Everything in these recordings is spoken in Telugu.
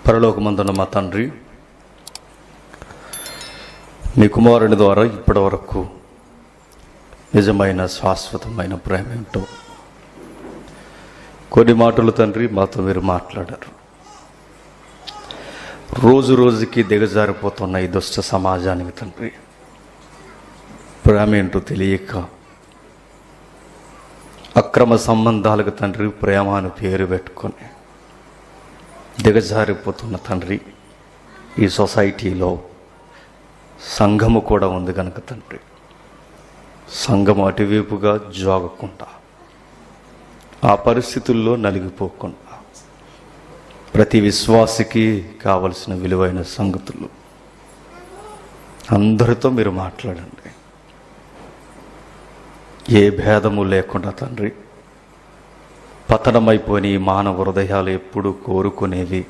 పరలోకమందున్న మా తండ్రి, మీ కుమారుని ద్వారా ఇప్పటి వరకు నిజమైన శాశ్వతమైన ప్రేమ ఏంటో కొన్ని మాటలు తండ్రి మాతో మీరు మాట్లాడారు. రోజు రోజుకి దిగజారిపోతున్న ఈ దుష్ట సమాజానికి తండ్రి ప్రేమ ఏంటో తెలియక అక్రమ సంబంధాలకు తండ్రి ప్రేమ అని పేరు పెట్టుకొని దిగజారిపోతున్న తండ్రి ఈ సొసైటీలో సంఘము కూడా ఉంది కనుక తండ్రి సంఘం అటువైపుగా జోగకుండా ఆ పరిస్థితుల్లో నలిగిపోకుండా ప్రతి విశ్వాసికి కావలసిన విలువైన సంగతులు అందరితో మీరు మాట్లాడండి. ఏ భేదము లేకుండా తండ్రి పతనమైపోయిన ఈ మానవ హృదయాలు ఎప్పుడు కోరుకునేవి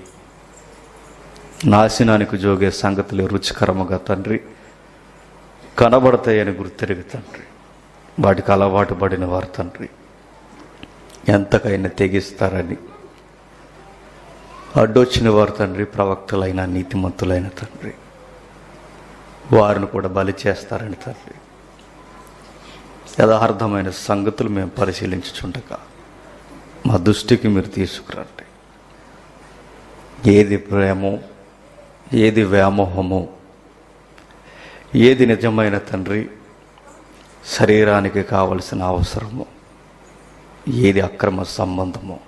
నాశనానికి జోగే సంగతులు రుచికరముగా తండ్రి కనబడతాయని గుర్తెరిగి తండ్రి వాటికి అలవాటు పడిన వారు తండ్రి ఎంతకైనా తెగిస్తారని అడ్డొచ్చిన వారు తండ్రి ప్రవక్తలైన నీతిమంతులైన తండ్రి వారిని కూడా బలి చేస్తారని తండ్రి యథార్థమైన సంగతులు మేము పరిశీలించుచుండగా మా దృష్టికి మీరు తీసుకురండి. ఏది ప్రేమో, ఏది వ్యామోహమో, ఏది నిజమైన తండ్రి శరీరానికి కావలసిన అవసరమో, ఏది అక్రమ సంబంధమో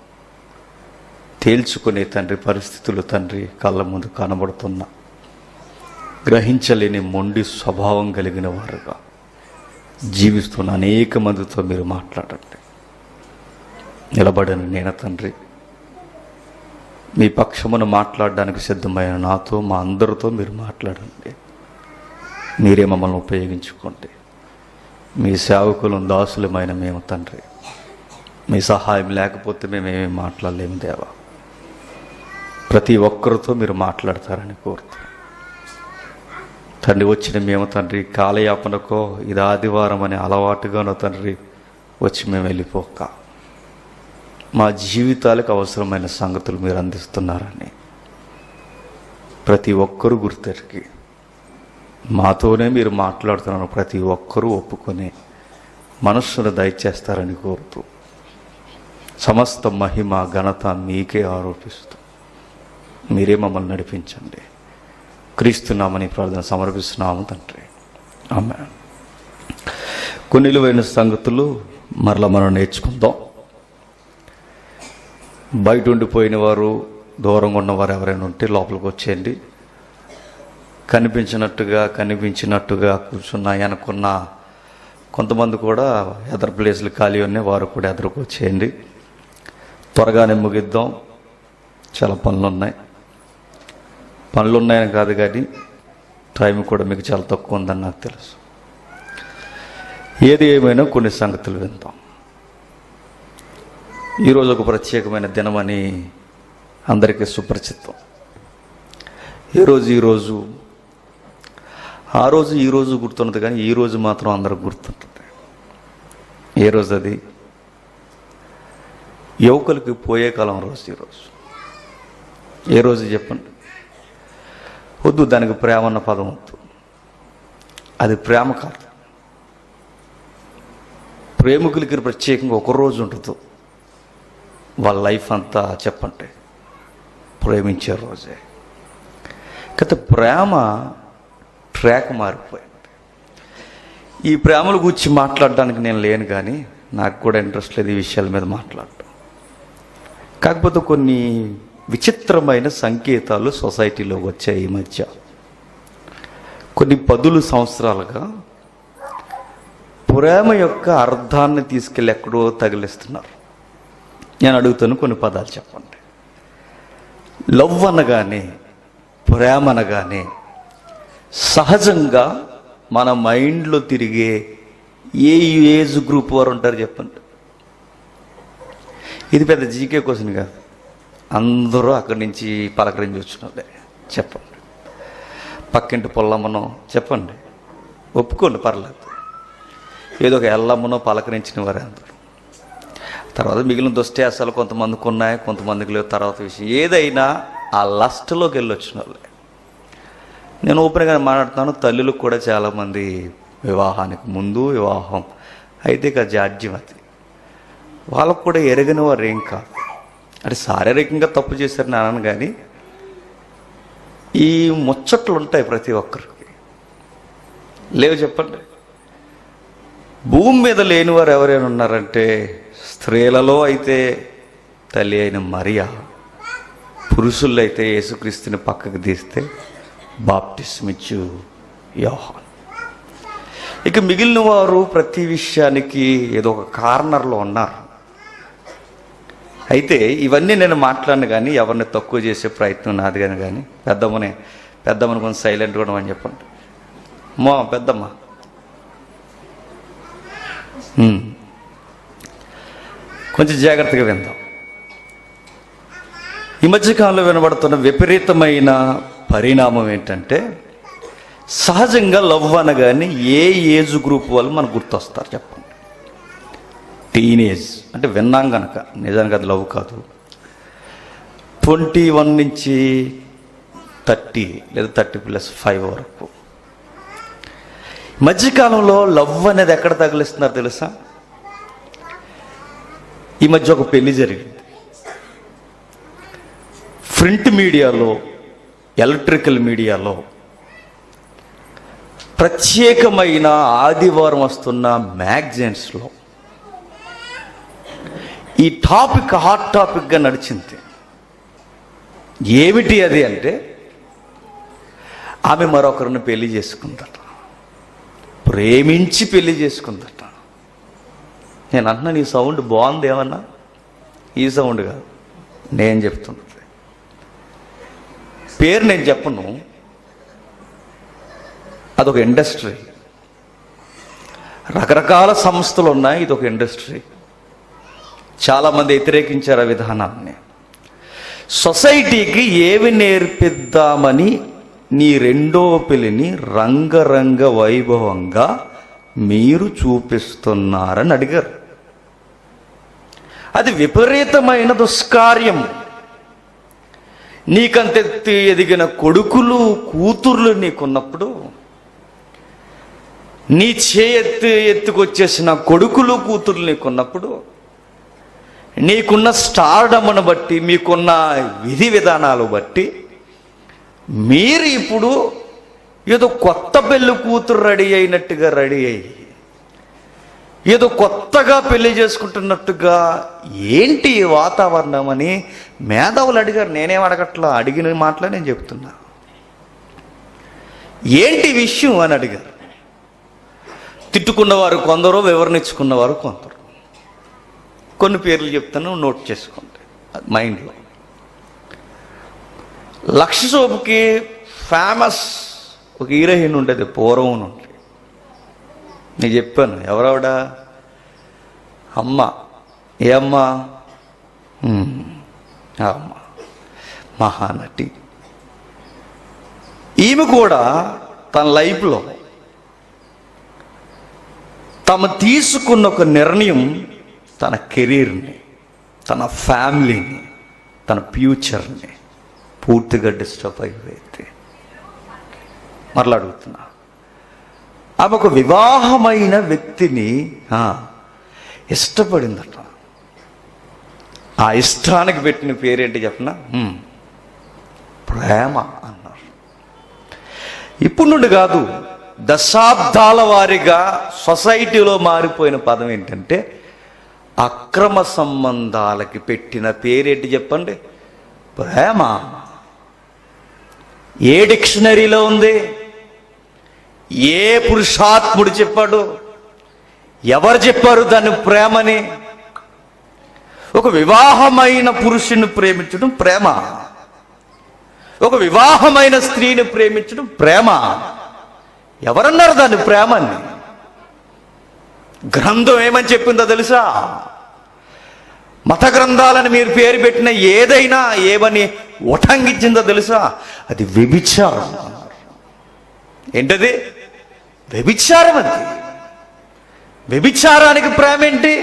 తేల్చుకునే తండ్రి పరిస్థితులు తండ్రి కళ్ళ ముందు కనబడుతున్న గ్రహించలేని మొండి స్వభావం కలిగిన వారుగా జీవిస్తున్న అనేక మందితో మీరు మాట్లాడండి. నిలబడిన నేను తండ్రి మీ పక్షమును మాట్లాడడానికి సిద్ధమైన నాతో మా అందరితో మీరు మాట్లాడండి. మీరే మమ్మల్ని ఉపయోగించుకోండి. మీ సేవకులు దాసులమైన మేము తండ్రి మీ సహాయం లేకపోతే మేమేమీ మాట్లాడలేము దేవా. ప్రతి ఒక్కరితో మీరు మాట్లాడతారని కోరుతూ తండ్రి వచ్చిన మేము తండ్రి కాలయాపనకో ఇది ఆదివారం అనే అలవాటుగానో తండ్రి వచ్చి మేము వెళ్ళిపోక మా జీవితాలకు అవసరమైన సంగతులు మీరు అందిస్తున్నారని ప్రతి ఒక్కరూ గుర్తెరిగి మాతోనే మీరు మాట్లాడుతున్నారు ప్రతి ఒక్కరూ ఒప్పుకొని మనస్సును దయచేస్తారని కోరుతూ సమస్త మహిమ ఘనత మీకే ఆరోపిస్తూ మీరే మమ్మల్ని నడిపించండి. క్రీస్తున్నామని ప్రార్థన సమర్పిస్తున్నాము తండ్రి, ఆమేన్. కొన్ని విలువైన సంగతులు మరలా మనం నేర్చుకుందాం. బయట ఉండిపోయిన వారు, దూరంగా ఉన్నవారు ఎవరైనా ఉంటే లోపలికి వచ్చేయండి. కనిపించినట్టుగా కూర్చున్నాయి అనుకున్న కొంతమంది కూడా ఎదర్ ప్లేస్లు ఖాళీ ఉన్నాయి, వారు కూడా ఎదురుకు వచ్చేయండి. త్వరగానే ముగిద్దాం, చాలా పనులు ఉన్నాయని కాదు కానీ టైం కూడా మీకు చాలా తక్కువ ఉందని నాకు తెలుసు. ఏది ఏమైనా కొన్ని సంగతులు విందాం. ఈరోజు ఒక ప్రత్యేకమైన దినమని అందరికీ సుపరిచితం. ఈ రోజు గుర్తున్నది కానీ ఈరోజు మాత్రం అందరికి గుర్తుంటుంది. ఏ రోజు అది? యువకులకి పోయే కాలం రోజు ఈరోజు. ఏ రోజు చెప్పండి? వద్దు, దానికి ప్రేమ అన్న పదం వద్దు. అది ప్రేమ కాదు. ప్రేమికులకి ప్రత్యేకంగా ఒక రోజు ఉంటుంది వాళ్ళ లైఫ్ అంతా చెప్పండి ప్రేమించే రోజే. కాకపోతే ప్రేమ ట్రాక్ మారిపోయింది. ఈ ప్రేమల గురించి మాట్లాడడానికి నేను లేను కానీ నాకు కూడా ఇంట్రెస్ట్ లేదు ఈ విషయాల మీద మాట్లాడటం. కాకపోతే కొన్ని విచిత్రమైన సంకేతాలు సొసైటీలోకి వచ్చాయి ఈ మధ్య. కొన్ని 10 సంవత్సరాలుగా ప్రేమ యొక్క అర్థాన్ని తీసుకెళ్ళి ఎక్కడో తగిలిస్తున్నారు. నేను అడుగుతాను, కొన్ని పదాలు చెప్పండి. లవ్ అనగానే, ప్రేమ అనగానే సహజంగా మన మైండ్లో తిరిగే ఏ ఏజ్ గ్రూప్ వారు ఉంటారు చెప్పండి? ఇది పెద్ద జీకే క్వశ్చన్ కాదు, అందరూ అక్కడి నుంచి పలకరించి వచ్చినదే. చెప్పండి. పక్కింటి పొల్లమ్మనో చెప్పండి, ఒప్పుకోండి, పర్లేదు. ఏదో ఒక ఎల్లమ్మనో పలకరించిన వారే అందరూ. తర్వాత మిగిలిన దుష్టేసాలు కొంతమందికి ఉన్నాయి, కొంతమందికి లేవు, తర్వాత విషయం. ఏదైనా ఆ లస్ట్లోకి వెళ్ళొచ్చిన వాళ్ళే. నేను ఓపెన్గా మాట్లాడుతున్నాను. తల్లులకు కూడా చాలామంది వివాహానికి ముందు, వివాహం అయితే ఇక జాడ్యం అది. వాళ్ళకు కూడా ఎరగని వారు ఏం కాదు. అంటే శారీరకంగా తప్పు చేశారు నాన్న, కానీ ఈ ముచ్చట్లు ఉంటాయి ప్రతి ఒక్కరికి. లేవు చెప్పండి. భూమి మీద లేనివారు ఎవరైనా ఉన్నారంటే స్త్రీలలో అయితే తల్లి అయిన మరియా, పురుషుల్లో అయితే యేసుక్రీస్తుని పక్కకు తీస్తే బాప్టిస్మిచ్చు యోహాను. ఇక మిగిలిన వారు ప్రతి విషయానికి ఏదో ఒక కార్నర్లో ఉన్నారు. అయితే ఇవన్నీ నేను మాట్లాడను, కానీ ఎవరిని తక్కువ చేసే ప్రయత్నం నాది కానీ పెద్దమ్మని కొంచెం సైలెంట్ కూడా అని చెప్పండి. పెద్దమ్మ కొంచెం జాగ్రత్తగా విందాం. ఈ మధ్యకాలంలో వినబడుతున్న విపరీతమైన పరిణామం ఏంటంటే, సహజంగా లవ్ అనగానే ఏ ఏజ్ గ్రూప్ వాళ్ళు మనకు గుర్తొస్తారు చెప్పండి? టీనేజ్ అంటే విన్నాం కనుక, నిజానికి అది లవ్ కాదు. 21 నుంచి 30 లేదా 30+5 వరకు. మధ్యకాలంలో లవ్ అనేది ఎక్కడ తగిలిస్తున్నారు తెలుసా? ఈ మధ్య ఒక పెళ్లి జరిగింది. ప్రింట్ మీడియాలో, ఎలక్ట్రికల్ మీడియాలో ప్రత్యేకమైన ఆదివారం వస్తున్న మ్యాగజైన్స్లో ఈ టాపిక్ హాట్ టాపిక్గా నడిచింది. ఏమిటి అది అంటే, ఆమె మరొకరిని పెళ్లి చేసుకుందట, ప్రేమించి పెళ్లి చేసుకుందట. నేను అంటున్నాను, ఈ సౌండ్ బాగుంది ఏమన్నా? ఈ సౌండ్ కాదు నేను చెప్తున్నది. పేరు నేను చెప్పను, అదొక ఇండస్ట్రీ. రకరకాల సంస్థలు ఉన్నాయి, ఇదొక ఇండస్ట్రీ. చాలామంది వ్యతిరేకించారు ఆ విధానాన్ని. సొసైటీకి ఏవి నేర్పిద్దామని నీ రెండో పెళ్లిని రంగరంగ వైభవంగా మీరు చూపిస్తున్నారని అడిగారు. అది విపరీతమైన దుష్కార్యం. నీకంతెత్తి ఎదిగిన కొడుకులు కూతుర్లు నీకున్నప్పుడు, నీ ఎత్తుకొచ్చేసిన కొడుకులు కూతుర్లు నీకున్నప్పుడు, నీకున్న స్టార్డమ్ను బట్టి, మీకున్న విధి విధానాలు బట్టి మీరు ఇప్పుడు ఏదో కొత్త పెళ్ళి కూతురు రెడీ అయినట్టుగా రెడీ అయ్యి, ఏదో కొత్తగా పెళ్లి చేసుకుంటున్నట్టుగా ఏంటి వాతావరణం అని మేధావులు అడిగారు. నేనేం అడగట్లా, అడిగిన మాటలే నేను చెప్తున్నా. ఏంటి విషయం అని అడిగారు. తిట్టుకున్నవారు కొందరు, వివరణ ఇచ్చుకున్నవారు కొందరు. కొన్ని పేర్లు చెప్తాను, నోట్ చేసుకోండి మైండ్లో. లక్ష శోభకి ఫేమస్ ఒక హీరోయిన్ ఉండేది పూర్వం నుండి. నేను చెప్పాను, ఎవరావిడ? అమ్మ. ఏ అమ్మ? అమ్మ మహానటి. ఈమె కూడా తన లైఫ్లో తమ తీసుకున్న ఒక నిర్ణయం తన కెరీర్ని, తన ఫ్యామిలీని, తన ఫ్యూచర్ని పూర్తిగా డిస్టర్బ్ అయిపోయింది. మరలా అడుగుతున్నా, ఆమె ఒక వివాహమైన వ్యక్తిని ఇష్టపడిందట. ఆ ఇష్టానికి పెట్టిన పేరేంటి చెప్పనా? ప్రేమ అన్నారు. ఇప్పుడు నుండి కాదు, దశాబ్దాల వారీగా సొసైటీలో మారిపోయిన పదం ఏంటంటే, అక్రమ సంబంధాలకి పెట్టిన పేరేంటి చెప్పండి? ప్రేమ. ఏ డిక్షనరీలో ఉంది? ఏ పురుషాత్ముడు చెప్పాడు? ఎవరు చెప్పారు దాన్ని ప్రేమని? ఒక వివాహమైన పురుషుని ప్రేమించడం ప్రేమ, ఒక వివాహమైన స్త్రీని ప్రేమించడం ప్రేమ. ఎవరన్నారు దాన్ని ప్రేమని? గ్రంథం ఏమని చెప్పిందో తెలుసా? మత గ్రంథాలని మీరు పేరు పెట్టిన ఏదైనా ఏమని ఉటంకించిందో తెలుసా? అది వ్యభిచారం. ఏంటది? వ్యభిచారం. అది వ్యభిచారానికి ప్రేమ ఏంటి?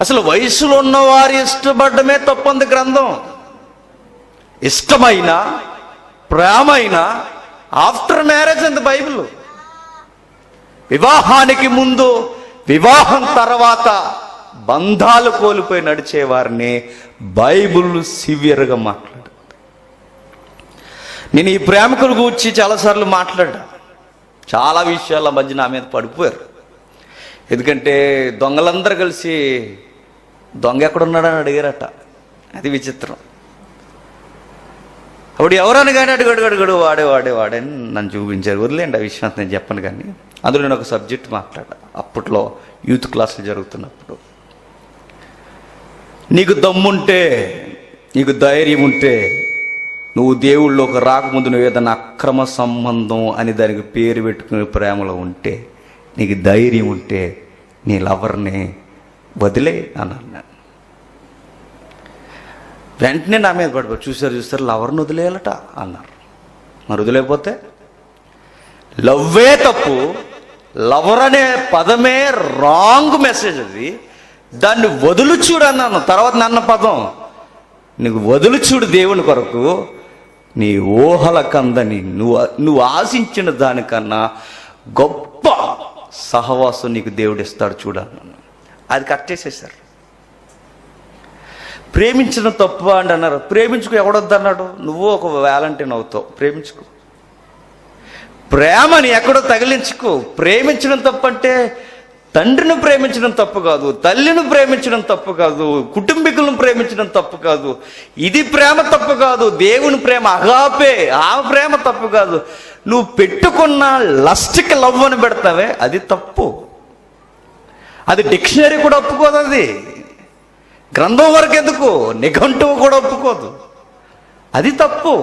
అసలు వయసులో ఉన్న వారి ఇష్టపడమే తప్పంది గ్రంథం. ఇష్టమైన ప్రేమైన ఆఫ్టర్ మ్యారేజ్ అంది బైబిల్. వివాహానికి ముందు వివాహం తర్వాత బంధాలు కోల్పోయి నడిచేవారిని బైబిల్ సివియర్గా మాట్లాడు. నేను ఈ ప్రేమికుల గురించి చాలాసార్లు మాట్లాడా. చాలా విషయాల మధ్య నా మీద పడిపోయారు. ఎందుకంటే దొంగలందరూ కలిసి దొంగ ఎక్కడున్నాడని అడిగారట. అది విచిత్రం. అప్పుడు ఎవరని కానీ అడుగడు వాడే అని నన్ను చూపించారు. వదిలేండి ఆ విషయం నేను చెప్పను. కానీ అందులో నేను ఒక సబ్జెక్ట్ మాట్లాడా. అప్పట్లో యూత్ క్లాసులు జరుగుతున్నప్పుడు, నీకు దమ్ముంటే, నీకు ధైర్యం ఉంటే, నువ్వు దేవుళ్ళలోకి రాకముందు నువ్వు ఏదైనా అక్రమ సంబంధం అని దానికి పేరు పెట్టుకునే ప్రేమలో ఉంటే, నీకు ధైర్యం ఉంటే నీ లవర్ని వదిలే అన్నాను. వెంటనే నా మీద పడిపోయి చూసారు లవర్ని వదిలేయాలట అన్నారు. మరి వదిలేకపోతే లవ్వే తప్పు, లవర్ అనే పదమే రాంగ్ మెసేజ్. అది దాన్ని వదులు చూడు అన్నాను. తర్వాత నన్న పదం, నీకు వదులు చూడు దేవుని కొరకు, నీ ఊహల కందని నువ్వు ఆశించిన దానికన్నా గొప్ప సహవాసం నీకు దేవుడు ఇస్తాడు చూడన్నాను. అది కట్టేసేసారు. ప్రేమించడం తప్పు అండి అన్నారు. ప్రేమించుకు ఎవడొద్దు అన్నాడు? నువ్వు ఒక వ్యాలంటైన్ అవుతావు, ప్రేమించుకో. ప్రేమని ఎక్కడో తగిలించుకో. ప్రేమించడం తప్పు అంటే తండ్రిని ప్రేమించడం తప్పు కాదు, తల్లిని ప్రేమించడం తప్పు కాదు, కుటుంబీకులను ప్రేమించడం తప్పు కాదు. ఇది ప్రేమ తప్పు కాదు. దేవుని ప్రేమ అగాపే, ఆ ప్రేమ తప్పు కాదు. నువ్వు పెట్టుకున్న లస్ట్కి లవ్ అని పెడతావే, అది తప్పు. అది డిక్షనరీ కూడా ఒప్పుకోదు. అది గ్రంథం వరకు ఎందుకు, నిఘంటువు కూడా ఒప్పుకోదు. అది తప్పు.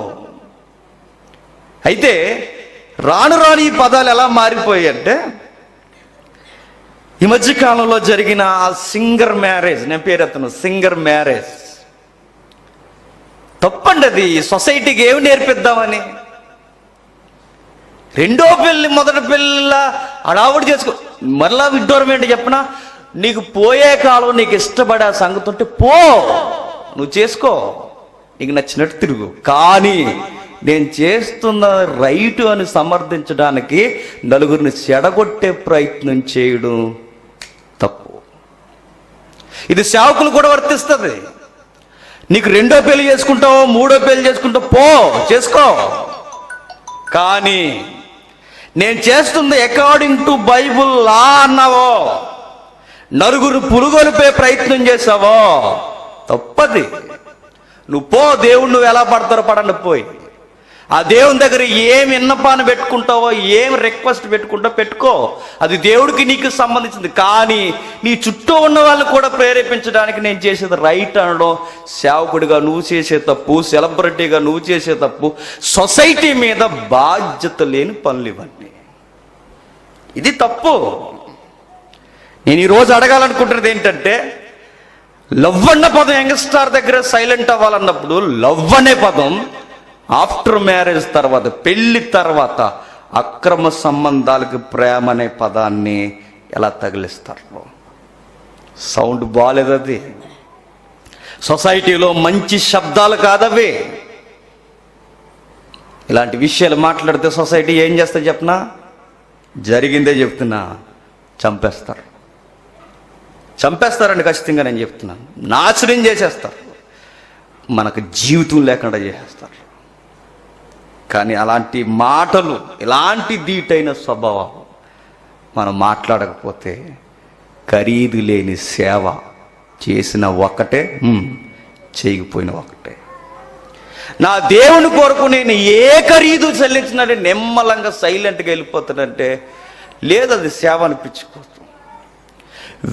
అయితే రాను రాని ఈ పదాలు ఎలా మారిపోయాయి అంటే, ఈ మధ్యకాలంలో జరిగిన ఆ సింగర్ మ్యారేజ్, నేను పేరెత్తను, సింగర్ మ్యారేజ్ తప్పండి. అది సొసైటీకి ఏమి నేర్పిద్దామని, రెండో పెళ్ళి మొదటి పెళ్ళ అడావుడి చేసుకో. మరలా విడ్డూరం ఏంటి చెప్పనా? నీకు పోయే కాలం, నీకు ఇష్టపడే సంగతి ఉంటే పో, నువ్వు చేసుకో, నీకు నచ్చినట్టు తిరుగు. కానీ నేను చేస్తున్న రైటు అని సమర్థించడానికి నలుగురిని చెడగొట్టే ప్రయత్నం చేయడం తప్పు. ఇది సేవకులు కూడా వర్తిస్తుంది. నీకు రెండో పెళ్లి చేసుకుంటావో మూడో పెళ్లి చేసుకుంటావు, పో, చేసుకో. కానీ నేను చేస్తుంది అకార్డింగ్ టు బైబుల్ లా అన్నావో, నలుగురు పురుగొలిపే ప్రయత్నం చేసావో తప్పది. నువ్వు పో, దేవుడు నువ్వు ఎలా పడతారో పడండి, పోయి ఆ దేవుని దగ్గర ఏం విన్నపాన్ని పెట్టుకుంటావో, ఏం రిక్వెస్ట్ పెట్టుకుంటావో పెట్టుకో. అది దేవుడికి నీకు సంబంధించింది. కానీ నీ చుట్టూ ఉన్న వాళ్ళు కూడా ప్రేరేపించడానికి నేను చేసేది రైట్ అనడం సేవకుడిగా నువ్వు చేసే తప్పు, సెలబ్రిటీగా నువ్వు చేసే తప్పు, సొసైటీ మీద బాధ్యత లేని పనులు ఇవన్నీ. ఇది తప్పు. నేను ఈరోజు అడగాలనుకుంటున్నది ఏంటంటే, లవ్ అన్న పదం యంగ్స్టార్ దగ్గర సైలెంట్ అవ్వాలన్నప్పుడు, లవ్ అనే పదం ఆఫ్టర్ మ్యారేజ్ తర్వాత, పెళ్లి తర్వాత అక్రమ సంబంధాలకు ప్రేమ అనే పదాన్ని ఎలా తగిలిస్తారు? సౌండ్ బాగాలేదు. అది సొసైటీలో మంచి శబ్దాలు కాదవి. ఇలాంటి విషయాలు మాట్లాడితే సొసైటీ ఏం చేస్తా చెప్పనా? జరిగిందే చెప్తున్నా, చంపేస్తారండి ఖచ్చితంగా. నేను చెప్తున్నాను, నాశనం చేసేస్తారు, మనకు జీవితం లేకుండా చేసేస్తారు. కానీ అలాంటి మాటలు, ఇలాంటి దీటైన స్వభావం మనం మాట్లాడకపోతే ఖరీదు లేని సేవ చేసిన ఒకటే, చేయకపోయిన ఒకటే. నా దేవుని కొరకు నేను ఏ ఖరీదు చెల్లించినట్టే నిమ్మలంగా సైలెంట్గా వెళ్ళిపోతానంటే, లేదు, అది సేవ అనిపించుకోవచ్చు.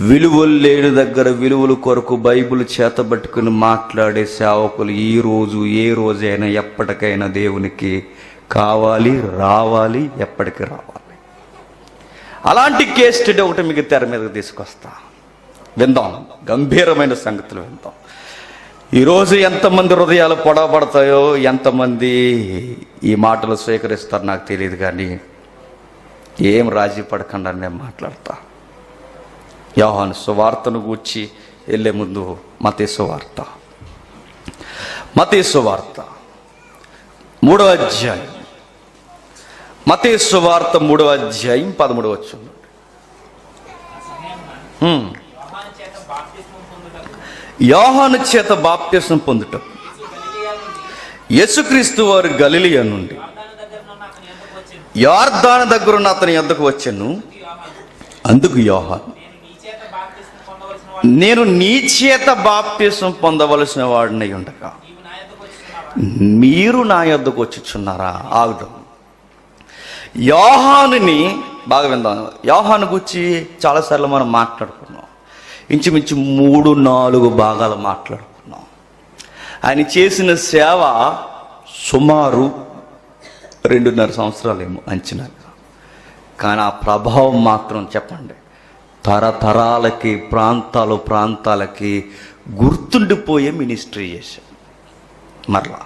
విలువలు లేని దగ్గర విలువల కొరకు బైబిల్ చేతబట్టుకుని మాట్లాడే సేవకులు ఈరోజు ఏ రోజైనా ఎప్పటికైనా దేవునికి కావాలి, రావాలి, ఎప్పటికీ రావాలి. అలాంటి కేస్ స్టడీ ఒకటి మీకు తెర మీదకి తీసుకొస్తా, విందాం. గంభీరమైన సంగతులు విందాం. ఈరోజు ఎంతమంది హృదయాలు పొడవబడతాయో, ఎంతమంది ఈ మాటలు స్వీకరిస్తారో నాకు తెలియదు. కానీ ఏం రాజీ పడకుండా నేను మాట్లాడతా. యోహాను సువార్తను గూర్చి వెళ్ళే ముందు మత్తయి సువార్త 3వ అధ్యాయం, మత్తయి సువార్త 3వ అధ్యాయం 13వ వచనం. యోహాను చేత బాప్తిస్మం పొందుటకు యేసుక్రీస్తు వారు గలిలయ నుండి యొర్దాను దగ్గరున్న అతని యొద్దకు వచ్చెను. అందుకు యోహాను, నేను నీ చేత బాప్తిస్మం పొందవలసిన వాడినై ఉండగా మీరు నా యొద్దకు వచ్చుచున్నారా? ఆగుదాం. యోహానుని బాగా విందాం. యోహాను గురించి చాలాసార్లు మనం మాట్లాడుకున్నాం. ఇంచుమించు 3-4 భాగాలు మాట్లాడుకున్నాం. ఆయన చేసిన సేవ సుమారు 2.5 సంవత్సరాలేమో అంచనాగా. కానీ ఆ ప్రభావం మాత్రం చెప్పండి, తరతరాలకి, ప్రాంతాలకి గుర్తుండిపోయే మినిస్ట్రీ చేశాడు. మరలా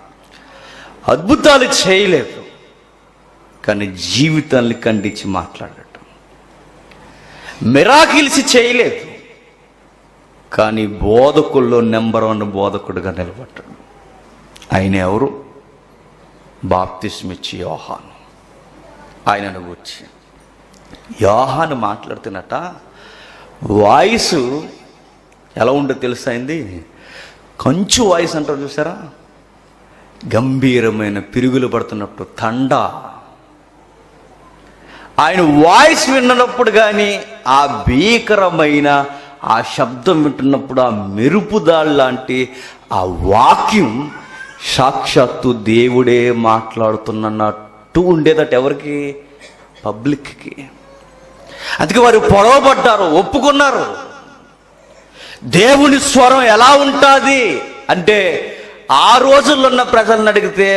అద్భుతాలు చేయలేదు, కానీ జీవితాన్ని ఖండించి మాట్లాడటం. మిరాకిల్స్ చేయలేదు, కానీ బోధకుల్లో నెంబర్ 1 బోధకుడుగా నిలబడ్డాడు. ఆయన ఎవరు? బాప్తిస్మిచ్చి యోహాను. ఆయనను గురించి యోహాను మాట్లాడుతున్నట వాయిస్ ఎలా ఉండో తెలుసా? అయింది కంచు వాయిస్ అంటారు చూసారా? గంభీరమైన పిరుగులు పడుతున్నట్టు తండ. ఆయన వాయిస్ విన్నప్పుడు కానీ ఆ భీకరమైన ఆ శబ్దం వింటున్నప్పుడు ఆ మెరుపుదాళ్ళు లాంటి ఆ వాక్యం సాక్షాత్తు దేవుడే మాట్లాడుతున్నట్టు ఉండేదట. ఎవరికి? పబ్లిక్కి. అందుకే వారు పొడవబడ్డారు, ఒప్పుకున్నారు. దేవుని స్వరం ఎలా ఉంటుంది అంటే, ఆ రోజుల్లో ఉన్న ప్రజలను అడిగితే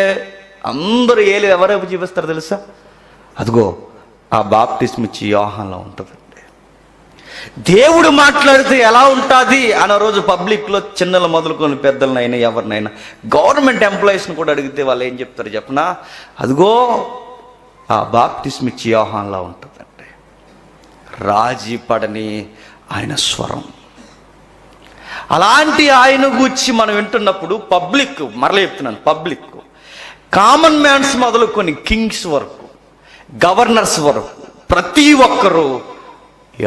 అందరూ ఎవరైపు చూపిస్తారు తెలుసా? అదిగో ఆ బాప్తిస్మిచ్చి యోహానులో ఉంటుందండి. దేవుడు మాట్లాడితే ఎలా ఉంటుంది అన్న రోజు పబ్లిక్లో చిన్నలు మొదలుకొని పెద్దలనైనా ఎవరినైనా, గవర్నమెంట్ ఎంప్లాయీస్ని కూడా అడిగితే వాళ్ళు ఏం చెప్తారు చెప్పనా? అదిగో ఆ బాప్తిస్మిచ్చి యోహానులో ఉంటుందండి. రాజీ పడని ఆయన స్వరం. అలాంటి ఆయన గురించి మనం వింటున్నప్పుడు పబ్లిక్, మరలా చెప్తున్నాను, పబ్లిక్, కామన్ మ్యాన్స్ మొదలుకొని కింగ్స్ వరకు, గవర్నర్స్ వరకు ప్రతి ఒక్కరూ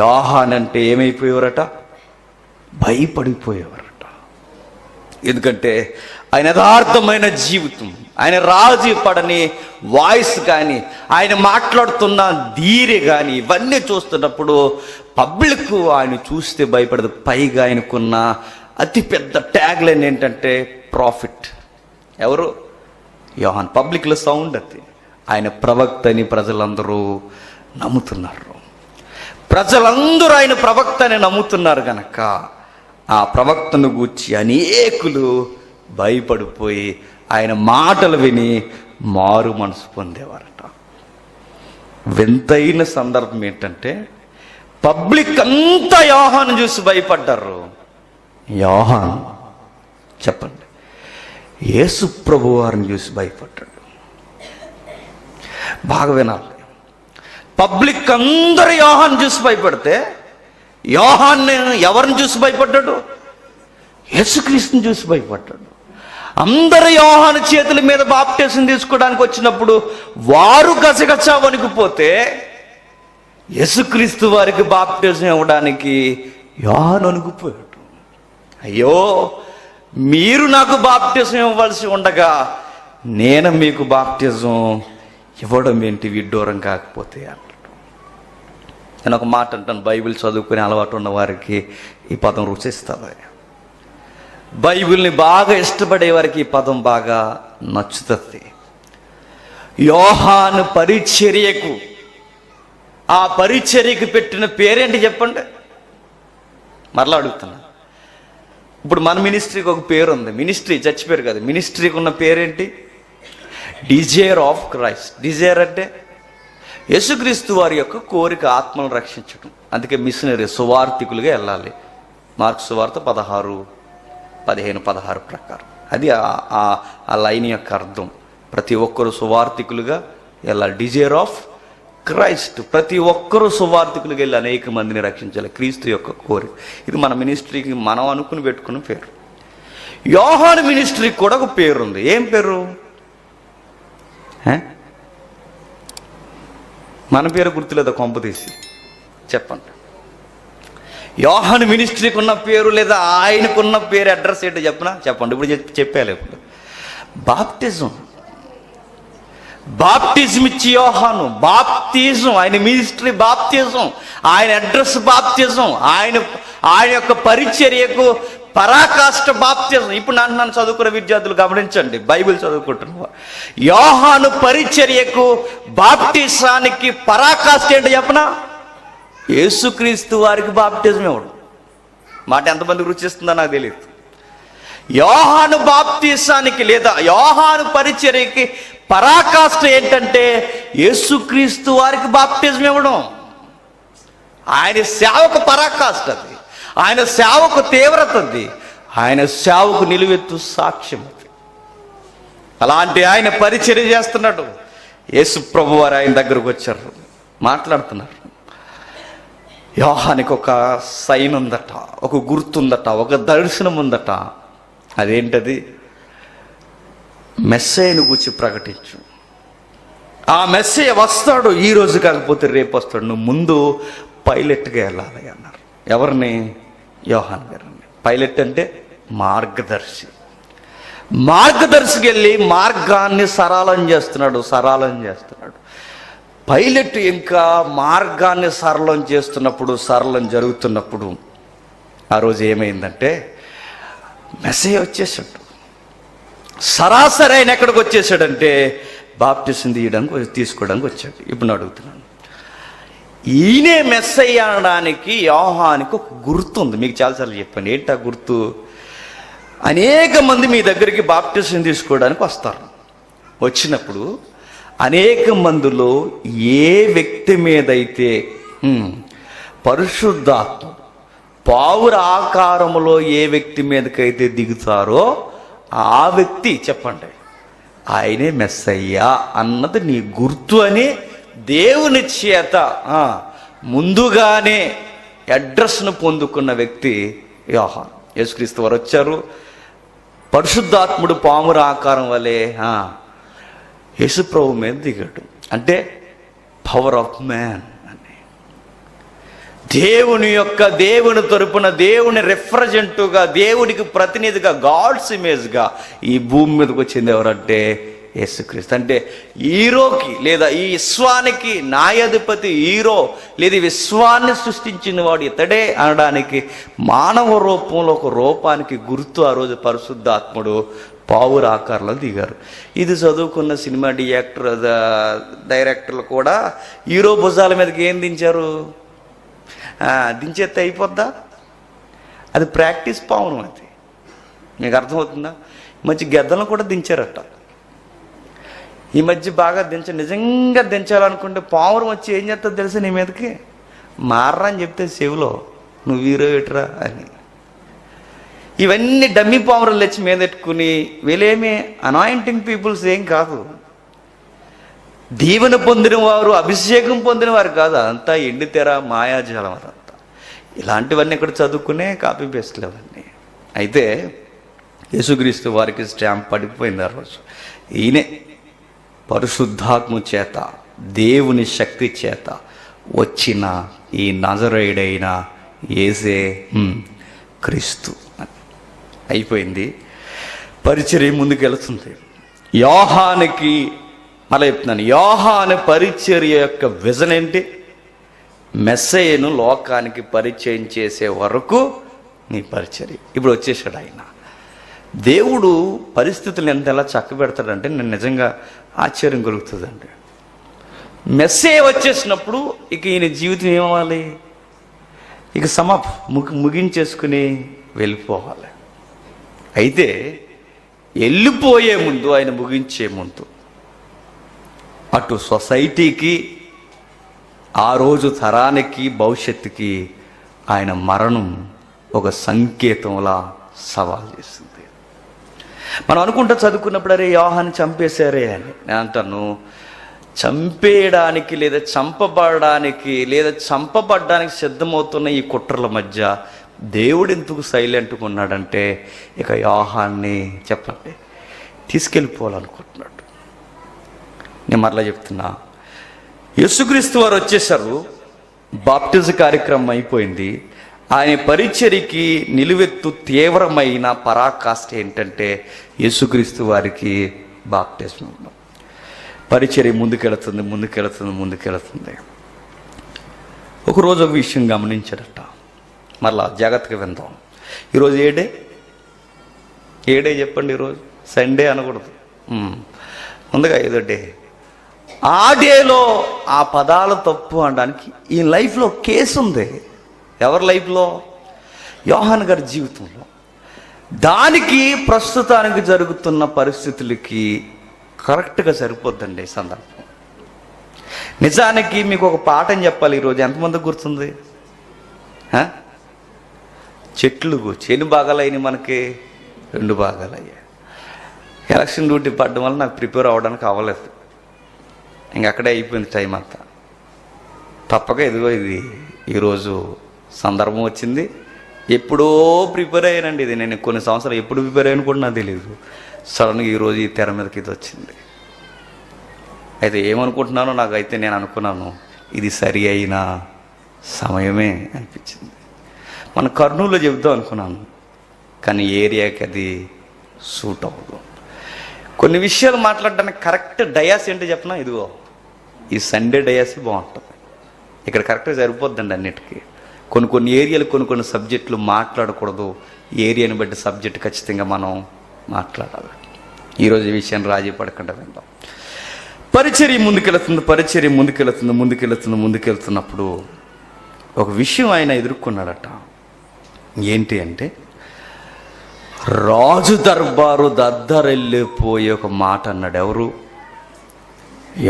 యోహాన్ అంటే ఏమైపోయేవారట? భయపడిపోయేవారట. ఎందుకంటే ఆయన యథార్థమైన జీవితం, ఆయన రాజీ పడని వాయిస్ కానీ, ఆయన మాట్లాడుతున్న ధీరే కానీ, ఇవన్నీ చూస్తున్నప్పుడు పబ్లిక్ ఆయన చూస్తే భయపడదు. పైగా ఆయనకున్న అతిపెద్ద ట్యాగ్ లైన్ ఏంటంటే ప్రాఫిట్. ఎవరు? యోహాన్. పబ్లిక్లో సౌండ్ అది. ఆయన ప్రవక్త అని ప్రజలందరూ నమ్ముతున్నారు. ప్రజలందరూ ఆయన ప్రవక్త అని నమ్ముతున్నారు కనుక ఆ ప్రవక్తను గూర్చి అనేకులు భయపడిపోయి ఆయన మాటలు విని మారు మనసు పొందేవారట. వింతైన సందర్భం ఏంటంటే, పబ్లిక్ అంతా యోహాను చూసి భయపడ్డారు. యోహాను చెప్పండి, యేసు ప్రభు వారిని చూసి భయపడ్డాడు. బాగా వినాలి. పబ్లిక్ అందరూ యోహాను చూసి భయపడితే, యోహాన్ని ఎవరిని చూసి భయపడ్డాడు? యేసుక్రీస్తుని చూసి భయపడ్డాడు. అందరు యోహాను చేతుల మీద బాప్టిజం తీసుకోవడానికి వచ్చినప్పుడు వారు గసగసా వణికిపోతే, యేసుక్రీస్తు వారికి బాప్టిజం ఇవ్వడానికి యోహాను వణికిపోయాడు. అయ్యో, మీరు నాకు బాప్టిజం ఇవ్వాల్సి ఉండగా నేను మీకు బాప్టిజం ఇవ్వడం ఏంటి విడ్డూరం కాకపోతే అంటాడు. నేను ఒక మాట అంటాను, బైబిల్ చదువుకునే అలవాటు ఉన్న వారికి ఈ పదం రుచిస్తుంది. బైబిల్ని బాగా ఇష్టపడే వారికి ఈ పదం బాగా నచ్చుతుంది. యోహాను పరిచర్యకు, ఆ పరిచర్యకు పెట్టిన పేరేంటి చెప్పండి? మరలా అడుగుతున్నా. ఇప్పుడు మన మినిస్ట్రీకి ఒక పేరు ఉంది. మినిస్ట్రీ చచ్చిపోయారు కదా, మినిస్ట్రీకి ఉన్న పేరేంటి? Desire of Christ. డిజైర్ అంటే యేసుక్రీస్తు వారి యొక్క కోరిక, ఆత్మను రక్షించడం. అందుకే మిషనరీ, సువార్థికులుగా వెళ్ళాలి. మార్కు సువార్త 16 ప్రకారం అది ఆ లైన్ యొక్క అర్థం. ప్రతి ఒక్కరు సువార్థికులుగా వెళ్ళాలి. Desire of Christ. ప్రతి ఒక్కరూ సువార్థికులుగా వెళ్ళి అనేక మందిని రక్షించాలి. క్రీస్తు యొక్క కోరిక. ఇది మన మినిస్ట్రీకి మనం అనుకుని పెట్టుకున్న పేరు. యోహాను మినిస్ట్రీకి కూడా ఒక పేరు ఉంది. ఏం పేరు? మన పేరు గుర్తులేదా కొంప తీసి చెప్పండి. యోహాను మినిస్ట్రీకి ఉన్న పేరు లేదా ఆయనకున్న పేరు అడ్రస్ ఏంటో చెప్పండి. ఇప్పుడు చెప్పాలి. ఇప్పుడు బాప్టిజం ఇచ్చి యోహాను బాప్తిజం, ఆయన మినిస్ట్రీ బాప్తిజం, ఆయన అడ్రస్ బాప్తిజం, ఆయన యొక్క పరిచర్యకు పరాకాష్ఠ బాప్తిజం. ఇప్పుడు నన్ను చదువుకున్న విద్యార్థులు గమనించండి, బైబిల్ చదువుకుంటున్నారు. యోహాను పరిచర్యకు బాప్టిజానికి పరాకాష్ఠ ఏంటో చెప్పనా? యేసుక్రీస్తు వారికి బాప్టిజం ఇవ్వడం. మాట ఎంతమందికి రుచిస్తుందో నాకు తెలియదు. యోహాను బాప్తిజానికి లేదా యోహాను పరిచర్యకి పరాకాష్ఠ ఏంటంటే యేసుక్రీస్తు వారికి బాప్టిజం ఇవ్వడం. ఆయన సేవకు పరాకాష్ఠ అది, ఆయన సేవకు తీవ్రత అది, ఆయన సేవకు నిలువెత్తు సాక్ష్యం అది. అలాంటి ఆయన పరిచర్య చేస్తున్నాడు. యేసు ప్రభు వారు ఆయన దగ్గరకు వచ్చారు, మాట్లాడుతున్నారు. యోహానికి ఒక సైన్ ఉందట, ఒక గుర్తుందట, ఒక దర్శనం ఉందట. అదేంటది? మెస్సయ్యను గూర్చి ప్రకటించు. ఆ మెస్సయ్య వస్తాడు, ఈరోజు కాకపోతే రేపు వస్తాడు, నువ్వు ముందు పైలట్గా వెళ్ళాలి అన్నారు. ఎవరిని? యోహాన్ గారిని. పైలట్ అంటే మార్గదర్శికి వెళ్ళి మార్గాన్ని సరళం చేస్తున్నాడు. పైలట్ ఇంకా మార్గాన్ని సరళం జరుగుతున్నప్పుడు ఆ రోజు ఏమైందంటే మెస్సయ్య వచ్చేసాడు. సరాసరి ఆయన ఎక్కడికి వచ్చేసాడంటే బాప్టిజం తీసుకోవడానికి వచ్చాడు. ఇప్పుడు నేను అడుగుతున్నాను, ఈయనే మెస్సయ్య అనడానికి యోహానికి ఒక గుర్తు ఉంది. మీకు చాలాసార్లు చెప్పాను. ఏంటి ఆ గుర్తు? అనేక మంది మీ దగ్గరికి బాప్టిజం తీసుకోవడానికి వస్తారు. వచ్చినప్పుడు అనేక మందిలో ఏ వ్యక్తి మీదైతే పరిశుద్ధాత్మ పావుర ఆకారములో ఏ వ్యక్తి మీదకైతే దిగుతారో ఆ వ్యక్తి, చెప్పండి, ఆయనే మెస్సయ్య అన్నది నీ గుర్తు అని దేవుని చేత ముందుగానే అడ్రస్ను పొందుకున్న వ్యక్తి యోహాను. యేసుక్రీస్తు వారు వచ్చారు. పరిశుద్ధాత్ముడు పాముర ఆకారం వలె యేసుప్రభు మీద దిగాడు. అంటే పవర్ ఆఫ్ మ్యాన్ అని, దేవుని తరపున దేవుని రిప్రజెంటివ్గా, దేవుడికి ప్రతినిధిగా, గాడ్స్ ఇమేజ్గా ఈ భూమి మీదకి వచ్చింది ఎవరంటే యేసుక్రీస్తు. అంటే హీరోకి లేదా ఈ విశ్వానికి న్యాయాధిపతి హీరో లేదా విశ్వాన్ని సృష్టించిన వాడు ఇతడే అనడానికి మానవ రూపంలో ఒక రూపానికి గుర్తు ఆ రోజు పరిశుద్ధాత్ముడు పావుర ఆకారంలో దిగారు. ఇది చదువుకున్న సినిమా డైరెక్టర్లు కూడా హీరో భుజాల మీదకి ఏం దించారు? దించేస్తే అయిపోద్దా? అది ప్రాక్టీస్ పావురం. అది మీకు అర్థమవుతుందా? మంచి గెద్దలను కూడా దించారట. ఈ మధ్య బాగా నిజంగా దించాలనుకుంటే పావురం వచ్చి ఏం చేస్తుందో తెలుసా? నీ మీదకి మారరా అని చెప్తే చెవిలో, నువ్వు హీరో ఎటురా అని. ఇవన్నీ డమ్మీ పావురాలు తెచ్చి మీద పెట్టుకుని వీళ్ళేమి అనాయింటింగ్ పీపుల్స్ ఏం కాదు, దీవెన పొందిన వారు, అభిషేకం పొందిన వారు కాదు. అదంతా ఎండితెర మాయాజాలం. అదంతా ఇలాంటివన్నీ ఇక్కడ చదువుకునే కాపీ పేస్ట్లు అవన్నీ. అయితే యేసుక్రీస్తు వారికి స్టాంప్ పడిపోయింది ఆ రోజు. ఈయనే పరిశుద్ధాత్మ చేత, దేవుని శక్తి చేత వచ్చిన ఈ నజరేయుడైన యేసే క్రీస్తు అయిపోయింది. పరిచర్య ముందుకు వెళుతుంది. యోహానికి మళ్ళీ చెప్తున్నాను, యోహాను పరిచర్య యొక్క విజన్ ఏంటి? మెస్సయ్యను లోకానికి పరిచయం చేసే వరకు నీ పరిచర్య. ఇప్పుడు వచ్చేసాడు ఆయన. దేవుడు పరిస్థితులు ఎలా చక్కబెడతాడంటే నేను నిజంగా ఆశ్చర్యం కలుగుతుందండి. మెస్సయ్య వచ్చేసినప్పుడు ఇక ఈయన జీవితం ఏమవ్వాలి? ఇక ముగించేసుకుని వెళ్ళిపోవాలి. అయితే వెళ్ళిపోయే ముందు, ఆయన ముగించే ముందు అటు సొసైటీకి, ఆ రోజు తరానికి, భవిష్యత్తుకి ఆయన మరణం ఒక సంకేతంలా సవాల్ చేస్తుంది. మనం అనుకుంటా చదువుకున్నప్పుడు అరే యోహాను చంపేశారే అని. నేను అంటాను, చంపేయడానికి లేదా చంపబడ్డానికి సిద్ధమవుతున్న ఈ కుట్రల మధ్య దేవుడు ఎందుకు సైలెంట్గా ఉన్నాడంటే ఇక యోహాన్ని, చెప్పండి, తీసుకెళ్ళిపోవాలనుకుంటున్నాడు. నేను మరలా చెప్తున్నా, యేసుక్రీస్తు వారు వచ్చేసారు, బాప్టిజం కార్యక్రమం అయిపోయింది. ఆయన పరిచర్యకి నిలువెత్తు తీవ్రమైన పరాకాష్ఠ ఏంటంటే యేసుక్రీస్తు వారికి బాప్టిజం. పరిచర్య ముందుకెళుతుంది. ఒకరోజు ఒక విషయం గమనించాడట. మరలా జాగ్రత్తగా విందాం. ఈరోజు ఏ డే చెప్పండి? ఈరోజు సండే అనకూడదు, ముందుగా ఏదో డే. ఆ డేలో ఆ పదాలు తప్పు అనడానికి ఈ లైఫ్లో కేసు ఉంది. ఎవరి లైఫ్లో? యోహాను గారి జీవితంలో. దానికి ప్రస్తుతానికి జరుగుతున్న పరిస్థితులకి కరెక్ట్గా సరిపోద్దండి ఈ సందర్భం. నిజానికి మీకు ఒక పాఠం చెప్పాలి. ఈరోజు ఎంతమంది గుర్తుంది? చేను భాగాలైనవి, మనకి 2 భాగాలు అయ్యాయి. ఎలక్షన్ డ్యూటీ పడడం వల్ల నాకు ప్రిపేర్ అవ్వడానికి అవ్వలేదు. ఇంకక్కడే అయిపోయింది టైం అంతా. తప్పక ఇదిగో ఇది ఈరోజు సందర్భం వచ్చింది. ఎప్పుడో ప్రిపేర్ అయ్యానండి. ఇది నేను కొన్ని సంవత్సరాలు ఎప్పుడు ప్రిపేర్ అయ్యాను కూడా నాకు తెలియదు. సడన్గా ఈరోజు ఈ తెర మీదకి ఇది వచ్చింది. అయితే ఏమనుకుంటున్నానో నాకైతే నేను అనుకున్నాను, ఇది సరి అయిన సమయమే అనిపించింది. మన కర్నూలులో చెబుతాం అనుకున్నాను, కానీ ఏరియాకి అది సూట్ అవ్వదు. కొన్ని విషయాలు మాట్లాడడానికి కరెక్ట్ డయాస్ ఏంటో చెప్పనా? ఇదిగో ఈ సండే డయాస్ బాగుంటుంది. ఇక్కడ కరెక్ట్గా సరిపోద్దండి అన్నిటికీ. కొన్ని ఏరియాలు కొన్ని సబ్జెక్టులు మాట్లాడకూడదు. ఏరియాని బట్టి సబ్జెక్ట్ ఖచ్చితంగా మనం మాట్లాడాలి. ఈరోజు ఈ విషయాన్ని రాజీ పడకుండా విందాం. పరిచర్య ముందుకెళ్తున్నప్పుడు ఒక విషయం ఆయన ఎదుర్కొన్నాడట. ఏంటి అంటే, రాజు దర్బారు దద్దరెళ్ళిపోయే ఒక మాట అన్నాడు. ఎవరు?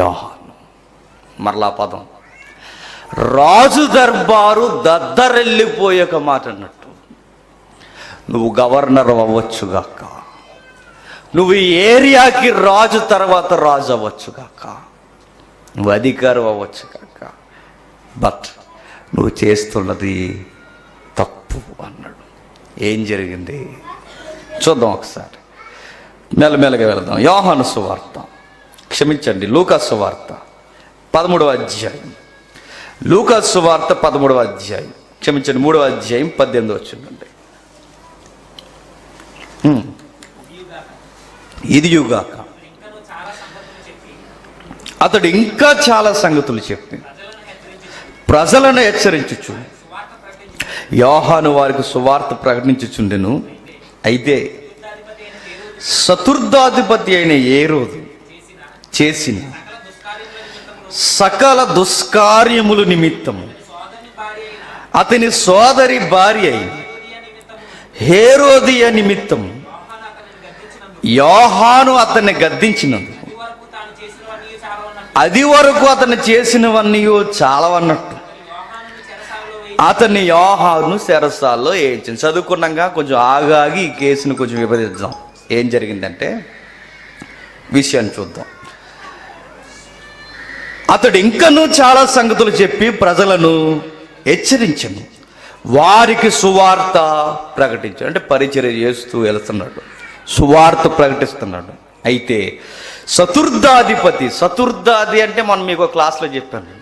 యోహాను. మరలా పదం, రాజు దర్బారు దద్దరెళ్ళిపోయే ఒక మాట అన్నట్టు. నువ్వు గవర్నర్ అవ్వచ్చుగాక, నువ్వు ఈ ఏరియాకి రాజు తర్వాత రాజు అవ్వచ్చుగాక, నువ్వు అధికారం అవ్వచ్చుగాక, బట్ నువ్వు చేస్తున్నది తప్పు అన్నాడు. ఏం జరిగింది చూద్దాం ఒకసారి. మెల్లమెల్లగా వెళదాం. యోహాను సువార్త, లూకా సువార్త 13వ అధ్యాయం. లూకా సువార్త 13వ అధ్యాయం, 3వ అధ్యాయం 18వ వచనం. ఇదియుగాక అతడు ఇంకా చాలా సంగతులు చెప్పి ప్రజలను హెచ్చరించుచు యోహాను వారికి సువార్త ప్రకటించుచుండెను. అయితే చతుర్థాధిపతి అయిన హేరోదు చేసిన సకల దుష్కార్యముల నిమిత్తము అతని సోదరి భార్య అయిన హేరోదియ నిమిత్తము యోహాను అతన్ని గద్దించినందుకు అది వరకు అతను చేసినవన్నీ చాలవన్నట్టు అతన్ని యోహాను చెరసాల్లో వేయించింది. చదువుకున్నాక కొంచెం ఆగాగి ఈ కేసును కొంచెం విభజిద్దాం. ఏం జరిగిందంటే విషయాన్ని చూద్దాం. అతడు ఇంకనూ చాలా సంగతులు చెప్పి ప్రజలను హెచ్చరించను, వారికి సువార్త ప్రకటించాడు. అంటే పరిచర్య చేస్తూ వెళుతున్నాడు, సువార్త ప్రకటిస్తున్నాడు. అయితే చతుర్థాది అంటే మనం మీకు క్లాస్లో చెప్పాను,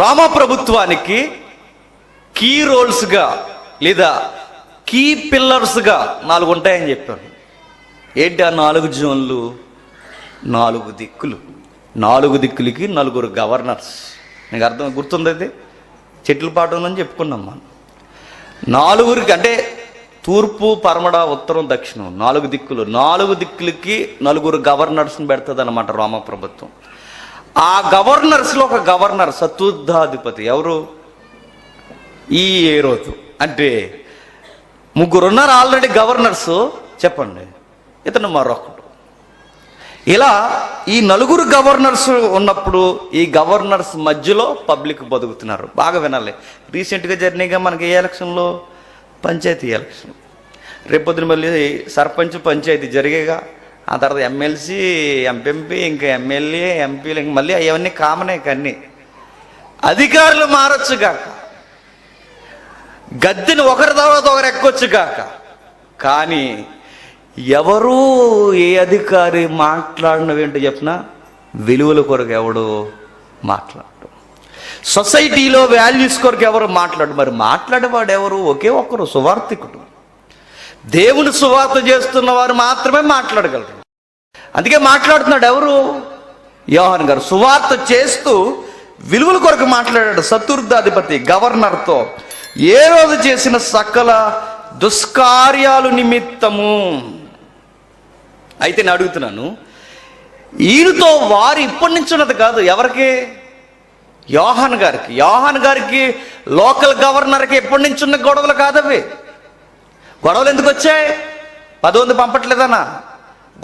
రామ ప్రభుత్వానికి కీ రోల్స్గా లేదా కీ పిల్లర్స్గా 4 ఉంటాయని చెప్పాను. ఏంటి ఆ 4 జోన్లు? 4 దిక్కులు. 4 దిక్కులకి 4 గవర్నర్స్. నీకు అర్థం గుర్తుంది? అది చెట్ల పాటలని చెప్పుకున్నాం మనం. 4కి అంటే తూర్పు, పరమడ, ఉత్తరం, దక్షిణం 4 దిక్కులు. 4 దిక్కులకి 4 గవర్నర్స్ని పెడుతుంది అన్నమాట రామ ప్రభుత్వం. ఆ గవర్నర్స్లో ఒక గవర్నర్ చతుర్థాధిపతి. ఎవరు? ఈ హేరోదు. అంటే 3 ఉన్నారు ఆల్రెడీ గవర్నర్స్. చెప్పండి, ఇతను మరొకడు. ఇలా ఈ 4 గవర్నర్స్ ఉన్నప్పుడు ఈ గవర్నర్స్ మధ్యలో పబ్లిక్ బతుకుతున్నారు. బాగా వినాలి. రీసెంట్గా జరిగినాయిగా మనకి ఏ ఎలక్షన్లో? పంచాయతీ ఎలక్షన్. రేపొద్దున మళ్ళీ సర్పంచ్ పంచాయతీ జరిగేగా. ఆ తర్వాత ఎమ్మెల్సీ, ఎంపీ, ఇంకా ఎమ్మెల్యే, ఎంపీలు, ఇంక మళ్ళీ అవన్నీ కామనే. కానీ అధికారులు మారచ్చు కాక, గద్దెని ఒకరి తర్వాత ఒకరు ఎక్కొచ్చు కాక, కానీ ఎవరు ఏ అధికారి మాట్లాడినవేంటో చెప్పినా విలువల కొరకు ఎవడు మాట్లాడు, సొసైటీలో వాల్యూస్ కొరకు ఎవరు మాట్లాడు. మరి మాట్లాడేవాడు ఎవరు? ఒకే ఒక్కరు, సువార్థికుడు. దేవుని సువార్త చేస్తున్న వారు మాత్రమే మాట్లాడగలరు. అందుకే మాట్లాడుతున్నాడు ఎవరు? యోహాను గారు. సువార్త చేస్తూ విలువల కొరకు మాట్లాడాడు. చతుర్థాధిపతి గవర్నర్తో ఏ రోజు చేసిన సకల దుష్కార్యాలు నిమిత్తము. అయితే నేను అడుగుతున్నాను, ఈయనతో వారు ఇప్పటి నుంచి ఉన్నది కాదు. ఎవరికి? యోహాను గారికి. యోహాను గారికి లోకల్ గవర్నర్కి ఎప్పటి నుంచి ఉన్న గొడవలు కాదవి. గొడవలు ఎందుకు వచ్చాయి? 10 మంది పంపట్లేదన్నా.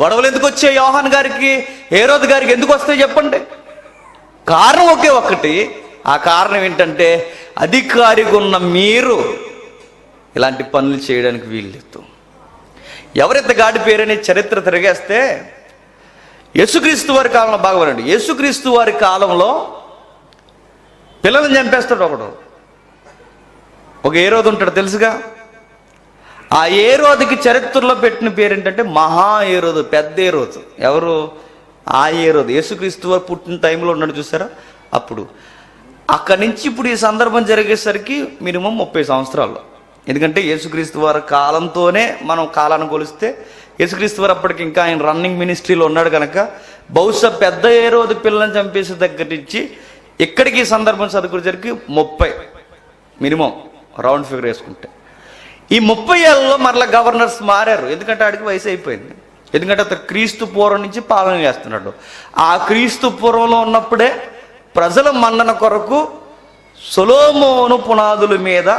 గొడవలు ఎందుకు వచ్చాయి యోహాను గారికి, హేరోదు గారికి ఎందుకు వస్తాయి చెప్పండి? కారణం ఒకే ఒక్కటి. ఆ కారణం ఏంటంటే, అధికారిగా ఉన్న మీరు ఇలాంటి పనులు చేయడానికి వీల్లేదు. ఎవరైతే గాడి పేరని చరిత్ర తిరిగేస్తే, యేసుక్రీస్తు వారి కాలంలో బాగా వినండి. యేసుక్రీస్తు వారి కాలంలో పిల్లల్ని చంపేస్తాడు ఒకడు. ఒక ఏరోదు ఉంటాడు తెలుసుగా. ఆ ఏరోదుకి చరిత్రలో పెట్టిన పేరు ఏంటంటే మహా ఏరోదు, పెద్ద ఏరోదు. ఎవరు? ఆ ఏరోదు. యేసుక్రీస్తు వారు పుట్టిన టైంలో ఉన్నాడు చూసారా, అప్పుడు. అక్కడి నుంచి ఇప్పుడు ఈ సందర్భం జరిగేసరికి మినిమం 30 సంవత్సరాలు. ఎందుకంటే యేసుక్రీస్తు వారి కాలంతోనే మనం కాలాన్ని కొలిస్తే, యేసుక్రీస్తు వారు అప్పటికి ఇంకా ఆయన రన్నింగ్ మినిస్ట్రీలో ఉన్నాడు కనుక బహుశా పెద్ద ఏరోదు పిల్లల్ని చంపేసే దగ్గర నుంచి ఇక్కడికి ఈ సందర్భం చదువుకునేసరికి 30 మినిమం, రౌండ్ ఫిగర్ వేసుకుంటే. ఈ 30 ఏళ్ళలో మరలా గవర్నర్స్ మారారు. ఎందుకంటే ఆడికి వయసు అయిపోయింది. ఎందుకంటే అతను క్రీస్తు పూర్వం నుంచి పాలన చేస్తున్నాడు. ఆ క్రీస్తు పూర్వంలో ఉన్నప్పుడే ప్రజల మన్నన కొరకు సొలొమోను పునాదుల మీద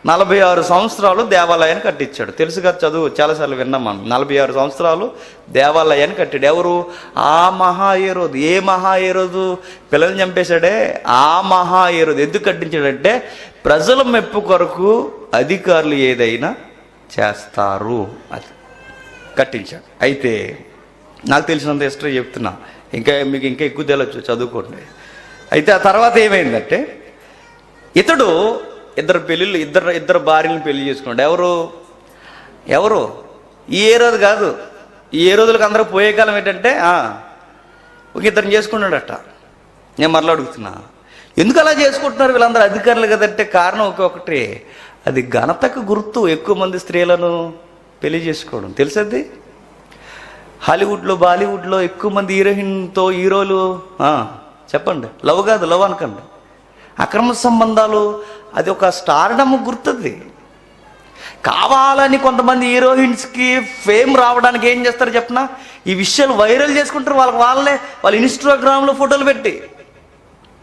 46 సంవత్సరాలు దేవాలయాన్ని కట్టించాడు. తెలుసుగా, చదువు చాలాసార్లు విన్నాం మనం. 46 సంవత్సరాలు దేవాలయాన్ని కట్టాడు. ఎవరు? ఆ మహా ఏరోదు. ఏ మహా ఏరోదు? పిల్లల్ని చంపేశాడే ఆ మహా ఏరోదు. ఎందుకు కట్టించాడంటే, ప్రజల మెప్పు కొరకు అధికారులు ఏదైనా చేస్తారు అది కట్టించాడు. అయితే నాకు తెలిసినంత హిస్టరీ చెప్తున్నా, మీకు ఇంకా ఎక్కువ తెలియచ్చు, చదువుకోండి. అయితే ఆ తర్వాత ఏమైందంటే, ఇతడు ఇద్దరు భార్యలను పెళ్లి చేసుకున్నాడు. ఎవరు? ఈ ఏ రోజు కాదు. ఈ ఏ రోజులకు అందరూ పోయే కాలం ఏంటంటే ఒక ఇద్దరిని చేసుకున్నాడట. నేను మరలా అడుగుతున్నా, ఎందుకు అలా చేసుకుంటున్నారు వీళ్ళందరూ అధికారులు కదంటే కారణం ఒకటి, అది ఘనతకు గుర్తు. ఎక్కువ మంది స్త్రీలను పెళ్లి చేసుకోవడం తెలుసది. హాలీవుడ్లో, బాలీవుడ్లో ఎక్కువ మంది హీరోయిన్తో హీరోలు చెప్పండి, లవ్ కాదు, లవ్ అనకండి, అక్రమ సంబంధాలు. అది ఒక స్టార్డమ్ గుర్తుంది. కావాలని కొంతమంది హీరోయిన్స్కి ఫేమ్ రావడానికి ఏం చేస్తారు చెప్పనా, ఈ విషయాలు వైరల్ చేసుకుంటారు. వాళ్ళ ఇన్స్టాగ్రామ్లో ఫోటోలు పెట్టి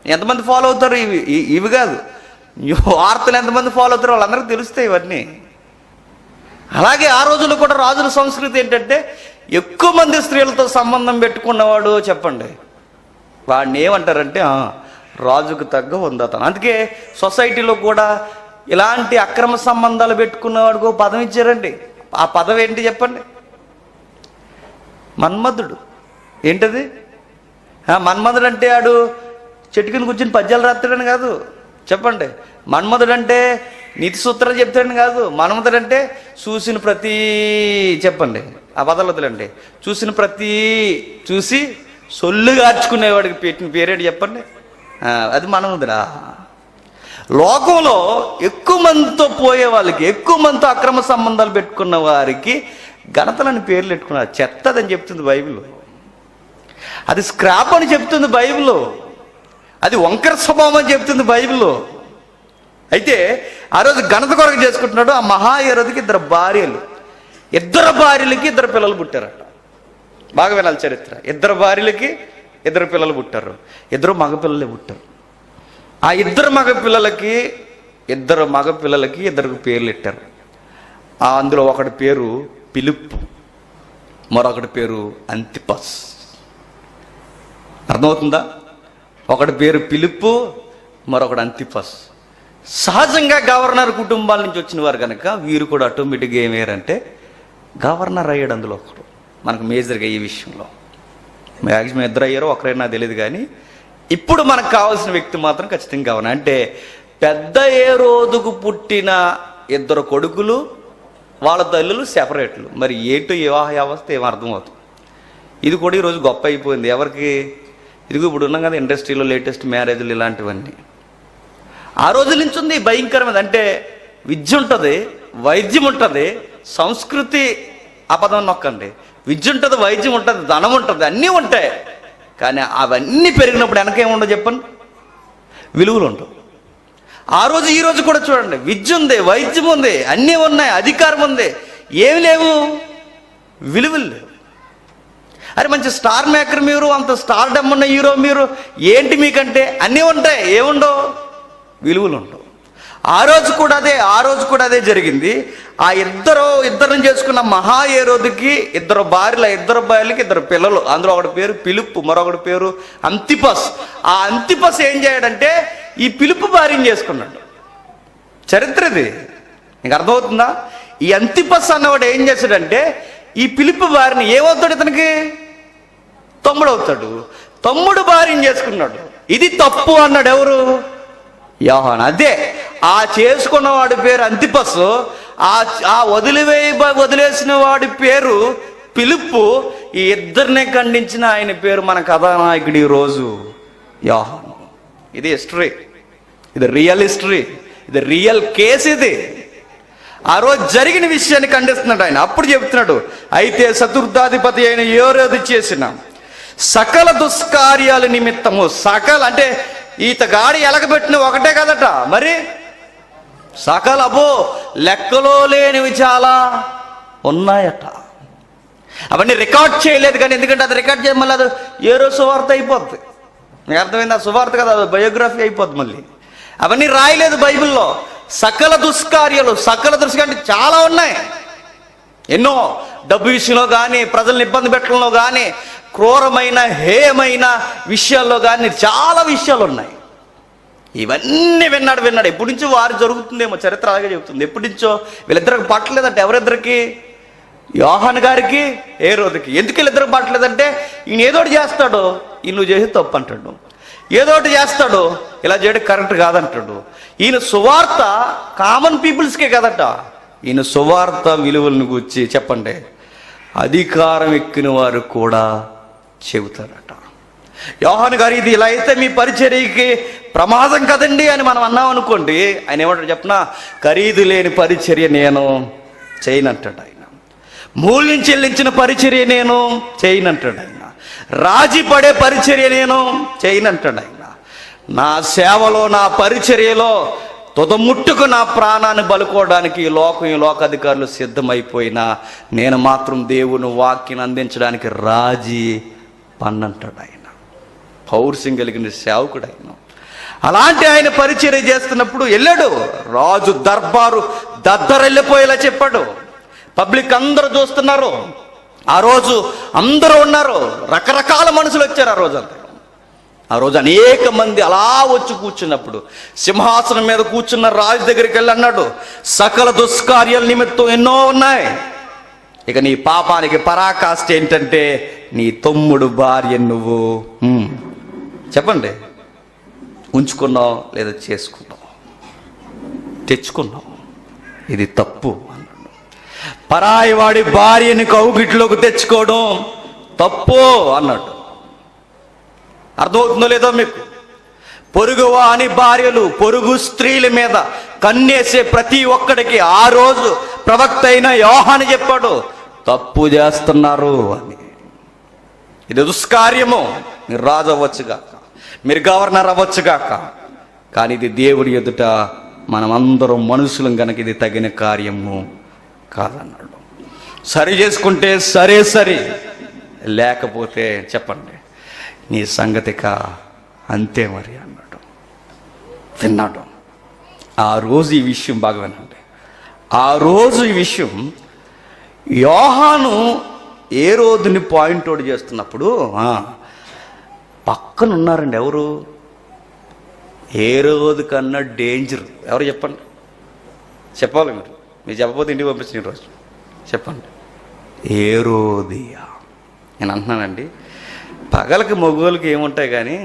ఎంతమంది ఫాలో అవుతారు. ఇవి కాదు, వార్తలు ఎంతమంది ఫాలో అవుతారు వాళ్ళందరికీ తెలుస్తాయి ఇవన్నీ. అలాగే ఆ రోజుల్లో కూడా రాజుల సంస్కృతి ఏంటంటే, ఎక్కువ మంది స్త్రీలతో సంబంధం పెట్టుకున్నవాడు చెప్పండి, వాడిని ఏమంటారంటే రాజుకు తగ్గ వందతనం. అందుకే సొసైటీలో కూడా ఇలాంటి అక్రమ సంబంధాలు పెట్టుకున్నవాడికి పదం ఇచ్చారండి. ఆ పదం ఏంటి చెప్పండి? మన్మధుడు. ఏంటది? మన్మధుడు అంటే ఆడు చెట్టు కింద కూర్చుని పద్యాలు రాస్తాడని కాదు చెప్పండి. మన్మధుడు అంటే నీతి సూత్రాలు చెప్తాడని కాదు. మన్మధుడు అంటే చూసిన ప్రతి చెప్పండి, ఆ పదాలు వదలండి, చూసిన ప్రతి చూసి సొల్లు కార్చుకునేవాడికి పెట్టిన పేరేంటి చెప్పండి? అది మన్మధుడా. లోకంలో ఎక్కువ మందితో పోయే వాళ్ళకి, ఎక్కువ మందితో అక్రమ సంబంధాలు పెట్టుకున్న వారికి ఘనతలని పేర్లు పెట్టుకున్నారు. చెత్తదని చెప్తుంది బైబిల్. అది స్క్రాప్ అని చెప్తుంది బైబిల్. అది వంకర స్వభావం అని చెప్తుంది బైబిల్. అయితే ఆ రోజు ఘనత కొరకు చేసుకుంటున్నాడు. ఆ మహా ఏరోదుకి 2 భార్యలు. 2 భార్యలకి 2 పిల్లలు పుట్టారట. బాగా వినాలి చరిత్ర. 2 భార్యలకి 2 పిల్లలు పుట్టారు. 2 మగపిల్లలే పుట్టారు. ఆ 2 మగపిల్లలకి 2 పేర్లు పెట్టారు. అందులో ఒకటి పేరు పిలుపు, మరొకటి పేరు అంతిపస్. అర్థమవుతుందా? ఒకటి పేరు పిలుపు, మరొకటి అంతిపస్. సహజంగా గవర్నర్ కుటుంబాల నుంచి వచ్చిన వారు కనుక వీరు కూడా ఆటోమేటిక్గా ఏమయ్యారంటే గవర్నర్ అయ్యాడు. అందులో ఒకడు మనకు మేజర్గా ఈ విషయంలో మ్యాక్సిమం 2 అయ్యారో ఒకరైనా తెలియదు. కానీ ఇప్పుడు మనకు కావాల్సిన వ్యక్తి మాత్రం ఖచ్చితంగా గవర్నర్. అంటే పెద్ద ఏ రోజుకు పుట్టిన 2 కొడుకులు, వాళ్ళ తల్లులు సెపరేట్లు. మరి ఏంటో వివాహ వ్యవస్థ ఏమర్థమవుతుంది. ఇది కూడా ఈరోజు గొప్ప అయిపోయింది. ఎవరికి? ఇదిగో ఇప్పుడు ఉన్నాం కదా ఇండస్ట్రీలో లేటెస్ట్ మ్యారేజ్లు ఇలాంటివన్నీ. ఆ రోజుల నుంచి ఉంది భయంకరమైనది. అంటే విద్య ఉంటుంది, వైద్యం ఉంటుంది, సంస్కృతి అపదం నొక్కండి, విద్య ఉంటుంది, వైద్యం ఉంటుంది, ధనం ఉంటుంది, అన్నీ ఉంటాయి. కానీ అవన్నీ పెరిగినప్పుడు వెనకేముండవు చెప్పండి, విలువలు ఉండవు. ఆ రోజు ఈ రోజు కూడా చూడండి, విద్య ఉంది, వైద్యం ఉంది, అన్నీ ఉన్నాయి, అధికారం ఉంది, ఏమి లేవు, విలువలు లేవు. అరే మంచి స్టార్ మేకర్ మీరు, అంత స్టార్ డమ్ ఉన్న హీరో మీరు, ఏంటి మీకంటే అన్నీ ఉంటాయి, ఏముండవు, విలువలు ఉండవు. ఆ రోజు కూడా అదే జరిగింది. ఆ ఇద్దరిని చేసుకున్న మహా హేరోదుకి ఇద్దరు భార్యలకి ఇద్దరు పిల్లలు. అందులో ఒకటి పేరు పిలుపు, మరొకటి పేరు అంతిపస్. ఆ అంతిపస్ ఏం చేయడంటే ఈ పిలుపు భార్యను చేసుకున్నాడు. చరిత్ర ఇది, నీకు అర్థమవుతుందా? ఈ అంతిపస్ అన్నవాడు ఏం చేశాడంటే ఈ పిలుపు భార్యని ఏమవుతాడు, ఇతనికి తమ్ముడు అవుతాడు. తమ్ముడు భార్యను చేసుకున్నాడు. ఇది తప్పు అన్నాడు ఎవరు? యోహాను. అదే ఆ చేసుకున్న వాడి పేరు అంతిపస్, ఆ వదిలేసిన వాడి పేరు పిలుపు. ఈ ఇద్దరినే ఖండించిన ఆయన పేరు మన కథానాయకుడు ఈరోజు యోహాను. ఇది హిస్టరీ, ఇది రియల్ హిస్టరీ, ఇది రియల్ కేసు. ఇది ఆ రోజు జరిగిన విషయాన్ని ఖండిస్తున్నాడు ఆయన. అప్పుడు చెబుతున్నాడు, అయితే చతుర్థాధిపతి అయిన హేరోదు చేసిన సకల దుష్కార్యాల నిమిత్తము, అంటే ఈతగాడి ఎలగబెట్టిన ఒకటే కదట, మరి సకల లెక్కలో లేనివి చాలా ఉన్నాయట. అవన్నీ రికార్డ్ చేయలేదు కానీ, ఎందుకంటే అది రికార్డ్ చేయడం మళ్ళీ అది ఏరో సువార్త అయిపోద్ది. మీకు అర్థమైంది? ఆ సువార్త కదా, అది బయోగ్రఫీ అయిపోద్ది. మళ్ళీ అవన్నీ రాయలేదు బైబిల్లో. సకల దుష్కార్యాలు, అంటే చాలా ఉన్నాయి. ఎన్నో డబ్బు విషయంలో కానీ, ప్రజల్ని ఇబ్బంది పెట్టడంలో కానీ, క్రూరమైన హేయమైన విషయాల్లో కానీ చాలా విషయాలు ఉన్నాయి. ఇవన్నీ విన్నాడు. ఎప్పటి నుంచో వారు జరుగుతుందేమో, చరిత్ర అలాగే చెబుతుంది. ఎప్పటి నుంచో వీళ్ళిద్దరికి పట్టలేదంటే, ఎవరిద్దరికి? యోహాను గారికి, హేరోదుకి. ఎందుకు వీళ్ళిద్దరికి పట్టలేదంటే ఈయన ఏదోటి చేస్తాడు, ఈయన నువ్వు చేసి తప్పు అంటాడు, ఏదోటి చేస్తాడు, ఇలా చేయడం కరెక్ట్ కాదంటాడు. ఈయన సువార్త కామన్ పీపుల్స్కే కదట, ఈయన సువార్త విలువలను గురించి చెప్పండి అధికారం ఎక్కిన వారు కూడా చెబుతారట. యోహాను గారు ఇది ఇలా అయితే మీ పరిచర్యకి ప్రమాదం కదండి అని మనం అన్నాం అనుకోండి, ఆయన ఏమంటాడు చెప్పనా? ఖరీదు లేని పరిచర్య నేను చేయనంటాడు ఆయన. మూల్యం చెల్లించిన పరిచర్య నేను చేయనంటాడు ఆయన. రాజీ పడే పరిచర్య నేను చేయనంటాడు ఆయన. నా సేవలో, నా పరిచర్యలో తుదముట్టుకు నా ప్రాణాన్ని బలుకోవడానికి ఈ లోకాధికారులు సిద్ధమైపోయినా నేను మాత్రం దేవుని వాక్యాన్ని అందించడానికి రాజీ పన్నంటాడు ఆయన. పౌరుషం కలిగిన సేవకుడు ఆయన. అలాంటి ఆయన పరిచర్య చేస్తున్నప్పుడు వెళ్ళాడు, రాజు దర్బారు దద్దరెళ్ళిపోయేలా చెప్పాడు. పబ్లిక్ అందరూ చూస్తున్నారు. ఆ రోజు అందరూ ఉన్నారు, రకరకాల మనుషులు వచ్చారు ఆ రోజు అంతా. ఆ రోజు అనేక మంది అలా వచ్చి కూర్చున్నప్పుడు సింహాసనం మీద కూర్చున్న రాజు దగ్గరికి వెళ్ళి అన్నాడు, సకల దుష్కార్యాల నిమిత్తం ఎన్నో ఉన్నాయి. ఇక నీ పాపానికి పరాకాష్ఠ ఏంటంటే నీ తమ్ముడు భార్య నువ్వు చెప్పండి ఉంచుకున్నావు లేదా చేసుకున్నావు, తెచ్చుకున్నావు. ఇది తప్పు అన్నాడు. పరాయి వాడి భార్యని కౌగిట్లోకి తెచ్చుకోవడం తప్పు అన్నాడు. అర్థమవుతుందో లేదో మీకు? పొరుగువాని భార్యలు, పొరుగు స్త్రీల మీద కన్నేసే ప్రతి ఒక్కడికి ఆ రోజు ప్రవక్త అయిన యోహాను చెప్పాడు, తప్పు చేస్తున్నారు అని. ఇది దుష్కార్యము. మీరు రాజు అవ్వచ్చుగాక, మీరు గవర్నర్ అవ్వచ్చుగాక, కానీ ఇది దేవుడి ఎదుట మనమందరం మనుషులం కనుక ఇది తగిన కార్యము కాదన్నాడు. సరి చేసుకుంటే సరే, లేకపోతే చెప్పండి నీ సంగతిక అంతే మరి అన్నాడు. విన్నాడు. ఆ రోజు ఈ విషయం బాగా వినండి. ఆ రోజు ఈ విషయం యోహాను హేరోదుని పాయింట్ అవుట్ చేస్తున్నప్పుడు పక్కన ఉన్నారండి ఎవరు? హేరోదు కన్నా డేంజర్ ఎవరు చెప్పండి? చెప్పాలి మీరు చెప్పకపోతే ఇంటికి పంపించిన ఈరోజు చెప్పండి. హేరోదియా. నేను అంటున్నానండి, పగలకి మగవాళ్ళకి ఏముంటాయి కానీ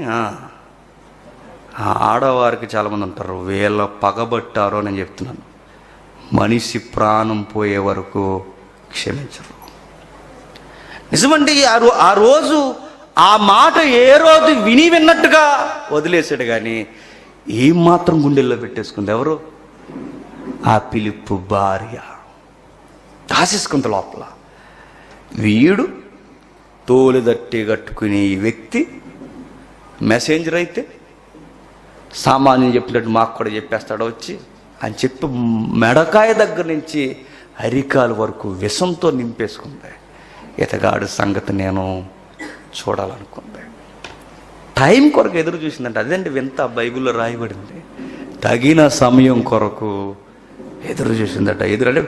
ఆడవారికి చాలామంది ఉంటారు, వీళ్ళ పగబట్టారో నేను చెప్తున్నాను. మనిషి ప్రాణం పోయే వరకు క్షమించరు. నిజమండి. ఆ రోజు ఆ మాట ఏ రోజు విన్నట్టుగా వదిలేశాడు, కానీ ఏం మాత్రం గుండెల్లో పెట్టేసుకుంది ఎవరు? ఆ ఫిలిప్పు భార్య దాసేసుకుంది లోపల. వీడు తోలుదట్టి కట్టుకునే ఈ వ్యక్తి మెసెంజర్ అయితే సామాన్యం చెప్పినట్టు మాకు కూడా చెప్పేస్తాడు వచ్చి అని చెప్పి మెడకాయ దగ్గర నుంచి అరికాల వరకు విషంతో నింపేసుకుంది. ఇతగాడు సంగతి నేను చూడాలనుకుంది. టైం కొరకు ఎదురు చూసిందంటే అదేంటి వింత బైబిల్లో రాయబడింది. తగిన సమయం కొరకు ఎదురు చూసిందట. ఎదురంటే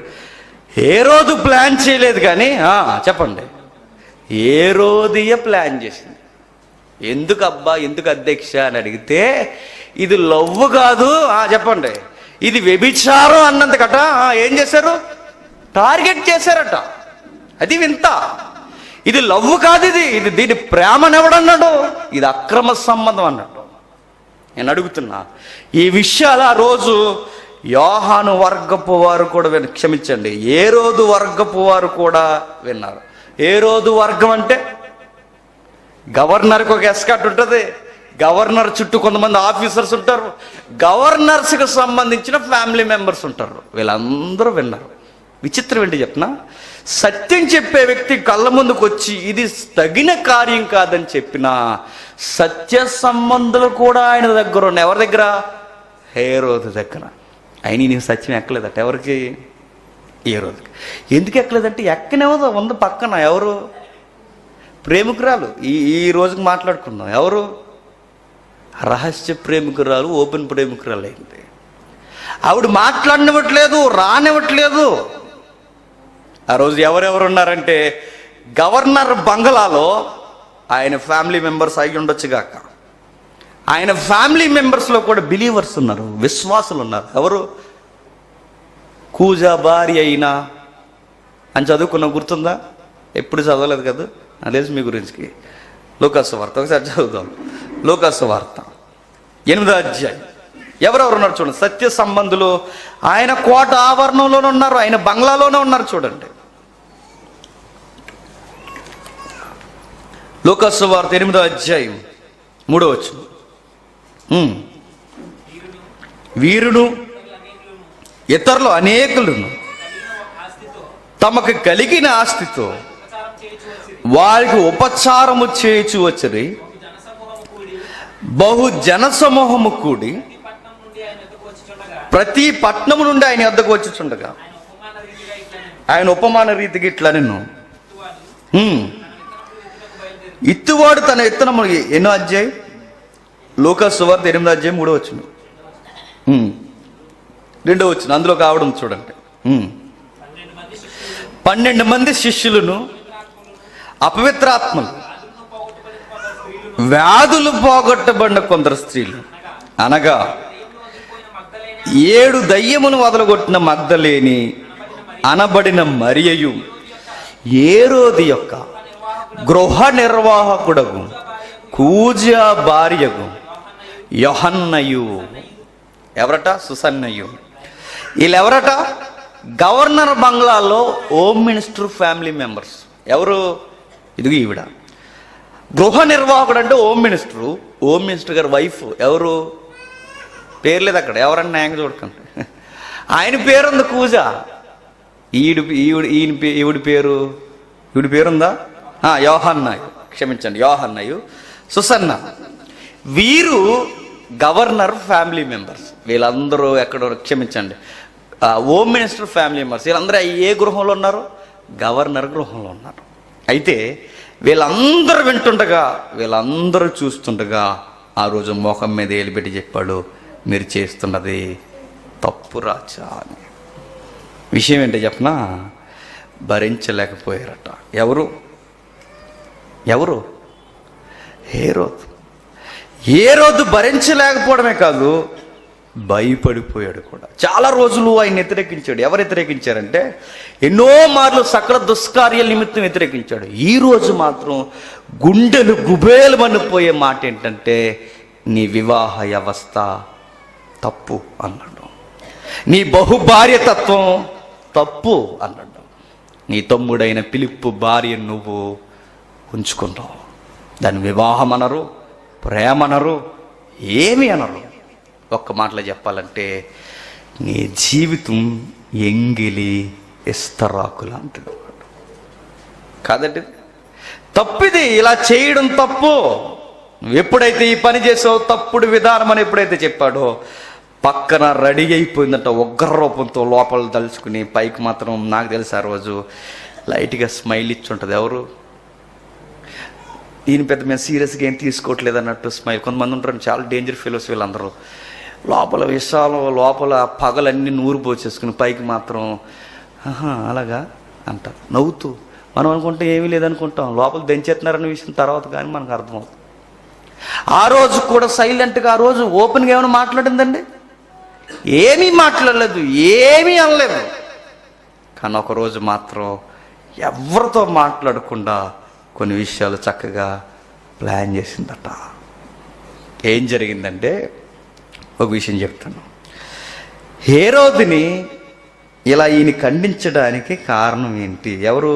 ఏ రోజు ప్లాన్ చేయలేదు, కానీ చెప్పండి, ఏ రోజుయే ప్లాన్ చేసింది. ఎందుకు అబ్బా, ఎందుకు అధ్యక్ష అని అడిగితే ఇది లవ్ కాదు, చెప్పండి, ఇది వ్యభిచారం అన్నందుకట ఏం చేశారు? టార్గెట్ చేశారట. అది వింత. ఇది లవ్ కాదు, ఇది దీని ప్రేమనెవడన్నాడు? ఇది అక్రమ సంబంధం అన్నాడు. నేను అడుగుతున్నా, ఈ విషయాలు ఆ రోజు యోహాను వర్గపు వారు కూడా క్షమించండి, ఏ రోజు వర్గపు వారు కూడా విన్నారు. ఏ రోజు వర్గం అంటే గవర్నర్కి ఒక ఎస్కాట్ ఉంటుంది, గవర్నర్ చుట్టూ కొంతమంది ఆఫీసర్స్ ఉంటారు, గవర్నర్స్కి సంబంధించిన ఫ్యామిలీ మెంబర్స్ ఉంటారు. వీళ్ళందరూ విన్నారు. విచిత్రం ఏంటి చెప్పిన, సత్యం చెప్పే వ్యక్తి కళ్ళ ముందుకు వచ్చి ఇది తగిన కార్యం కాదని చెప్పిన సత్య సంబంధులు కూడా ఆయన దగ్గర ఉన్న. ఎవరి దగ్గర? హేరోదు దగ్గర. ఆయన నీకు సత్యం ఎక్కలేదట. ఎవరికి? హేరోదుకి. ఎందుకు ఎక్కలేదంటే ఎక్కనేవదో ఉంది పక్కన. ఎవరు? ప్రేమికురాలు. ఈ రోజుకి మాట్లాడుకుందాం. ఎవరు? రహస్య ప్రేమికురాలు, ఓపెన్ ప్రేమికురాలు అయింది. ఆవిడ మాట్లాడనివ్వట్లేదు, రానివ్వట్లేదు. ఆ రోజు ఎవరెవరు ఉన్నారంటే గవర్నర్ బంగ్లాలో ఆయన ఫ్యామిలీ మెంబర్స్ అయి ఉండొచ్చు గాక, ఆయన ఫ్యామిలీ మెంబర్స్లో కూడా బిలీవర్స్ ఉన్నారు, విశ్వాసులు ఉన్నారు. ఎవరు? కూజా భార్య అయినా అని చదువుకున్న గుర్తుందా? ఎప్పుడు చదవలేదు కదా, నాకు తెలుసు మీ గురించి. లూకాసు వార్త ఒకసారి చదువుదాం. లూకాసు వార్త 8వ అధ్యాయం. ఎవరెవరు ఉన్నారు చూడండి. సత్య సంబంధులు ఆయన కోట ఆవరణంలోనే ఉన్నారు, ఆయన బంగ్లాలోనే ఉన్నారు. చూడండి, లూకాసు వార్త 8వ అధ్యాయం 3వ వచనం. వీరును ఇతరులు అనేకులను తమకు కలిగిన ఆస్తితో వారికి ఉపచారము చేయుచు వచ్చిరి. బహు జనసమూహము కూడి ప్రతి పట్టణము నుండి ఆయన వద్దకు వచ్చుచుండగా ఆయన ఉపమాన రీతికి ఇట్లా నిన్ను ఇత్తువాడు తన విత్తనము. ఎన్నో అధ్యాయం? లూకాసు వార్త 8వ అధ్యాయం 3వ వచనం, 2వ వచనం. అందులో కావడం చూడండి. 12 మంది శిష్యులను అపవిత్రాత్మలు, వ్యాధులు పోగొట్టబడిన కొందరు స్త్రీలు, అనగా 7 దయ్యమును వదలగొట్టిన మగ్దలేని అనబడిన మరియయు, హేరోదు యొక్క గృహ నిర్వాహకుడగు కూజా భార్యగు యోహన్నయు. ఎవరట? సుసన్నయు. వీళ్ళెవరట? గవర్నర్ బంగ్లాలో హోమ్ మినిస్టర్ ఫ్యామిలీ మెంబర్స్. ఎవరు? ఇదిగో ఈవిడ. గృహ నిర్వాహకుడు అంటే హోమ్ మినిస్టరు. హోమ్ మినిస్టర్ గారి వైఫ్. ఎవరు? పేరు లేదు అక్కడ, ఎవరన్నా న్యాయంగా చూడకండి. ఆయన పేరుంది కూజా. ఈవిడి పేరుందా? యోహన్నయు. క్షమించండి, యోహన్నయు, సుసన్న. వీరు గవర్నర్ ఫ్యామిలీ మెంబర్స్. వీళ్ళందరూ ఎక్కడో, క్షమించండి, హోమ్ మినిస్టర్ ఫ్యామిలీ మెంబర్స్. వీళ్ళందరూ ఏ గృహంలో ఉన్నారు? గవర్నర్ గృహంలో ఉన్నారు. అయితే వీళ్ళందరూ వింటుండగా, వీళ్ళందరూ చూస్తుండగా ఆ రోజు మోహం మీద ఏలిపెట్టి చెప్పాడు, మీరు చేస్తున్నది తప్పు రాజా అని. విషయం ఏంటో చెప్పనా? భరించలేకపోయారట. ఎవరు? హేరోదు. హేరోదు భరించలేకపోవడమే కాదు, భయపడిపోయాడు కూడా. చాలా రోజులు ఆయన వ్యతిరేకించాడు. ఎవరు వ్యతిరేకించారంటే ఎన్నో మార్లు సకల దుష్కార్యాల నిమిత్తం వ్యతిరేకించాడు. ఈ రోజు మాత్రం గుండెలు గుబేలు మనిపోయే మాట ఏంటంటే, నీ వివాహ వ్యవస్థ తప్పు అన్నాడు, నీ బహుభార్యతత్వం తప్పు అన్నాడు, నీ తమ్ముడైన ఫిలిప్పు భార్య నువ్వు ఉంచుకున్నావు. దాన్ని వివాహం అనరు, ప్రేమ అనరు, ఏమి అనరు. ఒక్క మాటలో చెప్పాలంటే నీ జీవితం ఎంగిలి ఇస్తరాకు లాంటిది కాదండి. తప్పిది, ఇలా చేయడం తప్పు. నువ్వు ఎప్పుడైతే ఈ పని చేసావో, తప్పుడు విధానం అని ఎప్పుడైతే చెప్పాడో, పక్కన రెడీ అయిపోయిందంట ఉగ్ర రూపంతో, లోపల తలుచుకుని పైకి మాత్రం నాకు తెలుసు ఆ రోజు లైట్గా స్మైల్ ఇచ్చి ఉంటుంది. ఎవరు ఈయన పెద్ద మేము సీరియస్గా ఏం తీసుకోవట్లేదు అన్నట్టు స్మైల్. కొంతమంది ఉంటారు చాలా డేంజర్ ఫెలోస్, వీళ్ళందరూ లోపల విషయాలు, లోపల పగలన్నీ నూరు పోసేసుకుని పైకి మాత్రం అలాగా అంటారు నవ్వుతూ. మనం అనుకుంటే ఏమీ లేదనుకుంటాం, లోపల దంచేస్తున్నారన్న విషయం తర్వాత కానీ మనకు అర్థమవుతుంది. ఆ రోజు కూడా సైలెంట్గా, ఆ రోజు ఓపెన్గా ఏమైనా మాట్లాడిందండి? ఏమీ మాట్లాడలేదు, ఏమీ అనలేదు. కానీ ఒకరోజు మాత్రం ఎవరితో మాట్లాడకుండా కొన్ని విషయాలు చక్కగా ప్లాన్ చేసిందట. ఏం జరిగిందంటే ఒక విషయం చెప్తాను. హేరోదుని ఇలా ఈయన ఖండించడానికి కారణం ఏంటి? ఎవరు?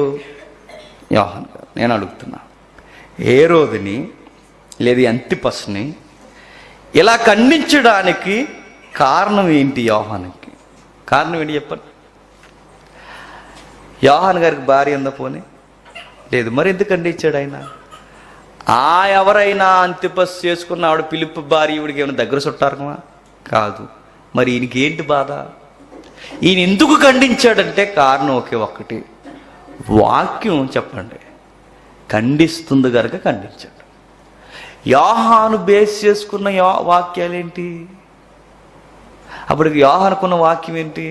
యోహాను గారు. నేను అడుగుతున్నా, హేరోదుని లేదా అంతిపస్ని ఇలా ఖండించడానికి కారణం ఏంటి? యోహానుకి కారణం ఏంటి చెప్పండి. యోహాను గారికి భార్య ఉందా? పోనీ లేదు. మరి ఎందుకు ఖండించాడు ఆయన? ఎవరైనా అంతిపస్ చేసుకున్న ఆవిడ పిలుపు భార్య, ఈవిడికి ఏమైనా దగ్గర చుట్టారమా? కాదు. మరి ఈయనకి ఏంటి బాధ? ఈయన ఎందుకు ఖండించాడంటే కారణం ఒకే ఒక్కటి, వాక్యం చెప్పండి ఖండిస్తుంది కనుక ఖండించాడు. యోహాను బేస్ చేసుకున్న వాక్యాలేంటి? అప్పటికి యోహానుకున్న వాక్యం ఏంటి?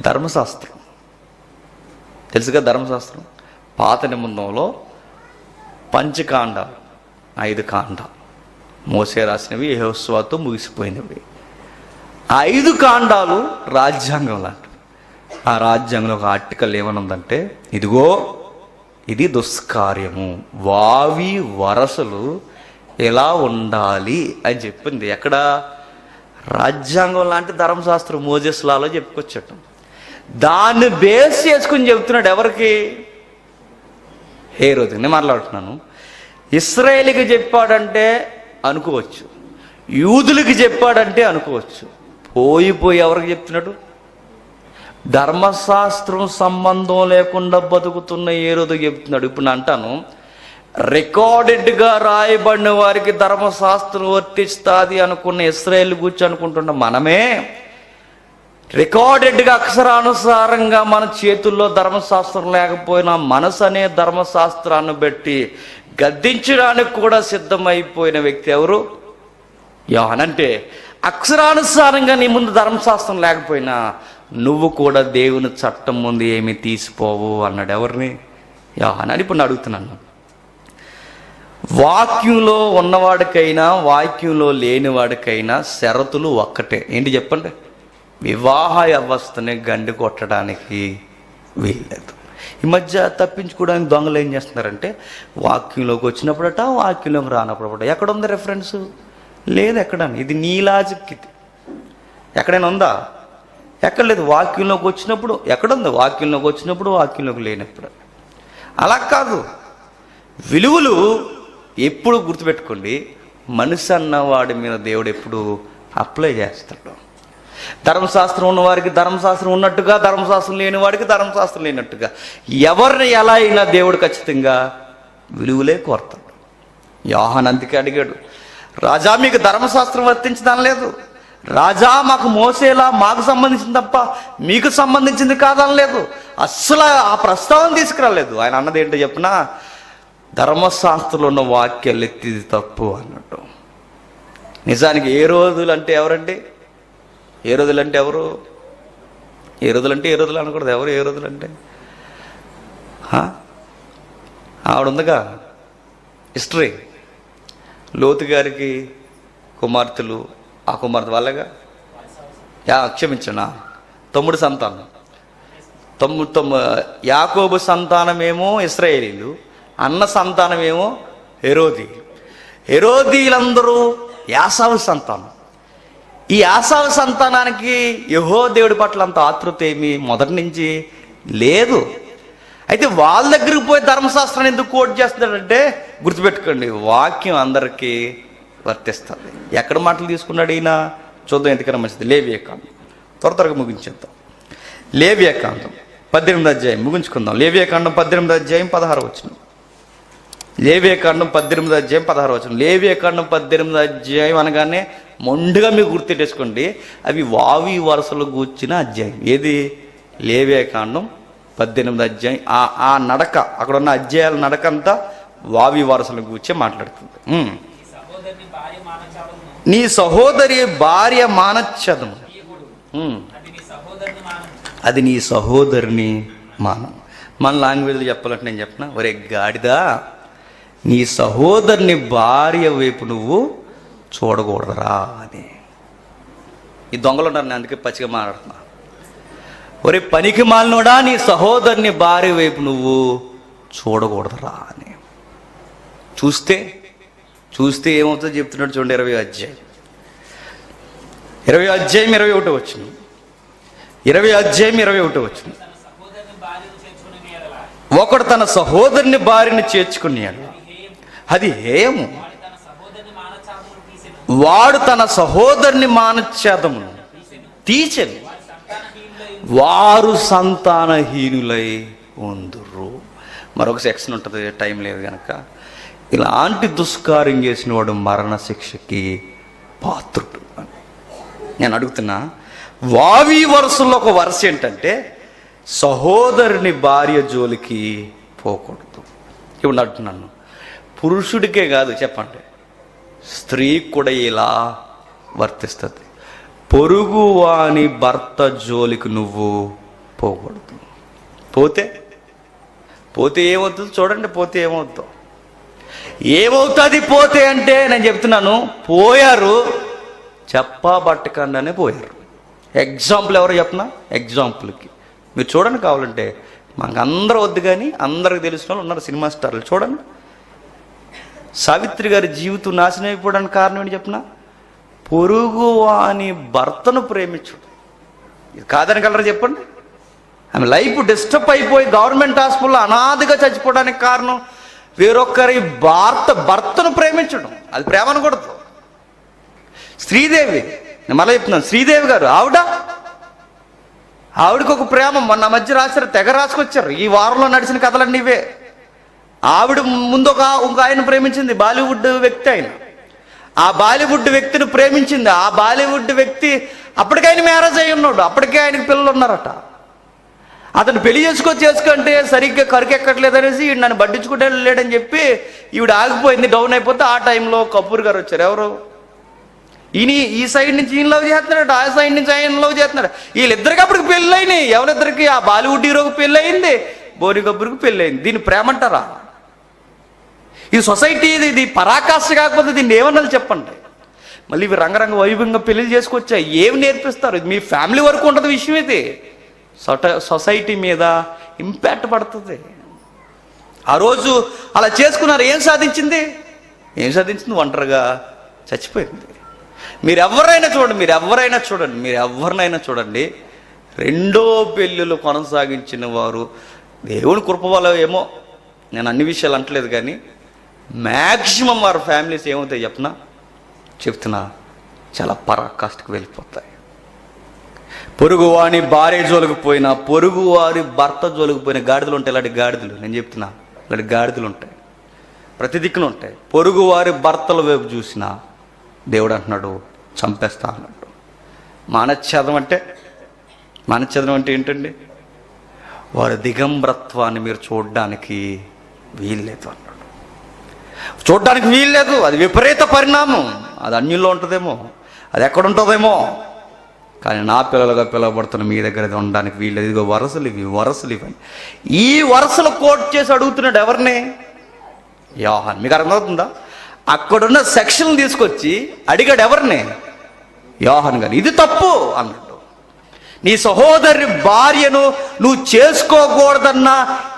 ధర్మశాస్త్రం. తెలుసుగా ధర్మశాస్త్రం. పాత నిబంధనలో పంచకాండాలు, 5 కాండాలు మోసే రాసినవి, యెహోషువతో ముగిసిపోయినవి. 5 కాండాలు రాజ్యాంగం లాంటివి. ఆ రాజ్యాంగంలో ఒక ఆర్టికల్ ఏమనుందంటే, ఇదిగో ఇది దుష్కార్యము, వావి వరసలు ఎలా ఉండాలి అని చెప్పింది. ఎక్కడ? రాజ్యాంగం లాంటి ధర్మశాస్త్రం మోజెస్ లాలో చెప్పుకొచ్చటం. దాన్ని బేస్ చేసుకుని చెబుతున్నాడు. ఎవరికి? హేరోదు. నేను మాట్లాడుతున్నాను. ఇశ్రాయేలుకి చెప్పాడంటే అనుకోవచ్చు, యూదులకి చెప్పాడంటే అనుకోవచ్చు. పోయి ఎవరికి చెప్తున్నాడు? ధర్మశాస్త్రం సంబంధం లేకుండా బతుకుతున్న హేరోదుకి చెప్తున్నాడు. ఇప్పుడు నేను అంటాను, రికార్డెడ్గా రాయబడిన వారికి ధర్మశాస్త్రం వర్తిస్తుంది అనుకున్న ఇశ్రాయేలు గురించి అనుకుంటున్న మనమే, రికార్డెడ్గా అక్షరానుసారంగా మన చేతుల్లో ధర్మశాస్త్రం లేకపోయినా మనసు అనే ధర్మశాస్త్రాన్ని బట్టి గద్దించడానికి కూడా సిద్ధమైపోయిన వ్యక్తి ఎవరు? యోహాను. అంటే అక్షరానుసారంగా నీ ముందు ధర్మశాస్త్రం లేకపోయినా నువ్వు కూడా దేవుని చట్టం ముందు ఏమీ తీసిపోవు అన్నాడు. ఎవరిని? యోహాను. అని ఇప్పుడు నేను అడుగుతున్నాను, వాక్యంలో ఉన్నవాడికైనా వాక్యంలో లేనివాడికైనా షరతులు ఒక్కటే. ఏంటి చెప్పండి? వివాహ వ్యవస్థని గండి కొట్టడానికి వీల్లేదు. ఈ మధ్య తప్పించుకోవడానికి దొంగలు ఏం చేస్తున్నారంటే, వాక్యంలోకి వచ్చినప్పుడట, వాక్యంలోకి రానప్పుడట. ఎక్కడుంది రెఫరెన్స్? లేదు. ఎక్కడ? ఇది నీ లాజిక్. ఇది ఎక్కడైనా ఉందా? ఎక్కడ లేదు. వాక్యంలోకి వచ్చినప్పుడు ఎక్కడుంది? వాక్యంలోకి వచ్చినప్పుడు, వాక్యంలోకి లేనప్పుడు. అలా కాదు. విలువలు ఎప్పుడు గుర్తుపెట్టుకోండి, మనిషి అన్నవాడి మీద దేవుడు ఎప్పుడు అప్లై చేస్తాడు. ధర్మశాస్త్రం ఉన్నవారికి ధర్మశాస్త్రం ఉన్నట్టుగా, ధర్మశాస్త్రం లేని వాడికి ధర్మశాస్త్రం లేనట్టుగా. ఎవరిని ఎలా అయినా దేవుడు ఖచ్చితంగా విలువలే కోరతాడు. యోహాను అందుకే అడిగాడు, రాజా మీకు ధర్మశాస్త్రం వర్తించడం లేదు, రాజా మాకు మోసేలా మాకు సంబంధించింది తప్ప మీకు సంబంధించింది కాదనలేదు. అస్సలు ఆ ప్రస్తావన తీసుకురాలేదు. ఆయన అన్నది ఏంటో చెప్పినా, ధర్మశాస్త్రంలో ఉన్న వాక్యాలు ఎత్తిది తప్పు అన్నట్టు. నిజానికి ఏ రోజులు అంటే ఎవరండి? ఏ రోజులు అంటే ఎవరు? ఏ రోజులు అంటే ఏ రోజులు అనకూడదు. ఎవరు ఏ రోజులు అంటే? ఆవిడ ఉందిగా హిస్టరీ. లోతు గారికి కుమార్తెలు, ఆ కుమార్తె వాళ్ళగా క్షమించనా 9 సంతానం. యాకోబు సంతానమేమో ఇశ్రాయేలీలు, అన్న సంతానమేమో హెరోది. హెరోదీలందరూ యాసావు సంతానం. ఈ యాసావు సంతానానికి యెహోవా దేవుడి పట్ల అంత ఆతృత ఏమి మొదటి నుంచి లేదు. అయితే వాళ్ళ దగ్గరికి పోయి ధర్మశాస్త్రాన్ని ఎందుకు కోట్ చేస్తున్నాడంటే గుర్తుపెట్టుకోండి, వాక్యం అందరికీ వర్తిస్తుంది. ఎక్కడ మాటలు తీసుకున్నాడు ఈయన చూద్దాం, ఎందుకన్నా మంచిది. లేవియాకాండం త్వరగా ముగించేద్దాం. లేవియాకాండం 18వ అధ్యాయం ముగించుకుందాం. లేవియాకాండం 18వ అధ్యాయం 16వ వచనం. లేవియాకాండం 18వ అధ్యాయం 16వ వచనం. లేవియాకాండం 18వ అధ్యాయం అనగానే మొండుగా మీకు గుర్తెట్టేసుకోండి, అవి వావి వరుసలు కూర్చిన అధ్యాయం. ఏది? లేవియాకాండం 18వ అధ్యాయం. ఆ నడక, అక్కడ ఉన్న అధ్యాయాల నడక అంతా వావి వరుసలు కూర్చే మాట్లాడుతుంది. నీ సహోదరి భార్య మానచ్చదము, అది నీ సహోదరిని మానం. మన లాంగ్వేజ్లో చెప్పాలంటే నేను చెప్పిన, ఒరే గాడిదా, నీ సహోదరుని భార్య వైపు నువ్వు చూడకూడదురా అని. ఈ దొంగలు ఉన్నారు, నేను అందుకే పచ్చిగా మాట్లాడుతున్నా. ఒరే పనికి మాలినోడా, నీ సహోదరుని భార్య వైపు నువ్వు చూడకూడదురా అని. చూస్తే ఏమవుతుందో చెప్తున్నాడు చూడండి. 20వ అధ్యాయం 21వ వచనం. 20వ అధ్యాయం 21వ వచనం. ఒకడు తన సహోదరుని భార్యను చేర్చుకున్నాడు, అది హేయము. వాడు తన సహోదరుని మానచ్ఛేదమును తీచెను, వారు సంతానహీనులై ఉందురు. మరొక సెక్షన్ ఉంటుంది, టైం లేదు కనుక. ఇలాంటి దుష్కార్యం చేసిన వాడు మరణశిక్షకి పాత్రుడు అని నేను అడుగుతున్నా. వావి వరుసల్లో ఒక వరుస ఏంటంటే సహోదరుని భార్య జోలికి పోకూడదు. ఇప్పుడు అంటున్నాను, పురుషుడికే కాదు చెప్పండి, స్త్రీ కూడా ఇలా వర్తిస్తుంది. పొరుగు వాని భర్త జోలికి నువ్వు పోకూడదు. పోతే ఏమవుతుంది చూడండి. పోతే ఏమవుతుంది పోతే అంటే నేను చెప్తున్నాను, పోయారు చెప్పా పట్టకుండానే పోయారు. ఎగ్జాంపుల్ ఎవరు చెప్పనా? ఎగ్జాంపుల్కి మీరు చూడండి, కావాలంటే మాకు అందరూ వద్దు కానీ అందరికి తెలిసిన వాళ్ళు ఉన్నారు, సినిమా స్టార్లు. చూడండి, సావిత్రి గారి జీవితం నాశనం అయిపోవడానికి కారణం ఏంటి చెప్పనా? పొరుగు వాని భర్తను ప్రేమించుడు. ఇది కాదని కలరా చెప్పండి? ఆమె లైఫ్ డిస్టర్బ్ అయిపోయి గవర్నమెంట్ హాస్పిటల్లో అనాథగా చచ్చిపోవడానికి కారణం వేరొకరి భర్తను ప్రేమించడం. అది ప్రేమ అనకూడదు. శ్రీదేవి, నేను మళ్ళీ చెప్తున్నాను, శ్రీదేవి గారు ఆవిడకి ఒక ప్రేమ మొన్న మధ్య రాశారు, తెగ రాసుకొచ్చారు. ఈ వారంలో నడిచిన కథలన్నీ ఇవే. ఆవిడ ముందు ఒక ఆయన ప్రేమించింది, బాలీవుడ్ వ్యక్తి. ఆయన ఆ బాలీవుడ్ వ్యక్తిని ప్రేమించింది. ఆ బాలీవుడ్ వ్యక్తి అప్పటికే ఆయన మ్యారేజ్ అయి ఉన్నాడు, అప్పటికే ఆయనకి పిల్లలు ఉన్నారట. అతను పెళ్లి చేసుకుంటే సరిగ్గా కరికెక్కట్లేదు అనేసి నన్ను పట్టించుకుంటే లేడని చెప్పి ఈవిడ ఆగిపోయింది, డౌన్ అయిపోతే ఆ టైంలో కపూర్ గారు వచ్చారు. ఎవరు? ఈ సైడ్ నుంచి ఈయన లవ్ చేస్తున్నాడు, ఆ సైడ్ నుంచి ఆయన లవ్ చేస్తున్నాడు. వీళ్ళిద్దరికి అప్పటికి పెళ్ళి అయినాయి. ఎవరిద్దరికి? ఆ బాలీవుడ్ హీరోకి పెళ్ళి అయింది, బోని కపూర్కి పెళ్ళి అయింది. దీన్ని ప్రేమ అంటారా? ఇది సొసైటీ, ఇది పరాకాష్ఠ కాకపోతే దీన్ని ఏమన్నా చెప్పండి. మళ్ళీ ఇవి రంగరంగ వైభవంగా పెళ్లి చేసుకొచ్చాయి. ఏమి నేర్పిస్తారు? మీ ఫ్యామిలీ వరకు ఉంటుంది విషయం. ఇది సొసైటీ మీద ఇంపాక్ట్ పడుతుంది. ఆ రోజు అలా చేసుకున్నారు. ఏం సాధించింది? ఒంటరిగా చచ్చిపోయింది. మీరు ఎవరైనా చూడండి, రెండో పెళ్ళిళ్ళు కొనసాగించిన వారు దేవుని కృప వల్ల ఏమో, నేను అన్ని విషయాలు అంటలేదు కానీ మ్యాక్సిమం వారి ఫ్యామిలీస్ ఏమవుతాయి చెప్తున్నా చాలా పరాకాష్ఠకు వెళ్ళిపోతాయి. పొరుగువాని భార్య జోలికి పోయినా, పొరుగువారి భర్త జోలికి పోయిన గాడిదలు ఉంటాయి. ఇలాంటి గాడిదలు నేను చెప్తున్నా, ఇలాంటి గాడిదలు ఉంటాయి, ప్రతి దిక్కున ఉంటాయి. పొరుగువారి భర్తల వైపు చూసినా దేవుడు అంటున్నాడు చంపేస్తా అన్నాడు. మానచ్ఛేదం అంటే ఏంటండి? వారి దిగంబరత్వాన్ని మీరు చూడడానికి వీల్లేదు అన్నాడు. చూడడానికి వీల్లేదు. అది విపరీత పరిణామం. అది అన్యుల్లో ఉంటుందేమో, అది ఎక్కడ ఉంటుందేమో, కానీ నా పిల్లలుగా పిలవబడుతున్న మీ దగ్గర అది ఉండడానికి వీల్లేదు. ఇదిగో వరసలు ఇవి. ఈ వరసలు కోట్ చేసి అడుగుతున్నాడు ఎవరిని? యోహాన్. మీకు అర్థమవుతుందా? అక్కడున్న సెక్షన్ తీసుకొచ్చి అడిగాడు ఎవరిని? యోహాన్ గారు. ఇది తప్పు అన్నాడు. నీ సహోదరి భార్యను నువ్వు చేసుకోకూడదన్న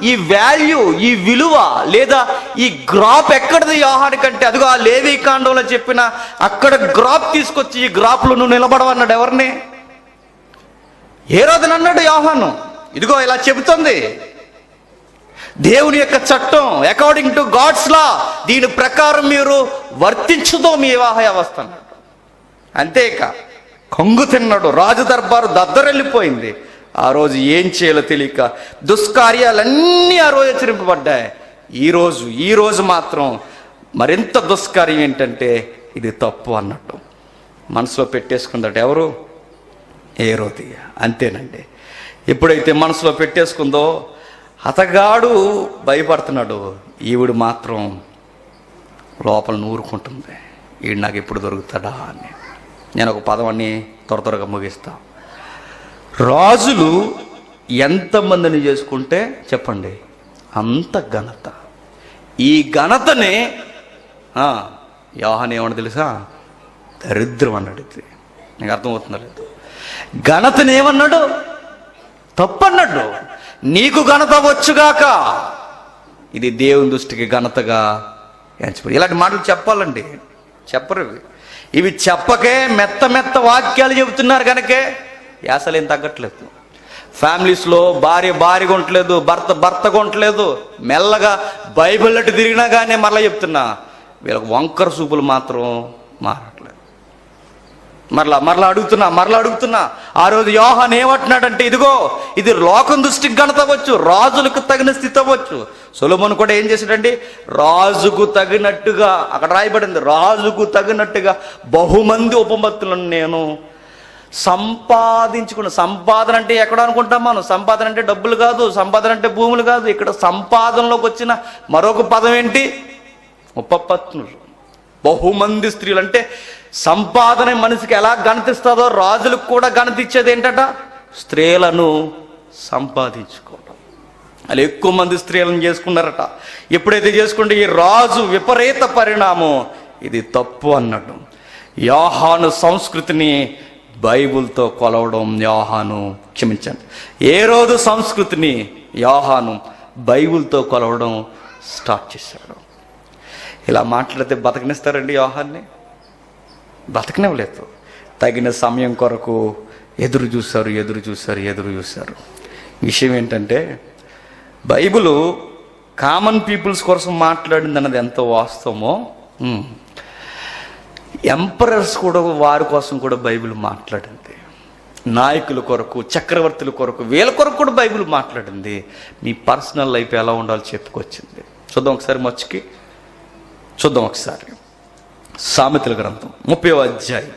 ఈ వాల్యూ, ఈ విలువ లేదా ఈ గ్రాప్ ఎక్కడిది యోహాను కంటే? అదిగో ఆ లేవీ కాండంలో చెప్పిన అక్కడ గ్రాప్ తీసుకొచ్చి ఈ గ్రాప్లో నువ్వు నిలబడవన్నాడు. ఎవరిని? ఏ రోజున అన్నాడు యోహాను? ఇదిగో ఇలా చెబుతుంది, దేవుని యొక్క చట్టం, అకార్డింగ్ టు గాడ్స్ లా, దీని ప్రకారం మీరు వర్తించుదో మీ వివాహ వ్యవస్థ అన్నాడు. అంతేక కొంగు తిన్నాడు. రాజు దర్బారు దద్దరెళ్ళిపోయింది. ఆ రోజు ఏం చేయాలో తెలియక దుష్కార్యాలన్నీ ఆ రోజు హెచ్చరింపబడ్డాయి. ఈరోజు మాత్రం మరింత దుష్కార్యం ఏంటంటే ఇది తప్పు అన్నట్టు మనసులో పెట్టేసుకుందట. ఎవరు? హేరోదియ. అంతేనండి. ఎప్పుడైతే మనసులో పెట్టేసుకుందో అతగాడు భయపడుతున్నాడు, ఈవిడు మాత్రం లోపల నూరుకుంటుంది, ఈడు నాకు ఎప్పుడు దొరుకుతాడా అని. నేను ఒక పదవాన్ని త్వరగా ముగిస్తా. రాజులు ఎంతమందిని చేసుకుంటే చెప్పండి అంత ఘనత. ఈ ఘనతనే యోహాను ఏమన్నా తెలుసా? దరిద్రం అన్నాడు. ఇది నీకు అర్థమవుతుందా లేదు? ఘనతనేమన్నాడు? తప్పన్నాడు. నీకు ఘనత వచ్చుగాక, ఇది దేవుని దృష్టికి ఘనతగా ఎంచబడి. ఇలాంటి మాటలు చెప్పాలండి, చెప్పరు. ఇవి చెప్పకే మెత్త వాక్యాలు చెబుతున్నారు కనుకే అసలు ఏం తగ్గట్లేదు. ఫ్యామిలీస్లో భార్యగా ఉండలేదు, భర్తగా ఉండలేదు. మెల్లగా బైబిల్ అటు తిరిగినా కానీ మరలా చెప్తున్నా, వీళ్ళకి వంకర చూపులు మాత్రం మారట్లేదు. మరలా అడుగుతున్నా. ఆ రోజు యోహాను ఏమంటున్నాడంటే, ఇదిగో ఇది లోకం దృష్టికి ఘనత అవ్వచ్చు, రాజులకు తగిన స్థితి అవ్వచ్చు. సొలొమోను కూడా ఏం చేశాడండి? రాజుకు తగినట్టుగా, అక్కడ రాయబడింది, రాజుకు తగినట్టుగా బహుమంది ఉపమతులను నేను సంపాదించుకున్న. సంపాదన అంటే ఎక్కడ అనుకుంటాం మనం? సంపాదన అంటే డబ్బులు కాదు, సంపాదన అంటే భూములు కాదు. ఇక్కడ సంపాదనలోకి వచ్చిన మరొక పదం ఏంటి? ఉపపత్నులు. బహుమంది స్త్రీలు అంటే సంపాదన మనిషికి ఎలా ఘనతిస్తుందో రాజులకు కూడా ఘనత ఇచ్చేది ఏంటట? స్త్రీలను సంపాదించుకోవడం. అలా ఎక్కువ మంది స్త్రీలను చేసుకున్నారట. ఎప్పుడైతే చేసుకుంటే ఈ రాజు విపరీత పరిణామం, ఇది తప్పు అన్నట్టు. యోహాను సంస్కృతిని బైబిల్తో కొలవడం ఏ రోజు సంస్కృతిని యోహాను బైబిల్తో కొలవడం స్టార్ట్ చేశాడు. ఇలా మాట్లాడితే బతకనిస్తారండి యోహాన్ని? బతకనివ్వలేదు. తగిన సమయం కొరకు ఎదురు చూశారు. విషయం ఏంటంటే, బైబిలు కామన్ పీపుల్స్ కోసం మాట్లాడింది అన్నది ఎంత వాస్తవమో, ఎంపరర్స్ కూడా వారి కోసం కూడా బైబిల్ మాట్లాడింది. నాయకుల కొరకు, చక్రవర్తుల కొరకు, వీళ్ళ కొరకు కూడా బైబిల్ మాట్లాడింది. మీ పర్సనల్ లైఫ్ ఎలా ఉండాలో చెప్పుకొచ్చింది. చూద్దాం ఒకసారి సామెతల గ్రంథం 30వ అధ్యాయం.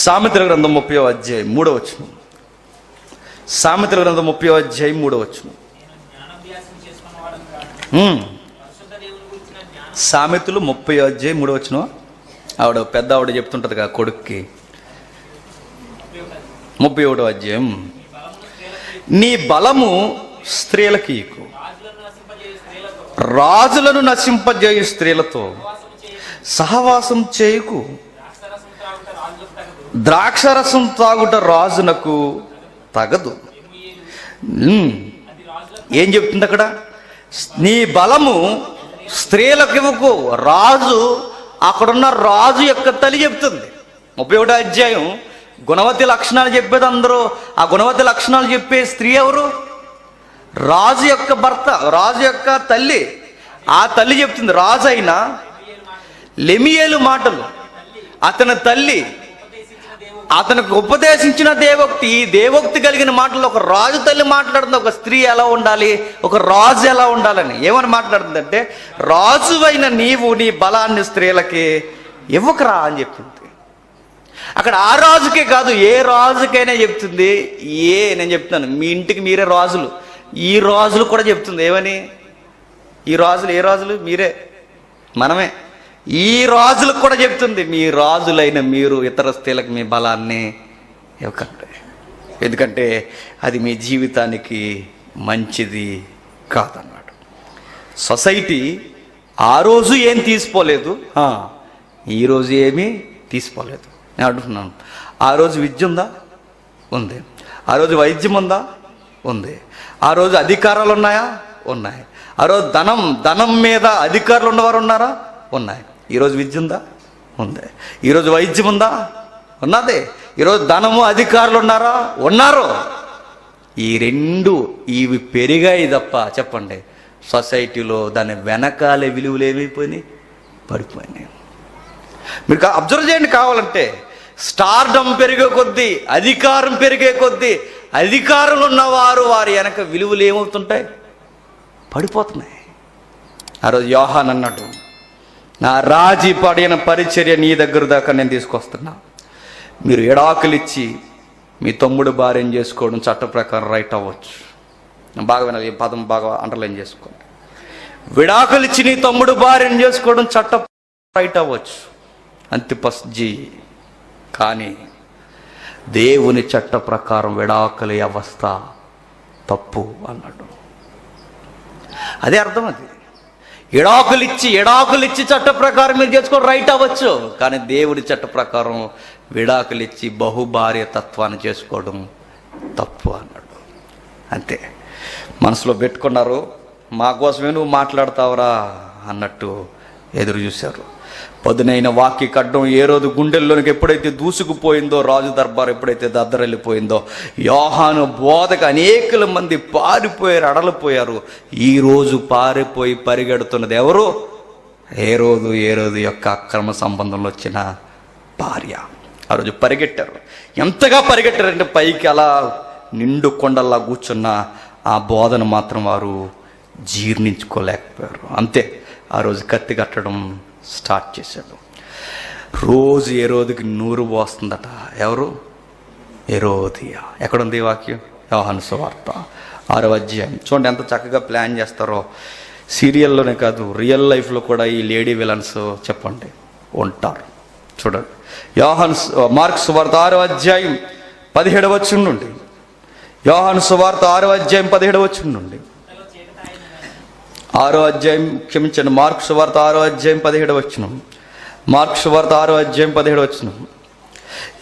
సామెతల గ్రంథం 30వ అధ్యాయం 3వ వచనం. సామెతల గ్రంథం 30వ అధ్యాయం 3వ వచనం. సామెతలు 30వ అధ్యాయం 3వ వచనం. పెద్ద ఆవిడ చెప్తుంటది కదా కొడుక్కి. 31వ అధ్యాయం. నీ బలము స్త్రీలకి ఇకు, రాజులను నశింపజేయు స్త్రీలతో సహవాసం చేయకు. ద్రాక్షరసం తాగుట రాజునకు తగదు. ఏం చెప్తుంది అక్కడ? నీ బలము స్త్రీలకు ఇవ్వకు. రాజు, అక్కడున్న రాజు యొక్క తల్లి చెప్తుంది. 31వ అధ్యాయం. గుణవతి లక్షణాలు చెప్పేది అందరూ. ఆ గుణవతి లక్షణాలు చెప్పే స్త్రీ ఎవరు? రాజు యొక్క భర్త, రాజు యొక్క తల్లి. ఆ తల్లి చెప్తుంది. రాజు అయినా లెమియేలు మాటలు, అతని తల్లి అతనికి ఉపదేశించిన దేవోక్తి, ఈ దేవోక్తి కలిగిన మాటలు ఒక రాజు తల్లి మాట్లాడుతుంది. ఒక స్త్రీ ఎలా ఉండాలి, ఒక రాజు ఎలా ఉండాలని ఏమని మాట్లాడుతుందంటే, రాజు అయిన నీవు నీ బలాన్ని స్త్రీలకి ఇవ్వకరా అని చెప్తుంది. అక్కడ ఆ రాజుకే కాదు, ఏ రాజుకైనా చెప్తుంది. నేను చెప్తున్నాను, మీ ఇంటికి మీరే రాజులు. ఈ రాజులు కూడా చెప్తుంది ఏమని? ఈ రాజులు ఏ రాజులు? మీరే, మనమే. ఈ రాజులకు కూడా చెప్తుంది, మీ రాజులైన మీరు ఇతర స్త్రీలకు మీ బలాన్ని ఇవ్వకండి, ఎందుకంటే అది మీ జీవితానికి మంచిది కాదన్నాడు. సొసైటీ ఆ రోజు ఏం తీసుకోలేదు, ఈరోజు ఏమీ తీసుకోలేదు. నేను అడుగుతున్నాను, ఆ రోజు విద్య ఉందా? ఉంది. ఆ రోజు వైద్యం ఉందా? ఉంది. ఆ రోజు అధికారాలు ఉన్నాయా? ఉన్నాయి. ఆ రోజు ధనం మీద అధికారులు ఉన్నవారు ఉన్నారా? ఉన్నాయి. ఈరోజు విద్య ఉందా? ఉంది. ఈరోజు వైద్యం ఉందా? ఉన్నదే. ఈరోజు ధనము అధికారులు ఉన్నారా? ఉన్నారు. ఈ రెండు ఇవి పెరిగాయి తప్ప చెప్పండి సొసైటీలో దాని వెనకాలే విలువలు ఏమైపోయినాయి, పడిపోయినాయి. మీరు అబ్జర్వ్ చేయండి కావాలంటే. స్టార్డమ్ పెరిగే కొద్దీ, అధికారం పెరిగే కొద్దీ, అధికారులు ఉన్నవారు వారి వెనక విలువలు ఏమవుతుంటాయి, పడిపోతున్నాయి. ఆ రోజు యోహాన్ అన్నాడు, నా రాజీ పడిన పరిచర్య నీ దగ్గర దాకా నేను తీసుకొస్తున్నా. మీరు ఎడాకులిచ్చి మీ తమ్ముడు భార్యం చేసుకోవడం చట్ట ప్రకారం రైట్ అవ్వచ్చు. బాగా వినాలి, ఈ పదం బాగా అండర్లైన్ చేసుకోండి. విడాకులిచ్చి నీ తమ్ముడు భార్యం చేసుకోవడం చట్ట రైట్ అవ్వచ్చు, అంతిపస్ జీ. కానీ దేవుని చట్ట ప్రకారం విడాకుల అవస్థ తప్పు అన్నాడు. అదే అర్థం. అది ఎడాకులిచ్చి చట్ట ప్రకారం మీరు చేసుకోవడం రైట్ అవ్వచ్చు, కానీ దేవుడి చట్ట ప్రకారం విడాకులిచ్చి బహుభార్య తత్వాన్ని చేసుకోవడం తప్పు అన్నాడు. అంతే. మనసులో పెట్టుకున్నారు, మా కోసమే నువ్వు మాట్లాడతావురా అన్నట్టు ఎదురు చూశారు. పదునైన వాక్య కడ్డం ఏ రోజు గుండెల్లోనికి ఎప్పుడైతే దూసుకుపోయిందో, రాజు దర్బార్ ఎప్పుడైతే దద్దరెళ్ళిపోయిందో, యోహాను బోధకు అనేకల మంది పారిపోయారు, అడలిపోయారు. ఈరోజు పారిపోయి పరిగెడుతున్నది ఎవరు? హేరోదు యొక్క అక్రమ సంబంధంలో వచ్చిన భార్య. ఆ రోజు పరిగెట్టారు. ఎంతగా పరిగెట్టారంటే పైకి అలా నిండు కొండల్లా కూర్చున్న ఆ బోధన మాత్రం వారు జీర్ణించుకోలేకపోయారు. అంతే. ఆ రోజు కత్తి కట్టడం స్టార్ట్ చేశాడు. రోజు హేరోదుకి నూరు పోస్తుందట. ఎవరు? హేరోదియా. ఎక్కడుంది ఈ వాక్యం? యోహాను సువార్త 6వ అధ్యాయం. చూడండి ఎంత చక్కగా ప్లాన్ చేస్తారో. సీరియల్లోనే కాదు, రియల్ లైఫ్లో కూడా ఈ లేడీ విలన్స్ చెప్పండి ఉంటారు. చూడండి, మార్కు సువార్త 6వ అధ్యాయం 17వ వచనం నుండి. యోహాను సువార్త 6వ అధ్యాయం 17వ వచనం నుండి. 6వ అధ్యాయం, క్షమించండి, మార్కు సువార్త 6వ అధ్యాయం 17వ వచనం. మార్కు సువార్త 6వ అధ్యాయం 17వ వచనం.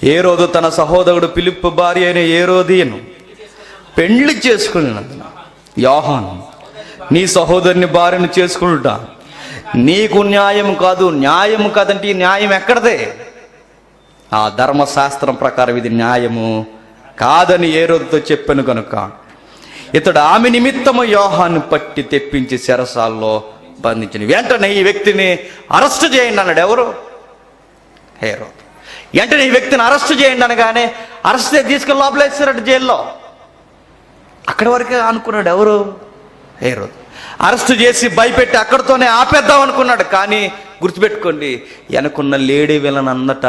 హేరోదు తన సహోదరుడు ఫిలిప్పు భార్య అయిన హేరోదియను పెండ్లి చేసుకున్నందున యోహాను, నీ సహోదరుని భార్యను చేసుకుంటా నీకు న్యాయం కాదు. న్యాయం కాదంటే ఈ న్యాయం ఎక్కడదే? ఆ ధర్మశాస్త్రం ప్రకారం ఇది న్యాయము కాదని హేరోదుతో చెప్పాను కనుక ఇతడు ఆమె నిమిత్తము యోహాను పట్టి తెప్పించి చెరసాల్లో బంధించిన. వెంటనే ఈ వ్యక్తిని అరెస్ట్ చేయండి అన్నాడు. ఎవరు? హేరోదు. వెంటనే ఈ వ్యక్తిని అరెస్ట్ చేయండి అనగానే అరెస్ట్ తీసుకెళ్ళి లోపలేసారట జైల్లో. అక్కడి వరకే అనుకున్నాడు ఎవరు? హేరోదు. అరెస్ట్ చేసి భయపెట్టి అక్కడితోనే ఆపేద్దాం అనుకున్నాడు. కానీ గుర్తుపెట్టుకోండి, వెనకున్న లేడీ విలన్ అన్నట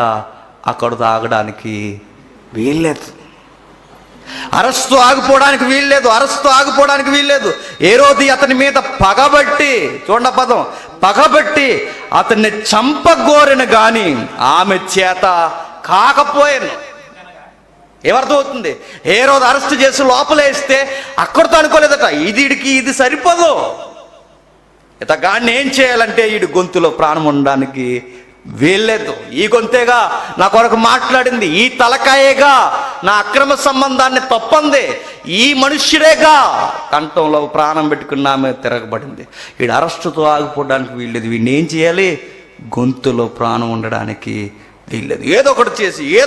అక్కడితో ఆగడానికి వీల్లేదు. అరెస్టు ఆగిపోవడానికి వీల్లేదు. హేరోది అతని మీద పగబట్టి, చూడండి పదం, పగబట్టి అతన్ని చంపగోరెను గాని ఆమె చేత కాకపోయాను. ఏమర్థమవుతుంది? హేరోదు అరెస్ట్ చేసి లోపలేస్తే అక్కడితో అనుకోలేదట, ఇది సరిపోదు, ఇతగాడిని ఏం చేయాలంటే వీడి గొంతులో ప్రాణం ఉండడానికి వీల్లేదు. ఈ గొంతేగా నా కొరకు మాట్లాడింది, ఈ తలకాయేగా నా అక్రమ సంబంధాన్ని తప్పంది, ఈ మనుష్యుడేగా కంఠంలో ప్రాణం పెట్టుకున్న ఆమె తిరగబడింది. వీడు అరెస్టుతో ఆగిపోవడానికి వీల్లేదు. వీడిని ఏం చేయాలి? గొంతులో ప్రాణం ఉండడానికి వీల్లేదు. ఏదో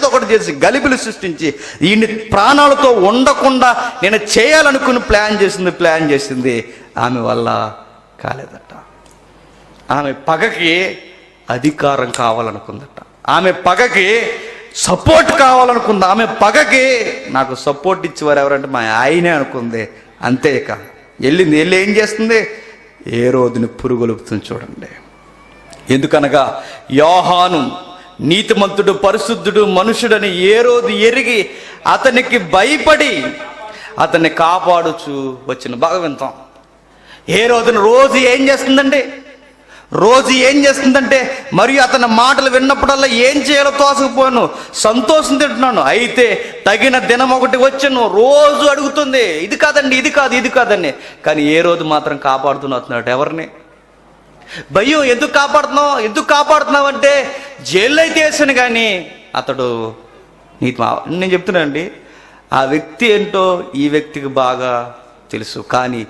ఒకటి చేసి గలిబిలి సృష్టించి ఈయన్ని ప్రాణాలతో ఉండకుండా నేను చేయాలనుకుని ప్లాన్ చేసింది ఆమె వల్ల కాలేదట. ఆమె పగకి అధికారం కావాలనుకుందట. ఆమె పగకి సపోర్ట్ కావాలనుకుంది. ఆమె పగకి నాకు సపోర్ట్ ఇచ్చేవారు ఎవరంటే మా ఆయనే అనుకుంది. అంతే. ఇక వెళ్ళి ఏం చేస్తుంది? హేరోదుని పురుగొలుపుతుంది. చూడండి, ఎందుకనగా యోహాను నీతిమంతుడు, పరిశుద్ధుడు, మనుషుడని హేరోదు ఎరిగి అతనికి భయపడి అతన్ని కాపాడుచు వచ్చిన. బాగా వింటాం. హేరోదుని రోజు ఏం చేస్తుందంటే మరియు అతని మాటలు విన్నప్పుడల్లా ఏం చేయాలో తోసకపోయాను, సంతోషం తింటున్నాను. అయితే తగిన దినం ఒకటి వచ్చాను, రోజు అడుగుతుంది, ఇది కాదండి. కానీ హేరోదు మాత్రం కాపాడుతున్నట్టు ఎవరిని? భయం. ఎందుకు కాపాడుతున్నావు అంటే జైల్లో అయితే వేసాను, కానీ అతడు నేను చెప్తున్నానండి, ఆ వ్యక్తి ఏంటో ఈ వ్యక్తికి బాగా తెలుసు. కానీ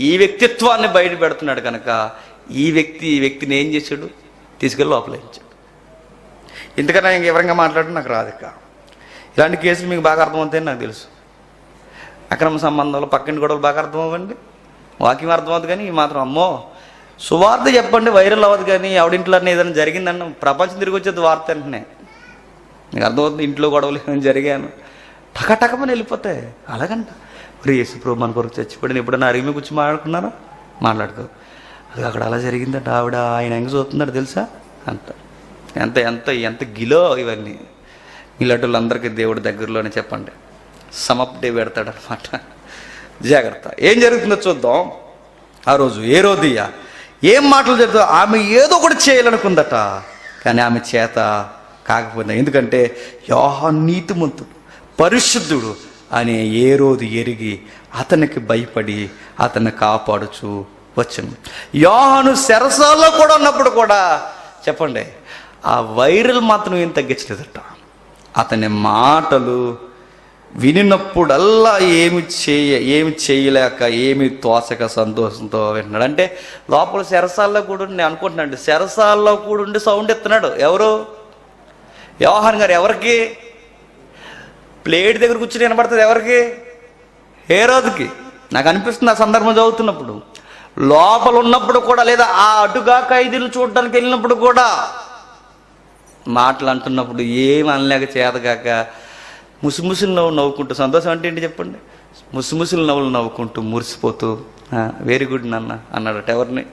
ఈ వ్యక్తిత్వాన్ని బయట పెడుతున్నాడు కనుక ఈ వ్యక్తిని ఏం చేశాడు? తీసుకెళ్ళి లోపలించాడు. ఇంతకన్నా ఇంక వివరంగా మాట్లాడడం నాకు రాదు. ఇలాంటి కేసులు మీకు బాగా అర్థమవుతాయని నాకు తెలుసు. అక్రమ సంబంధాలు, పక్కింటి గొడవలు బాగా అర్థమవ్వండి. వాక్యం అర్థమవుతుంది కానీ ఈ మాత్రం అమ్మో సువార్త చెప్పండి వైరల్ అవ్వదు కానీ ఆవిడింట్లో ఏదైనా జరిగిందన్న ప్రపంచం తిరిగి వచ్చేది వార్త వెంటనే. నీకు అర్థమవుతుంది, ఇంట్లో గొడవలు ఏమైనా జరిగాను టకటకమని వెళ్ళిపోతాయి. అలాగంట మరి యేసుప్రభు మన కొరకు చచ్చిపోయాడు, ఎప్పుడైనా అరిగి కూర్చొని మాట్లాడుకున్నారా? మాట్లాడుకో. అది అక్కడ అలా జరిగిందట, ఆవిడ ఆయన ఎంగ చూస్తున్నాడు తెలుసా అంట. ఎంత ఎంత ఎంత గిలో ఇవన్నీ. ఇలాంటి వాళ్ళందరికీ దేవుడి దగ్గరలోనే చెప్పండి సమప్ డే పెడతాడనమాట. జాగ్రత్త. ఏం జరుగుతుందో చూద్దాం. ఆ రోజు హేరోదియ ఏం మాటలు జరుగుతుందో, ఆమె ఏదో ఒకటి చేయాలనుకుందట కానీ ఆమె చేత కాకపోయింది. ఎందుకంటే యోహాను నీతిమంతుడు పరిశుద్ధుడు అనే హేరోదు ఎరిగి అతనికి భయపడి అతన్ని కాపాడుచు వచ్చింది. యోహాను చెరసాల్లో కూడా ఉన్నప్పుడు కూడా చెప్పండి ఆ వైరల్ మాత్రం ఏం తగ్గించలేదట. అతని మాటలు వినినప్పుడల్లా ఏమి చేయలేక ఏమి తోచక సంతోషంతో వింటున్నాడు. అంటే లోపల చెరసాల్లో కూడా నేను అనుకుంటున్నాడు, చెరసాల్లో కూడా ఉండి సౌండ్ ఎత్తున్నాడు. ఎవరు? యోహాను గారు. ఎవరికి? ప్లేట్ దగ్గర కూర్చుని వినపడుతుంది. ఎవరికి? హేరోదుకి. నాకు అనిపిస్తుంది ఆ సందర్భం చదువుతున్నప్పుడు, లోపల ఉన్నప్పుడు కూడా లేదా ఆ అటుగా ఖైదీలు చూడడానికి వెళ్ళినప్పుడు కూడా మాటలు అంటున్నప్పుడు ఏమి అనలేక చేతగాక ముసిముసిలు నవ్వుకుంటూ, సంతోషం అంటే ఏంటి చెప్పండి, ముసిముసిలు నవ్వులు నవ్వుకుంటూ మురిసిపోతూ వెరీ గుడ్ నాన్న అన్నాడట. ఎవరిని?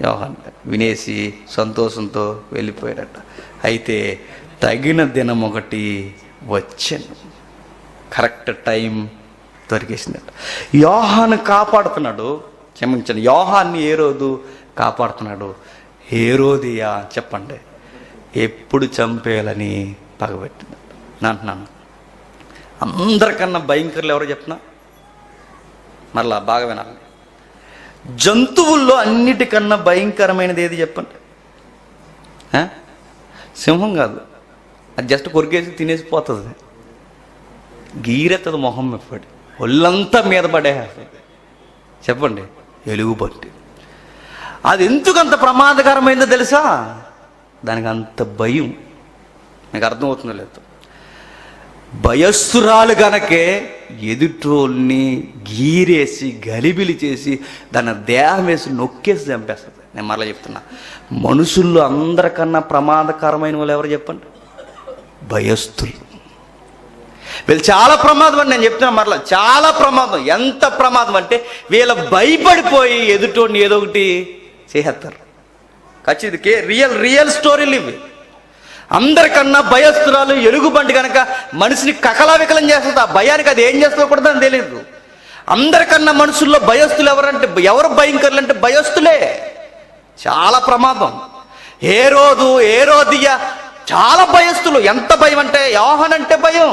యోహాను. వినేసి సంతోషంతో వెళ్ళిపోయాడట. అయితే తగిన దినం ఒకటి వచ్చాను, కరెక్ట్ టైం దొరికేసిందట. యోహాను కాపాడుతున్నాడు, క్షమించండి యోహాన్ని హేరోదు కాపాడుతున్నాడు. హేరోదియా చెప్పండి ఎప్పుడు చంపేయాలని పగబెట్టింది అంటున్నాను. అందరికన్నా భయంకరులు ఎవరో చెప్పినా మరలా బాగా వినాలి. జంతువుల్లో అన్నిటికన్నా భయంకరమైనది ఏది చెప్పండి? సింహం కాదు, అది జస్ట్ కొరికేసి తినేసి పోతుంది. గీరెత్తది మొహం మెప్పటి, ఒళ్ళంతా మీద పడేస్తుంది. చెప్పండి ఎలుగుబంటి. అది ఎందుకు అంత ప్రమాదకరమైందో తెలుసా? దానికి అంత భయం. మీకు అర్థమవుతుందో లేదు. భయస్థురాలు గనకే ఎదుటోల్ని గీరేసి గలిబిలి చేసి దాన్ని దేహం వేసి నొక్కేసి చంపేస్తుంది. నేను మరలా చెప్తున్నా, మనుషుల్లో అందరికన్నా ప్రమాదకరమైన వాళ్ళు ఎవరు చెప్పండి? భయస్థులు. వీళ్ళు చాలా ప్రమాదం అని నేను చెప్తున్నా, మరలా చాలా ప్రమాదం. ఎంత ప్రమాదం అంటే వీళ్ళ భయపడిపోయి ఎదుటోడిని ఏదో ఒకటి చేసేస్తారు. ఖచ్చితంగా రియల్ స్టోరీలు ఇవి. అందరికన్నా భయస్థురాలు ఎలుగుబంటి కనుక మనిషిని కకలావికలం చేస్తుంది. ఆ భయానికి అది ఏం చేస్తుందో కూడా దానికి తెలియదు. అందరికన్నా మనుషుల్లో భయస్థులు ఎవరంటే ఎవరు భయంకరులు అంటే భయస్థులే. చాలా ప్రమాదం. హేరోదియ చాలా భయస్థులు. ఎంత భయం అంటే యోహాను అంటే భయం,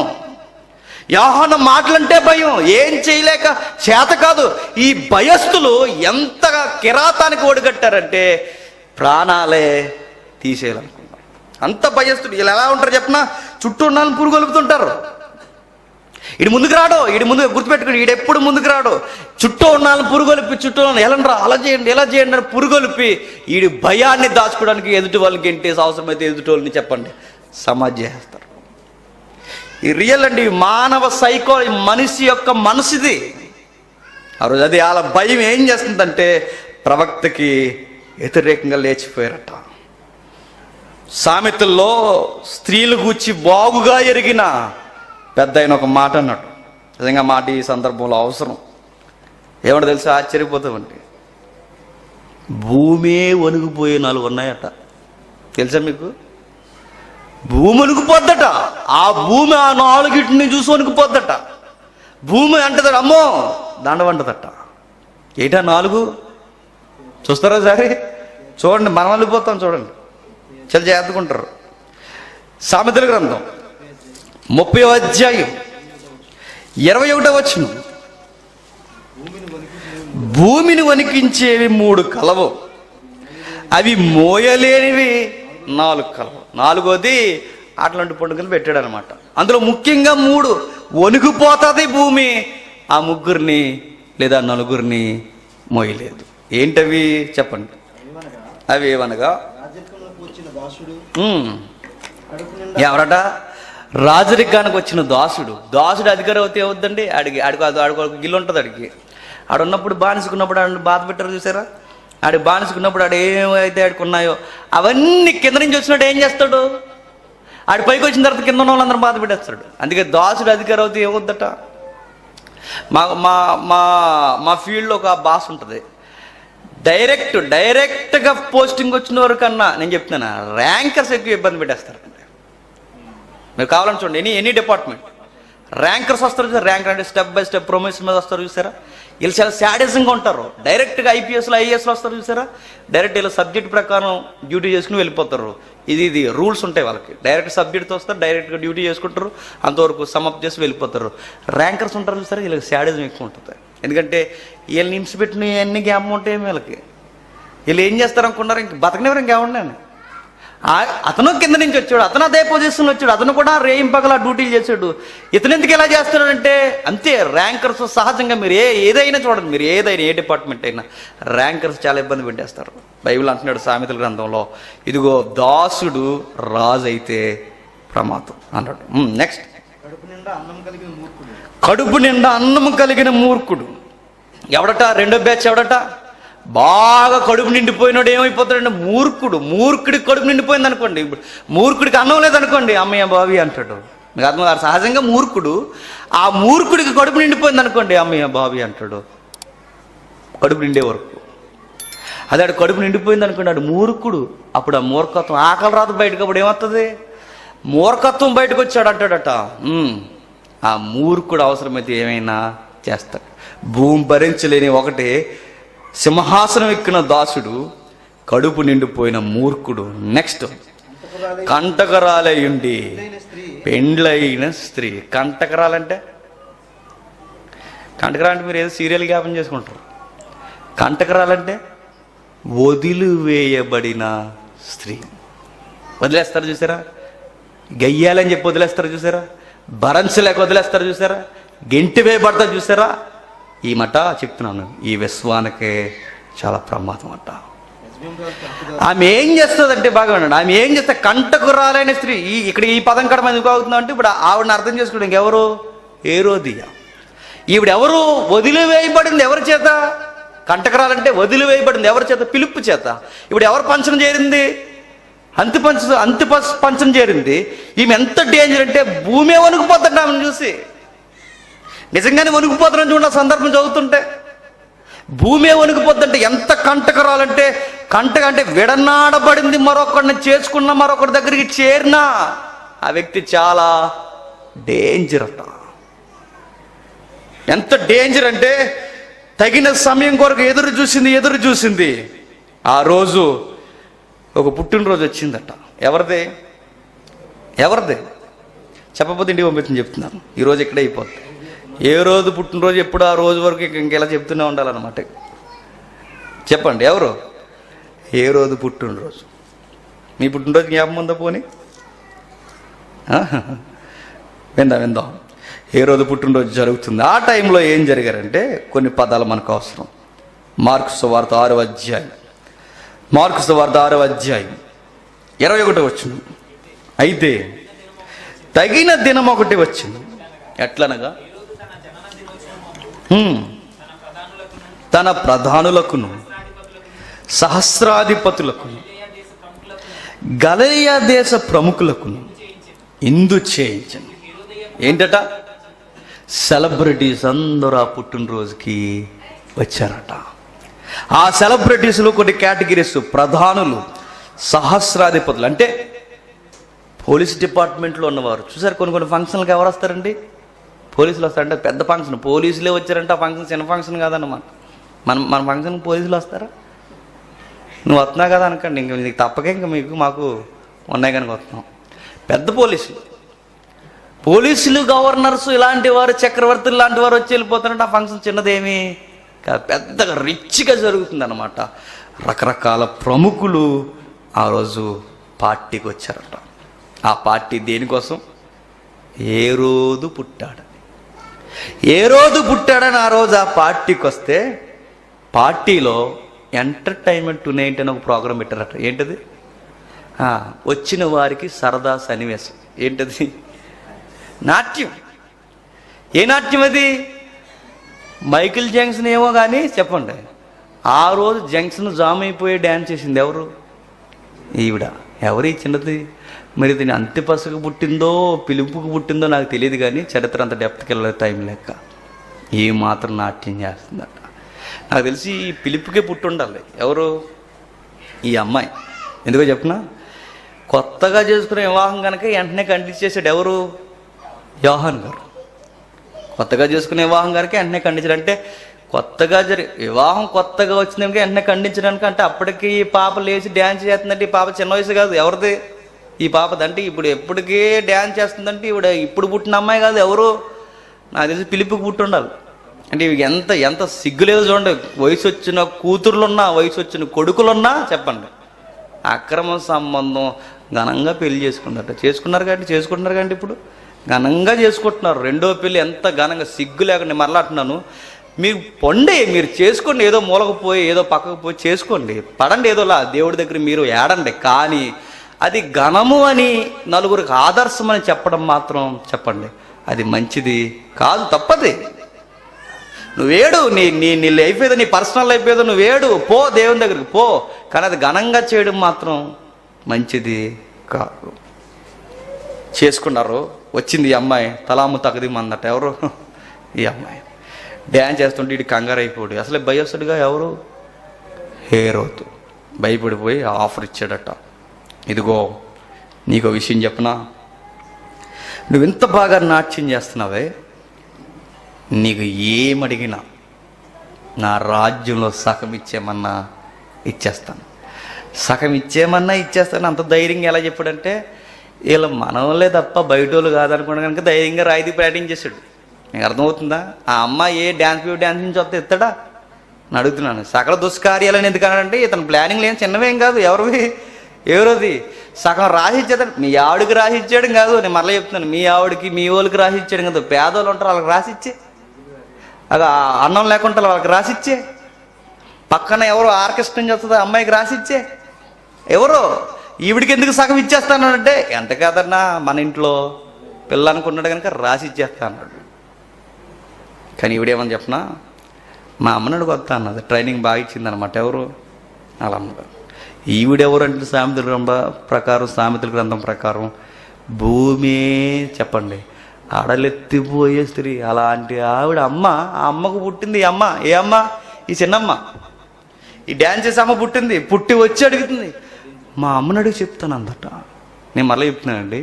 యోహాను మాటలంటే భయం, ఏం చేయలేక చేత కాదు. ఈ భయస్థులు ఎంత కిరాతానికి ఒడిగట్టారంటే ప్రాణాలే తీసేయాలనుకున్నారు. అంత భయస్థుడు. వీళ్ళు ఎలా ఉంటారు చెప్పిన, చుట్టూ ఉన్న పురుగు కలుపుతుంటారు. ఈడు ముందుకు రాడు, ఈడు ముందుకు గుర్తుపెట్టుకుని ఈడు ఎప్పుడు ముందుకు రాడు. చుట్టూ ఉన్న పురుగొలిపి చుట్టూ ఎలాండ్రా అలా చేయండి ఎలా చేయండి అని పురుగొలిపి ఈడి భయాన్ని దాచుకోవడానికి ఎదుటి వాళ్ళకి ఎంటేసి అవసరమైతే ఎదుటి వాళ్ళని చెప్పండి సమాజ్ చేస్తారు. ఈ రియల్ అండి, మానవ సైకో, మనిషి యొక్క మనసుది. ఆ రోజు అది అలా భయం ఏం చేస్తుందంటే ప్రవక్తకి వ్యతిరేకంగా లేచిపోయారట. సామెతల్లో స్త్రీలు గూర్చి బాగుగా ఎరిగిన పెద్ద ఆయన ఒక మాట అన్నాడు. నిజంగా మాట ఈ సందర్భంలో అవసరం. ఏమంటే తెలుసా, ఆశ్చర్యపోతామండి. భూమే వణిగిపోయే 4 ఉన్నాయట. తెలుసా మీకు? భూమి వణిగిపోద్దట. ఆ భూమి ఆ 4గిటిని చూసి వణిగిపోద్దట. భూమి అంటదట, అమ్మో దండవంటదట. ఏటా 4 చూస్తారా సరే? చూడండి, మనం వెళ్ళిపోతాం చూడండి, చాలా జాగ్రత్తకుంటారు. సామెతల గ్రంథం 30వ అధ్యాయం 21వ వచనం, భూమిని వణికించేవి 3 కలవు, అవి మోయలేనివి 4 కలవు. 4వది అట్లాంటి పండుగలు పెట్టాడు అనమాట. అందులో ముఖ్యంగా 3 వణికిపోతుంది భూమి, ఆ 3 లేదా 4 మోయలేదు. ఏంటవి చెప్పండి? అవి ఏమనగా ఎవరట? రాజరికానికి వచ్చిన దాసుడు. దాసుడు అధికారం అవుతే అవుద్దండి, ఆడికి గిల్లు ఉంటుంది. ఆడున్నప్పుడు బానిసుకున్నప్పుడు ఆడు బాధ పెట్టారు చూసారా? ఆడు బానిసుకున్నప్పుడు ఆడు ఏమైతే ఆడుకున్నాయో అవన్నీ కింద నుంచి వచ్చినట్టు ఏం చేస్తాడు? ఆడు పైకి వచ్చిన తర్వాత కింద ఉన్న వాళ్ళందరూ బాధ పెట్టేస్తాడు. అందుకే దాసుడు అధికారం అవుతే ఏమవుద్దట? మా మా మా మా ఫీల్డ్లో ఒక బాస్ ఉంటుంది. డైరెక్ట్గా పోస్టింగ్ వచ్చిన వారి కన్నా నేను చెప్తున్నా ర్యాంకర్స్ ఎక్కువ ఇబ్బంది పెట్టేస్తారు. మీరు కావాలని చూడండి, ఎనీ డిపార్ట్మెంట్ ర్యాంకర్స్ వస్తారు చూసారా? ర్యాంకర్ అంటే స్టెప్ బై స్టెప్ ప్రమోషన్ మీద వస్తారు చూసారా? వీళ్ళు చాలా శాడిజంగా ఉంటారు. డైరెక్ట్గా ఐపీఎస్లో ఐఏఎస్లో వస్తారు చూసారా? డైరెక్ట్ వీళ్ళు సబ్జెక్ట్ ప్రకారం డ్యూటీ చేసుకుని వెళ్ళిపోతారు. ఇది రూల్స్ ఉంటాయి వాళ్ళకి. డైరెక్ట్ సబ్జెక్ట్తో వస్తారు, డైరెక్ట్గా డ్యూటీ చేసుకుంటారు, అంతవరకు సమప్ చేసి వెళ్ళిపోతారు. ర్యాంకర్స్ ఉంటారు చూసారా? వీళ్ళకి శాడిజం ఎక్కువ ఉంటుంది. ఎందుకంటే వీళ్ళని హింసపెట్టిన అన్ని గ్యాప్ ఉంటాయి వీళ్ళకి. వీళ్ళు ఏం చేస్తారు అనుకున్నారు? ఇంక బతకనివ్వరు, ఇంకేమన్నాను. అతను కింద నుంచి వచ్చాడు, అతను అదే పొజిషన్లో వచ్చాడు, అతను కూడా రేయింపగల డ్యూటీలు చేశాడు. ఇతను ఎందుకు ఎలా చేస్తున్నాడంటే అంతే. ర్యాంకర్స్ సహజంగా మీరు ఏదైనా చూడండి, మీరు ఏదైనా ఏ డిపార్ట్మెంట్ అయినా ర్యాంకర్స్ చాలా ఇబ్బంది పెట్టేస్తారు. బైబిల్ అంటున్నాడు సామెతల గ్రంథంలో, ఇదిగో దాసుడు రాజు అయితే ప్రమాదం అన్నాడు. నెక్స్ట్, కడుపు నిండా అన్నం కలిగిన మూర్ఖుడు ఎవడట? రెండో బ్యాచ్ ఎవడట? బాగా కడుపు నిండిపోయినాడు ఏమైపోతాడంటే మూర్ఖుడికి కడుపు నిండిపోయింది అనుకోండి. మూర్ఖుడికి అన్నం లేదనుకోండి, అమ్మయ్య బావి అంటాడు. మీకు అర్థం కాదు? సహజంగా మూర్ఖుడు, ఆ మూర్ఖుడికి కడుపు నిండిపోయింది అనుకోండి, అమ్మయ్య బావి అంటాడు కడుపు నిండే వరకు. అదే ఆడు కడుపు నిండిపోయింది అనుకోండి, ఆడు మూర్ఖుడు. అప్పుడు ఆ మూర్ఖత్వం, ఆకలి రాదు బయటకు, అప్పుడు ఏమవుతుంది? మూర్ఖత్వం బయటకు వచ్చాడు అంటాడట. ఆ మూర్ఖుడు అవసరమైతే ఏమైనా చేస్తాడు. భూమి భరించలేని ఒకటి సింహాసనం ఎక్కిన దాసుడు, కడుపు నిండిపోయిన మూర్ఖుడు. నెక్స్ట్, కంటకరాలయుండి పెండ్లైన స్త్రీ. కంటకరాలంటే మీరు ఏదో సీరియల్ జ్ఞాపం చేసుకుంటారు. కంటకరాలంటే వదిలివేయబడిన స్త్రీ. వదిలేస్తారు చూసారా? గయ్యాలని చెప్పి వదిలేస్తారు చూసారా? భరించలేక వదిలేస్తారు చూసారా? గెంటి వేయబడతారు చూసారా? ఈ మాట చెప్తున్నాను, ఈ విశ్వానికే చాలా ప్రమాదం అంట. ఆమె ఏం చేస్తుందంటే బాగా వినండి, ఆమె ఏం చేస్తే కంటకురాలైన స్త్రీ. ఇక్కడ ఈ పదం కడ ఎందుకు అవుతుందా అంటే, ఇప్పుడు ఆవిడని అర్థం చేసుకోవడం ఇంకెవరు? హేరోదియ. ఈవిడెవరు? వదిలివేయబడింది ఎవరి చేత? కంటకరాలంటే వదిలివేయబడింది ఎవరి చేత? ఫిలిప్పు చేత. ఇప్పుడు ఎవరు పంచం చేరింది? అంతి పంచం చేరింది. ఈమె ఎంత డేంజర్ అంటే భూమి వణుకుపోతుంట ఆమెను చూసి. నిజంగానే వణుకుపోతున్నాను చూడండి ఆ సందర్భం చదువుతుంటే. భూమి వణుకుపోతుంటే ఎంత కంటకరాలంటే, అంటే విడనాడబడింది, మరొకరిని చేసుకున్న మరొకరి దగ్గరికి చేరినా ఆ వ్యక్తి చాలా డేంజర్ అట. ఎంత డేంజర్ అంటే తగిన సమయం కొరకు ఎదురు చూసింది. ఆ రోజు ఒక పుట్టినరోజు వచ్చిందట. ఎవరిదే చెప్పకపోతే ఇంటికి పంపించని చెప్తున్నాను. ఈరోజు ఇక్కడే అయిపోద్ది. ఏ రోజు పుట్టినరోజు ఎప్పుడు ఆ రోజు వరకు ఇంకెలా చెప్తూనే ఉండాలన్నమాట. చెప్పండి ఎవరు? ఏ రోజు పుట్టినరోజు? మీ పుట్టినరోజు జ్ఞాపకం ఉందా? పోనీ విందాం. ఏ రోజు పుట్టినరోజు జరుగుతుంది, ఆ టైంలో ఏం జరిగారంటే కొన్ని పదాలు మనకు అవసరం. మార్కు సువార్త 6వ అధ్యాయం 21వ వచనం. అయితే తగిన దినం ఒకటి వచ్చింది, ఎట్లనగా తన ప్రధానులకును సహస్రాధిపతులకును గలిలయ దేశ ప్రముఖులకును ఇందు చేయించను. ఏంటట? సెలబ్రిటీస్ అందరూ ఆ పుట్టినరోజుకి వచ్చారట. ఆ సెలబ్రిటీస్లో కొన్ని కేటగిరీస్: ప్రధానులు, సహస్రాధిపతులు. అంటే పోలీస్ డిపార్ట్మెంట్లో ఉన్నవారు. చూసారు కొన్ని ఫంక్షన్లకు ఎవరు వస్తారండి? పోలీసులు వస్తారంటే పెద్ద ఫంక్షన్, పోలీసులే వచ్చారంటే ఆ ఫంక్షన్ చిన్న ఫంక్షన్ కాదన్నమాట. మన ఫంక్షన్కి పోలీసులు వస్తారా? నువ్వు వస్తున్నావు కదా అనకండి, ఇంక నీకు తప్పకే ఇంకా మాకు ఉన్నాయి కనుక వస్తున్నాం. పెద్ద పోలీసులు, గవర్నర్స్ ఇలాంటి వారు, చక్రవర్తులు లాంటి వారు వచ్చి వెళ్ళిపోతారంటే ఆ ఫంక్షన్ చిన్నదేమీ కాదు, పెద్దగా రిచ్గా జరుగుతుంది అన్నమాట. రకరకాల ప్రముఖులు ఆ రోజు పార్టీకి వచ్చారట. ఆ పార్టీ దేనికోసం? ఏ రోజు పుట్టాడని ఆ రోజు ఆ పార్టీకి వస్తే, పార్టీలో ఎంటర్టైన్మెంట్ టునైట్ అని ఒక ప్రోగ్రాం పెట్టారట. ఏంటది? వచ్చిన వారికి సరదా సన్నివేశం. ఏంటది? నాట్యం. ఏ నాట్యం అది? మైకిల్ జంక్షన్ ఏమో కానీ చెప్పండి, ఆ రోజు జంక్షన్ జామ్ అయిపోయి డ్యాన్స్ చేసింది ఎవరు? ఈవిడ. ఎవరు ఈ చిన్నది? మరి దీని అంత్యపసకు పుట్టిందో పిలుపుకు పుట్టిందో నాకు తెలియదు, కానీ చరిత్ర అంత డెప్త్కి వెళ్ళలేదు టైం లెక్క. ఏ మాత్రం నాట్యం చేస్తుందట. నాకు తెలిసి ఈ పిలుపుకే పుట్టి ఉండాలి. ఎవరు? ఈ అమ్మాయి. ఎందుకో చెప్పనా, కొత్తగా చేసుకునే వివాహం కనుక వెంటనే ఖండించి చేసాడు. ఎవరు? యోహాన్ గారు. కొత్తగా చేసుకునే వివాహం కనుక వెంటనే ఖండించాడు. అంటే కొత్తగా వివాహం కొత్తగా వచ్చిందాక వెంటనే ఖండించడానికి, అంటే అప్పటికి ఈ పాప లేచి డ్యాన్స్ చేస్తుందంటే ఈ పాప చిన్న వయసు కాదు. ఎవరిది? ఈ పాపది. అంటే ఇప్పుడు ఎప్పటికే డ్యాన్స్ చేస్తుందంటే ఇవిడ ఇప్పుడు పుట్టిన అమ్మాయి కాదు. ఎవరు? నాకు తెలిసి పిలుపుకి పుట్టి ఉండాలి. అంటే ఇవి ఎంత ఎంత సిగ్గులేదు చూడండి. వయసు వచ్చిన కూతుర్లున్నా, వయసు వచ్చిన కొడుకులున్నా చెప్పండి, అక్రమ సంబంధం ఘనంగా పెళ్లి చేసుకున్నారు కాబట్టి ఇప్పుడు ఘనంగా చేసుకుంటున్నారు. రెండో పెళ్ళి ఎంత ఘనంగా, సిగ్గు లేకుండా. మరలా అంటున్నాను, మీరు పొండి, మీరు చేసుకోండి. ఏదో మూలకు పోయి ఏదో పక్కకు పోయి చేసుకోండి, పడండి ఏదోలా దేవుడి దగ్గర మీరు ఏడండి. కానీ అది ఘనము అని నలుగురికి ఆదర్శం అని చెప్పడం మాత్రం చెప్పండి, అది మంచిది కాదు, తప్పది. నువ్వేడు, నీ లైఫ్ ఏదో, నీ పర్సనల్ లైఫ్ ఏదో నువ్వేడు, పో దేవుని దగ్గరికి పో. కానీ అది ఘనంగా చేయడం మాత్రం మంచిది కాదు. చేసుకున్నారు. వచ్చింది ఈ అమ్మాయి, తలాము తగదిమందట. ఎవరు? ఈ అమ్మాయి డ్యాన్స్ చేస్తుంటే ఇటు కంగారు అయిపోడు. అసలే భయస్తుడుగా. ఎవరు? హేరోదు. భయపడిపోయి ఆఫర్ ఇచ్చాడట. ఇదిగో నీకు విషయం చెప్పనా, నువ్వు ఇంత బాగా నాట్యం చేస్తున్నావే, నీకు ఏమడిగినా నా రాజ్యంలో సగం ఇచ్చేమన్నా ఇచ్చేస్తాను, సగం ఇచ్చేమన్నా ఇచ్చేస్తాను. అంత ధైర్యంగా ఎలా చెప్పాడంటే, వీళ్ళు మనవలే తప్ప బయట వాళ్ళు కాదనుకున్నా కనుక ధైర్యంగా రాయితీ బ్యాటింగ్ చేశాడు. నీకు అర్థమవుతుందా? ఆ అమ్మాయి ఏ డ్యాన్స్ నుంచి వస్తే ఇస్తాడా అని అడుగుతున్నాను. సకల దుష్కార్యాలని ఎందుకన్నాడంటే, ఇతను ప్లానింగ్ లేని చిన్నవేం కాదు. ఎవరోది సగం రాసిచ్చేదాడు. మీ ఆవిడికి రాసిచ్చాడు కాదు, నేను మరలా చెప్తున్నాను, మీ ఆవిడికి మీ వాళ్ళకి రాసిచ్చాడు కాదు. పేదోళ్ళు ఉంటారు, వాళ్ళకి రాసిచ్చే. అది అన్నం లేకుండా వాళ్ళకి రాసిచ్చే. పక్కన ఎవరో ఆర్కెస్ట్రా నుంచి వస్తుందో అమ్మాయికి రాసిచ్చే. ఎవరో ఈవిడికి ఎందుకు సగం ఇచ్చేస్తాను అంటే, ఎంత కాదన్నా మన ఇంట్లో పిల్ల అనుకున్నాడు కనుక రాసి ఇచ్చేస్తా అన్నాడు. కానీ ఈవిడేమని చెప్పనా, మా అమ్మనాడు కొత్త అన్నది. ట్రైనింగ్ బాగా ఇచ్చిందనమాట. ఎవరు? అలా అమ్మగారు. ఈవిడెవరు అంటే సామెతల గ్రంథం ప్రకారం భూమి చెప్పండి ఆడలెత్తిపోయే స్త్రీ. అలాంటి ఆవిడ అమ్మ. ఆ అమ్మకు పుట్టింది ఈ అమ్మ. ఏ అమ్మ? ఈ చిన్నమ్మ. ఈ డ్యాన్స్ చేసే అమ్మ పుట్టింది. పుట్టి వచ్చి అడుగుతుంది, మా అమ్మని అడిగి చెప్తాను అందట. నేను మళ్ళీ చెప్తున్నానండి,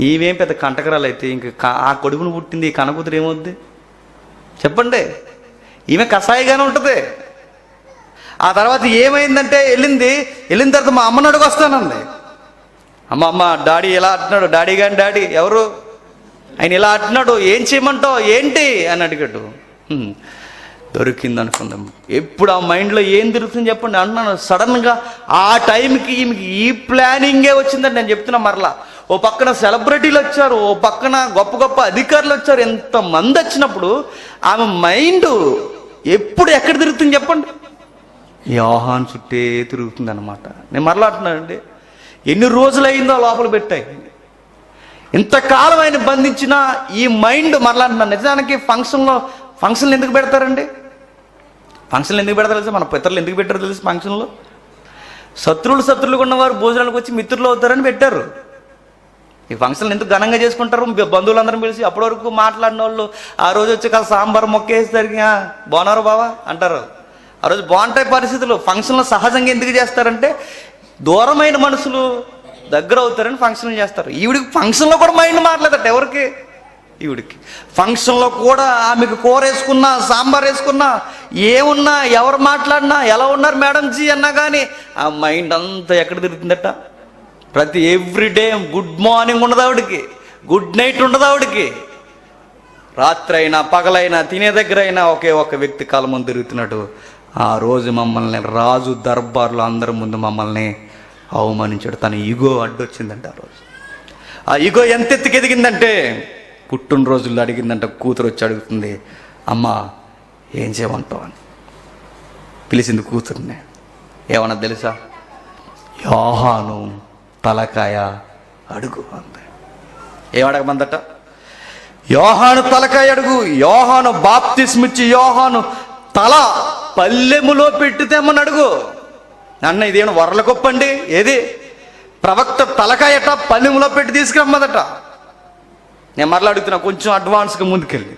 ఈవేం పెద్ద కంటకరాలు అయితే ఇంకా ఆ కొడుకును పుట్టింది ఈ కనకూతురు ఏమవుద్ది చెప్పండి? ఈమె కషాయిగానే ఉంటుంది. ఆ తర్వాత ఏమైందంటే వెళ్ళిన తర్వాత మా అమ్మని అడుగు వస్తానంది. అమ్మ డాడీ ఇలా అంటున్నాడు. డాడీ కానీ డాడీ ఎవరు? ఆయన ఇలా అంటున్నాడు, ఏం చేయమంటావు ఏంటి అని అడిగాడు. దొరికింది అనుకుందాం. ఎప్పుడు ఆ మైండ్లో ఏం తిరుగుతుంది చెప్పండి అంటున్నాను. సడన్గా ఆ టైంకి ఈమెకి ఈ ప్లానింగే వచ్చిందండి. నేను చెప్తున్నా మరలా, ఓ పక్కన సెలబ్రిటీలు వచ్చారు, ఓ పక్కన గొప్ప గొప్ప అధికారులు వచ్చారు. ఎంతమంది వచ్చినప్పుడు ఆమె మైండ్ ఎప్పుడు ఎక్కడ తిరుగుతుంది చెప్పండి? యోహాన్ చుట్టే తిరుగుతుంది అనమాట. నేను మరలా అంటున్నానండి, ఎన్ని రోజులైందో లోపల పెట్టాయి. ఇంతకాలం ఆయన బంధించిన ఈ మైండ్ మరలా అంటున్నాను. నిజానికి ఫంక్షన్లు ఎందుకు పెడతారండి? ఫంక్షన్లు ఎందుకు పెడతారు తెలుసు? మన పితరులు ఎందుకు పెట్టారు తెలుసు? ఫంక్షన్లో శత్రువులుగా ఉన్నవారు భోజనాలకు వచ్చి మిత్రులు అవుతారని పెట్టారు. ఈ ఫంక్షన్లు ఎందుకు ఘనంగా చేసుకుంటారు? బంధువులందరం పిలిచి అప్పటి వరకు మాట్లాడిన వాళ్ళు ఆ రోజు వచ్చి కాదు సాంబార్ మొక్కేసరికి బాగున్నారు బావా అంటారు. ఆ రోజు బాగుంటాయి పరిస్థితులు. ఫంక్షన్లో సహజంగా ఎందుకు చేస్తారంటే, దూరమైన మనుషులు దగ్గర అవుతారని ఫంక్షన్లు చేస్తారు. ఈవిడికి ఫంక్షన్లో కూడా మైండ్ మాట్లాడట. ఎవరికి? ఈవిడికి ఫంక్షన్లో కూడా ఆమెకు కూర వేసుకున్నా, సాంబార్ వేసుకున్నా, ఏమున్నా, ఎవరు మాట్లాడినా, ఎలా ఉన్నారు మేడం జీ అన్నా కానీ ఆ మైండ్ అంతా ఎక్కడ తిరుగుతుందట? ప్రతి ఎవ్రీడే గుడ్ మార్నింగ్ ఉండదు ఆవిడికి, గుడ్ నైట్ ఉండదు ఆవిడికి. రాత్రి అయినా పగలైనా తినే దగ్గర అయినా ఒకే ఒక వ్యక్తి కాలం ముందు తిరుగుతున్నాడు. ఆ రోజు మమ్మల్ని రాజు దర్బార్లో అందరి ముందు మమ్మల్ని అవమానించాడు. తన ఈగో అడ్డొచ్చిందంట. ఆ రోజు ఆ ఈగో ఎంత ఎత్తుకు ఎదిగిందంటే, పుట్టినరోజుల్లో అడిగిందంట. కూతురు వచ్చి అడుగుతుంది, అమ్మ ఏం చేయమంటావు అని పిలిచింది కూతుర్ని. ఏమన్నా తెలుసా? యోహాను తలకాయ అడుగు అంది. ఏమడగమందట? యోహాను తలకాయ అడుగు, యోహాను బాప్తిస్మిచ్చి యోహాను తల పల్లెములో పెట్టితేమని అడుగు. అన్న ఇదేమో వరల గొప్పండి, ఏది ప్రవక్త తలకాయట పల్లెములో పెట్టి తీసుకురమ్మదట. నేను మరలా అడుగుతున్నా, కొంచెం అడ్వాన్స్గా ముందుకెళ్ళి,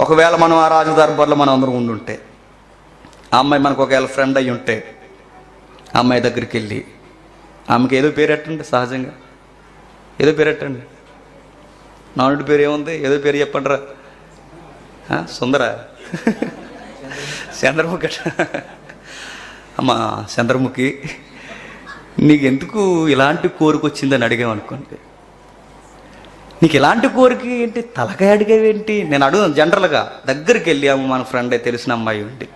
ఒకవేళ మనం ఆ రాజు దర్బార్లో మనం అందరం ఉండుంటే, ఆ అమ్మాయి మనకు ఒకవేళ ఫ్రెండ్ అయ్యి ఉంటే, ఆ అమ్మాయి దగ్గరికి వెళ్ళి ఆమెకి ఏదో పేరెట్టండి, సహజంగా ఏదో పేరెట్టండి. నానుడి పేరు ఏముంది, ఏదో పేరు చెప్పండి రా. సుందర, చంద్రముఖి. అమ్మా చంద్రముఖి, నీకు ఎందుకు ఇలాంటి కోరిక వచ్చిందని అడిగామనుకోండి, నీకు ఇలాంటి కోరిక ఏంటి, తలకాయ అడిగేవేంటి? నేను అడుగుతాను జనరల్గా. దగ్గరికి వెళ్ళి అమ్మ మన ఫ్రెండ్ తెలిసిన అమ్మాయి ఉండి,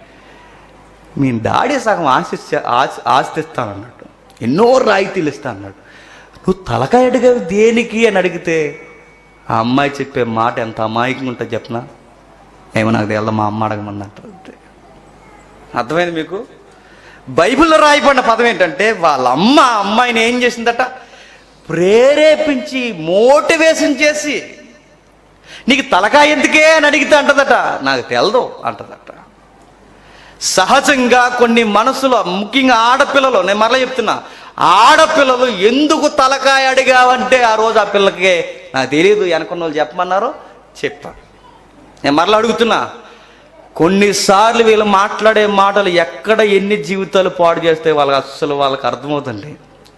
మీ డాడీ సగం ఆస్తిస్తానన్నాడు, ఎన్నో రాయితీలు ఇస్తా అన్నాడు, నువ్వు తలకాయ అడిగావు దేనికి అని అడిగితే ఆ అమ్మాయి చెప్పే మాట ఎంత అమాయకంగా ఉంటుంది చెప్పనా? ఏమో నాకు తెలియదు, మా అమ్మ అడగమన్నట్టు. అర్థమైంది మీకు? బైబిల్లో రాయబడిన పదం ఏంటంటే, వాళ్ళ అమ్మాయిని ఏం చేసిందట, ప్రేరేపించి మోటివేషన్ చేసి, నీకు తలకాయ ఎందుకే అని అడిగితే అంటదట, నాకు తెలదు అంటదట. సహజంగా కొన్ని మనసులో, ముఖ్యంగా ఆడపిల్లలు, నేను మరలా చెప్తున్నా, ఆడపిల్లలు ఎందుకు తలకాయ అడిగావంటే ఆ రోజు ఆ పిల్లకి నాకు తెలియదు, వెనకున్న వాళ్ళు చెప్పమన్నారు, చెప్పారు. నేను మరలా అడుగుతున్నా, కొన్నిసార్లు వీళ్ళు మాట్లాడే మాటలు ఎక్కడ ఎన్ని జీవితాలు పాడు చేస్తే వాళ్ళకి అర్థమవుతుంది.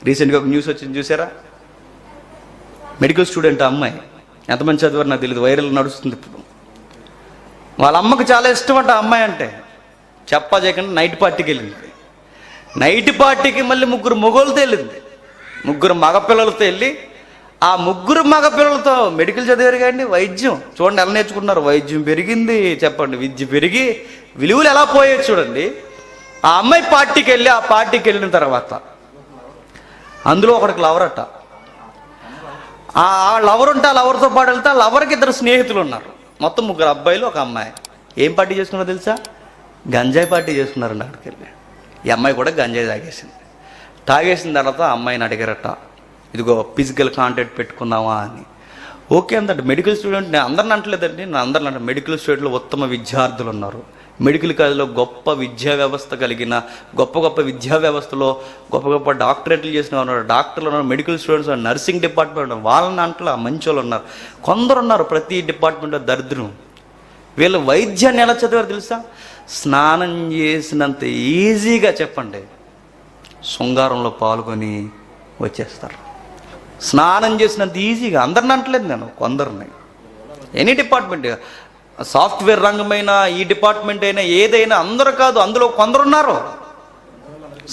రీసెంట్గా ఒక న్యూస్ వచ్చింది చూసారా? మెడికల్ స్టూడెంట్ అమ్మాయి, ఎంతమంది చదివారు నాకు తెలియదు, వైరల్ నడుస్తుంది ఇప్పుడు. వాళ్ళ అమ్మకు చాలా ఇష్టం అంట అమ్మాయి అంటే. చెప్పా చేయకుండా నైట్ పార్టీకి వెళ్ళింది. నైట్ పార్టీకి మళ్ళీ 3 మొగోళ్ళతో వెళ్ళింది, 3 మగపిల్లలతో వెళ్ళి, ఆ 3 మగపిల్లలతో మెడికల్ చదివారు కానీ వైద్యం చూడండి ఎలా నేర్చుకుంటున్నారు. వైద్యం పెరిగింది, చెప్పండి, విద్య పెరిగి విలువలు ఎలా పోయాయి చూడండి. ఆ అమ్మాయి పార్టీకి వెళ్ళి, ఆ పార్టీకి వెళ్ళిన తర్వాత అందులో ఒకడికి లవర్ అట్ట. ఆ లవర్ ఉంటే ఆ లవర్తో పాటు వెళ్తే ఆ లవర్కి 2 స్నేహితులు ఉన్నారు. మొత్తం 3 అబ్బాయిలు, ఒక అమ్మాయి. ఏం పార్టీ చేసుకున్నారో తెలుసా? గంజాయి పార్టీ చేసుకున్నారండి అక్కడికి వెళ్ళి. ఈ అమ్మాయి కూడా గంజాయి తాగేసింది. తాగేసిన తర్వాత ఆ అమ్మాయిని అడిగారట, ఇదిగో ఫిజికల్ కాంటాక్ట్ పెట్టుకుందామా అని. ఓకే అందంటే. మెడికల్ స్టూడెంట్, నేను అందరిని అంటలేదండి, నేను అందరిని అంటే, మెడికల్ స్టూడెంట్లో ఉత్తమ విద్యార్థులు ఉన్నారు. మెడికల్ కాలేజ్లో గొప్ప విద్యా వ్యవస్థ కలిగిన, గొప్ప విద్యా వ్యవస్థలో గొప్ప డాక్టరేట్లు చేసిన ఉన్నారు, డాక్టర్లు ఉన్నారు, మెడికల్ స్టూడెంట్స్, నర్సింగ్ డిపార్ట్మెంట్ ఉన్నారు. వాళ్ళని అంటలా మంచి వాళ్ళు ఉన్నారు, కొందరు ఉన్నారు ప్రతి డిపార్ట్మెంట్లో దరిద్రం. వీళ్ళు వైద్యాన్ని ఎలా చదివారు తెలుసా? స్నానం చేసినంత ఈజీగా, చెప్పండి, శృంగారంలో పాల్గొని వచ్చేస్తారు. స్నానం చేసినంత ఈజీగా. అందరిని అంటలేదు నేను, కొందరిని. ఎనీ డిపార్ట్మెంట్, సాఫ్ట్వేర్ రంగమైన, ఈ డిపార్ట్మెంట్ అయినా, ఏదైనా, అందరూ కాదు, అందులో కొందరున్నారు.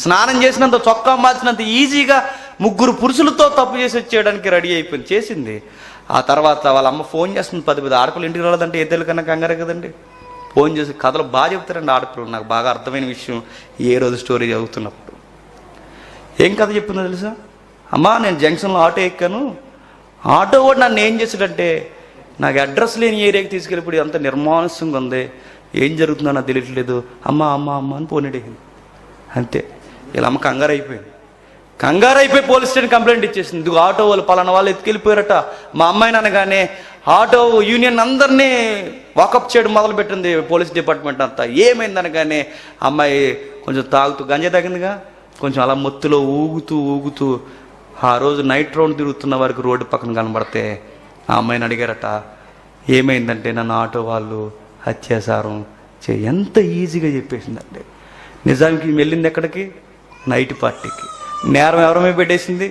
స్నానం చేసినంత, చొక్కా మార్చినంత ఈజీగా 3 పురుషులతో తప్పు చేసి వచ్చేయడానికి రెడీ అయిపోయింది, చేసింది. ఆ తర్వాత వాళ్ళ అమ్మ ఫోన్ చేస్తుంది, 10 ఆడపిల్లలు ఇంటికి రాలేదంటే ఏ తెలు కన్నా కంగారే కదండి. ఫోన్ చేసి కథలు బాగా చెప్తారండి ఆడపిల్లలు. నాకు బాగా అర్థమైన విషయం ఏ రోజు స్టోరీ చదువుతున్నప్పుడు. ఏం కథ చెప్పిందో తెలుసా? అమ్మా, నేను జంక్షన్లో ఆటో ఎక్కాను, ఆటో కూడా నన్ను ఏం చేశాడంటే, నాకు అడ్రస్ లేని ఏరియాకి తీసుకెళ్ళిపోయి అంత నిర్మానుష్యంగా ఉంది, ఏం జరుగుతుందో నాకు తెలియట్లేదు, అమ్మ అని ఫోన్ అడిగింది. అంతే. ఇలా అమ్మ కంగారు అయిపోయి పోలీస్ స్టేషన్ కంప్లైంట్ ఇచ్చేసింది. ఇదిగో ఆటో వాళ్ళు పలానా వాళ్ళు ఎత్తుకెళ్ళిపోయారట. మా అమ్మాయిని అనగానే ఆటో యూనియన్ అందరినీ వాకప్ చేయడం మొదలుపెట్టింది పోలీస్ డిపార్ట్మెంట్ అంతా. ఏమైందనగానే అమ్మాయి కొంచెం తాగుతూ, గంజా తాగిందిగా, కొంచెం అలా మొత్తులో ఊగుతూ ఆ రోజు నైట్ రౌండ్ తిరుగుతున్న వారికి రోడ్డు పక్కన కనబడితే ఆ అమ్మాయిని అడిగారట, ఏమైందంటే నన్ను ఆటో వాళ్ళు అత్యాచారం ఎంత ఈజీగా చెప్పేసిందంటే. నిజానికి వెళ్ళింది ఎక్కడికి? నైట్ పార్టీకి. నేరం ఎవరమే పెట్టేసింది?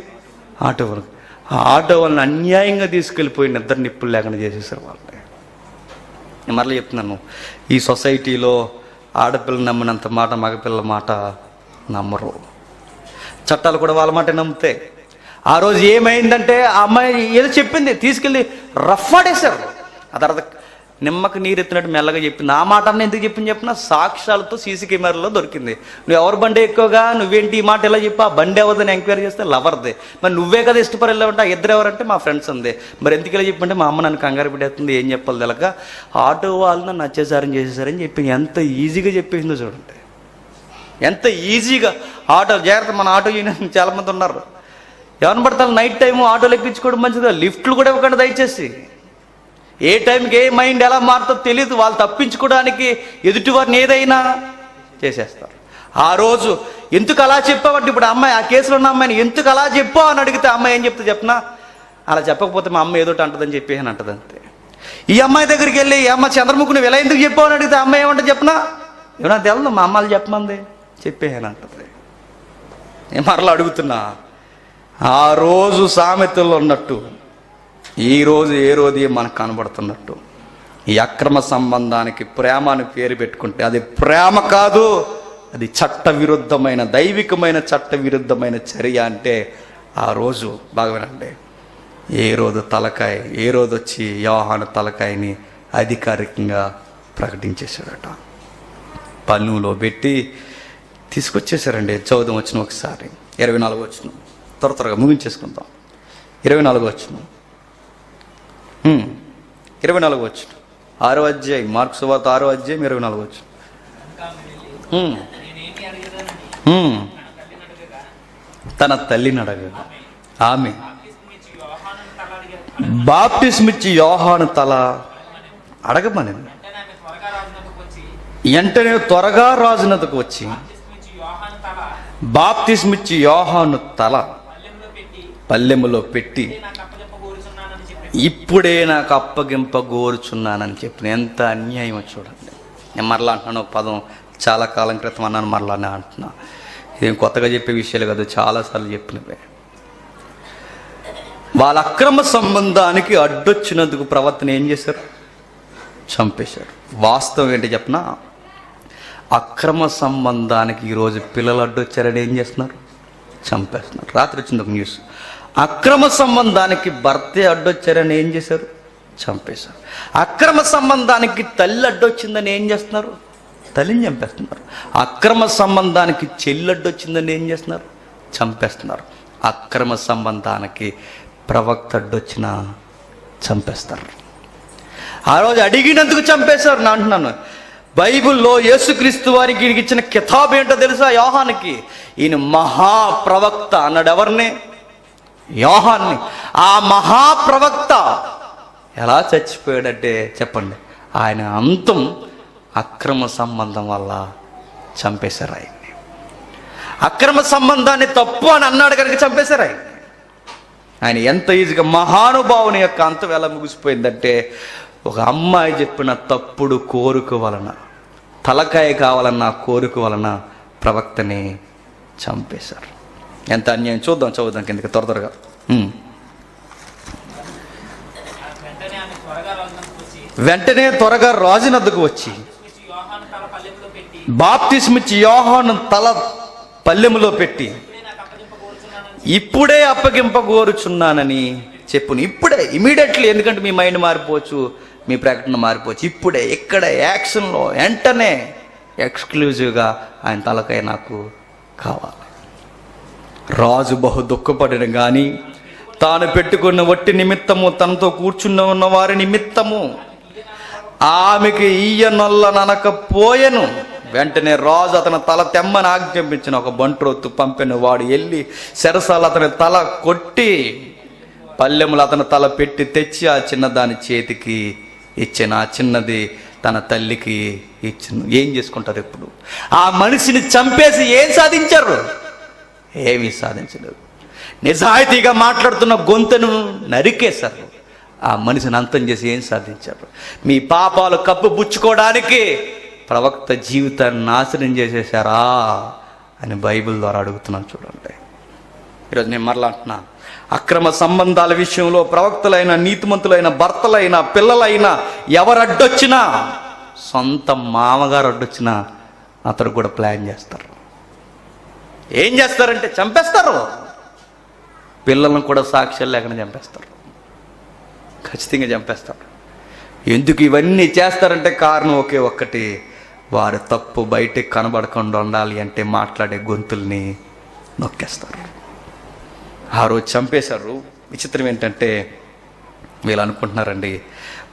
ఆటో వాళ్ళకి. ఆ ఆటో వాళ్ళని అన్యాయంగా తీసుకెళ్ళిపోయి నిద్ర నిప్పులు లేకుండా చేసేసారు వాళ్ళని. నేను మరలా చెప్తున్నాను, ఈ సొసైటీలో ఆడపిల్లలు నమ్మినంత మాట మగపిల్లల మాట నమ్మరు. చట్టాలు కూడా వాళ్ళ మాట నమ్ముతాయి. ఆ రోజు ఏమైందంటే, ఆ అమ్మాయి ఏదో చెప్పింది, తీసుకెళ్ళి రఫ్ ఆడేశారు. ఆ తర్వాత నిమ్మకు నీరెత్తినట్టు మెల్లగా చెప్పింది. ఆ మాట అన్న ఎందుకు చెప్పినా సాక్ష్యాలతో సీసీ కెమెరాలో దొరికింది. నువ్వు ఎవరు బండి ఎక్కువగా, నువ్వేంటి ఈ మాట ఎలా చెప్పా, బండి ఎవరిదని ఎంక్వైరీ చేస్తే లవర్దే. మరి నువ్వే కదా ఇష్టపడి వెళ్ళావంటే, ఆ 2 ఎవరంటే మా ఫ్రెండ్స్ అందే. మరి ఎందుకు ఇలా చెప్పంటే, మా అమ్మ నన్ను కంగారు పెట్టేస్తుంది, ఏం చెప్పాలి తెలక ఆటో వాళ్ళు నన్ను అత్యాచారం చేసేసారని చెప్పి ఎంత ఈజీగా చెప్పేసిందో చూడండి. ఎంత ఈజీగా. ఆటో జాగ్రత్త, మన ఆటో యూనియన్ చాలామంది ఉన్నారు. ఎవరిని పడతారు నైట్ టైము ఆటోలు ఎక్కించుకోవడం మంచిదా, లిఫ్ట్లు కూడా ఇవ్వకండి దయచేసి. ఏ టైంకి ఏ మైండ్ ఎలా మారుతుందో తెలియదు. వాళ్ళు తప్పించుకోవడానికి ఎదుటివారిని ఏదైనా చేసేస్తారు. ఆ రోజు ఎందుకు అలా చెప్పావంటే, ఇప్పుడు అమ్మాయి ఆ కేసులో ఉన్న అమ్మాయిని ఎందుకు అలా చెప్పావు అని అడిగితే అమ్మాయి ఏం చెప్తే చెప్పనా, అలా చెప్పకపోతే మా అమ్మ ఏదోటి అంటుందని చెప్పి అని అంటది అంతే. ఈ అమ్మాయి దగ్గరికి వెళ్ళి ఈ అమ్మ చంద్రముఖి నువ్వు ఎలా ఎందుకు చెప్పావు అని అడిగితే అమ్మాయి ఏమంటే చెప్పనా, ఏమన్నా తెలదు మా అమ్మాయిలు చెప్పమంది చెప్పేయని అంటది. నేను మరలా అడుగుతున్నా, ఆ రోజు సామెతల్లో ఉన్నట్టు ఈరోజు ఏ రోజు మనకు కనబడుతున్నట్టు ఈ అక్రమ సంబంధానికి ప్రేమ అని పేరు పెట్టుకుంటే అది ప్రేమ కాదు, అది చట్టవిరుద్ధమైన దైవికమైన చట్టవిరుద్ధమైన చర్య. అంటే ఆ రోజు బాగా వినండి, ఏ రోజు తలకాయ ఏ రోజు వచ్చి యోహాను తలకాయని అధికారికంగా ప్రకటించేశాడట. పన్నులో పెట్టి తీసుకొచ్చేసారండి. చదువు వచ్చిన ఒకసారి 24 వచ్చిన త్వరగా ముగించేసుకుందాం. 24 వచ్చిన 24 వచ్చిన 6వ అధ్యాయం మార్కు సువార్త 6వ అధ్యాయం 24 వచ్చిన. తన తల్లిని అడగగా ఆమె బాప్తిస్మిచ్చి యోహాను తల అడగమని వెంటనే త్వరగా రాజునకు వచ్చి బాప్తిస్మిచ్చి యోహాను తల పల్లెములో పెట్టి ఇప్పుడే నాకు అప్పగింపగోరుచున్నానని చెప్పిన. ఎంత అన్యాయమో చూడండి. నేను మరలా అంటున్నాను, ఒక పదం చాలా కాలం క్రితం అన్నాను, మరలానే అంటున్నా. ఇదేం కొత్తగా చెప్పే విషయాలు కాదు, చాలాసార్లు చెప్పినవే. వాళ్ళ అక్రమ సంబంధానికి అడ్డొచ్చినందుకు ప్రవర్తన ఏం చేశారు, చంపేశారు. వాస్తవం ఏంటి చెప్పనా, అక్రమ సంబంధానికి ఈరోజు పిల్లలు అడ్డొచ్చారని ఏం చేస్తున్నారు, చంపేస్తున్నారు. రాత్రి వచ్చింది ఒక న్యూస్, అక్రమ సంబంధానికి భర్తే అడ్డొచ్చారని ఏం చేశారు, చంపేశారు. అక్రమ సంబంధానికి తల్లి అడ్డొచ్చిందని ఏం చేస్తున్నారు, తల్లిని చంపేస్తున్నారు. అక్రమ సంబంధానికి చెల్లి అడ్డొచ్చిందని ఏం చేస్తున్నారు, చంపేస్తున్నారు. అక్రమ సంబంధానికి ప్రవక్త అడ్డొచ్చినా చంపేస్తారు. ఆ రోజు అడిగినందుకు చంపేశారు. నేను అంటున్నాను, బైబిల్లో యేసుక్రీస్తు వారికి ఇచ్చిన కితాబ్ ఏంటో తెలుసా, యోహానికి. ఈయన మహాప్రవక్త అన్నాడు. ఎవరిని, యోహాన్ని. ఆ మహాప్రవక్త ఎలా చచ్చిపోయాడంటే చెప్పండి, ఆయన అంతం అక్రమ సంబంధం వల్ల చంపేశారు ఆయన్ని. అక్రమ సంబంధాన్ని తప్పు అని అన్నాడు కనుక చంపేశారు ఆయన్ని. ఆయన ఎంత ఈజీగా మహానుభావుని యొక్క అంతం ఎలా ముగిసిపోయిందంటే, ఒక అమ్మాయి చెప్పిన తప్పుడు కోరిక వలన, తలకాయ కావాలన్న కోరిక వలన ప్రవక్తని చంపేశారు. ఎంత అన్యాయం చూద్దాం, చదువుదాం కిందకి త్వరగా. వెంటనే త్వరగా రాజునద్దకు వచ్చి బాప్తిస్మిచ్చి యోహాను తల పల్లెములో పెట్టి ఇప్పుడే అప్పగింపగోరుచున్నానని చెప్పును. ఇప్పుడే, ఇమీడియట్లీ. ఎందుకంటే మీ మైండ్ మారిపోవచ్చు, మీ ప్రకటన మారిపోవచ్చు. ఇప్పుడే, ఇక్కడ యాక్షన్లో వెంటనే ఎక్స్క్లూజివ్గా ఆయన తలకాయ నాకు కావాలి. రాజు బహు దుఃఖపడిన కానీ తాను పెట్టుకున్న వట్టి నిమిత్తము, తనతో కూర్చున్న ఉన్న వారి నిమిత్తము ఆమెకి ఈయనొల్లననకపోయెను. వెంటనే రాజు అతని తల తెమ్మని ఆజ్ఞాపించిన. ఒక బంట్రోత్తు పంపిన వాడు వెళ్ళి సెరసాలు అతని తల కొట్టి పల్లెములు అతని తల పెట్టి తెచ్చి ఆ చిన్నదాని చేతికి ఇచ్చిన. ఆ చిన్నది తన తల్లికి ఇచ్చిన. ఏం చేసుకుంటారు ఇప్పుడు? ఆ మనిషిని చంపేసి ఏం సాధించారు? ఏమీ సాధించలేదు. నిజాయితీగా మాట్లాడుతున్న గొంతును నరికేశారు. ఆ మనిషిని అంతం చేసి ఏం సాధించారు? మీ పాపాలు కప్పుపుచ్చుకోవడానికి ప్రవక్త జీవితాన్ని నాశనం చేసేశారా అని బైబిల్ ద్వారా అడుగుతున్నాను. చూడండి, ఈరోజు నేను మరలా అంటున్నా, అక్రమ సంబంధాల విషయంలో ప్రవక్తలైన, నీతిమంతులైన, భర్తలైన, పిల్లలైనా ఎవరు అడ్డొచ్చినా, సొంత మామగారు అడ్డొచ్చినా అతడు కూడా ప్లాన్ చేస్తారు. ఏం చేస్తారంటే చంపేస్తారు. పిల్లలను కూడా సాక్ష్యాలు లేకుండా చంపేస్తారు. ఖచ్చితంగా చంపేస్తారు. ఎందుకు ఇవన్నీ చేస్తారంటే కారణం ఒకే ఒక్కటి, వారి తప్పు బయటకు కనబడకుండా ఉండాలి అంటే మాట్లాడే గొంతుల్ని నొక్కేస్తారు. ఆ రోజు చంపేశారు. విచిత్రం ఏంటంటే వీళ్ళు అనుకుంటున్నారండి,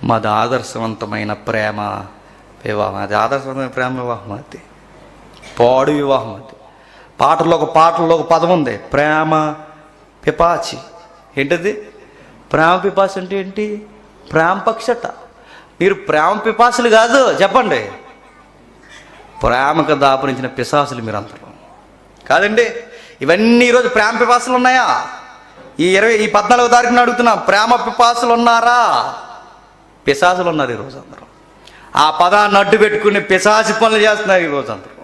మాది ఆదర్శవంతమైన ప్రేమ వివాహం, అది ఆదర్శవంతమైన ప్రేమ వివాహం, అది పాడు వివాహం. అది పాటలో ఒక పదం ఉంది, ప్రేమ పిపాచి. ఏంటది? ప్రేమ పిపాచి అంటే ఏంటి? ప్రేమ పక్షట. మీరు ప్రేమ పిపాసులు కాదు, చెప్పండి. ప్రేమకు దాపురించిన పిశాసులు మీరు అందరూ కాదండి. ఇవన్నీ ఈరోజు ప్రేమ పిపాసులు ఉన్నాయా? ఈ 14వ తారీఖున అడుగుతున్నా, ప్రేమ పిపాసులు ఉన్నారా? పిశాసులు ఉన్నారు ఈరోజు అందరూ. ఆ పదాన్ని అడ్డు పెట్టుకుని పిశాచి పనులు చేస్తున్నారు ఈరోజు అందరూ.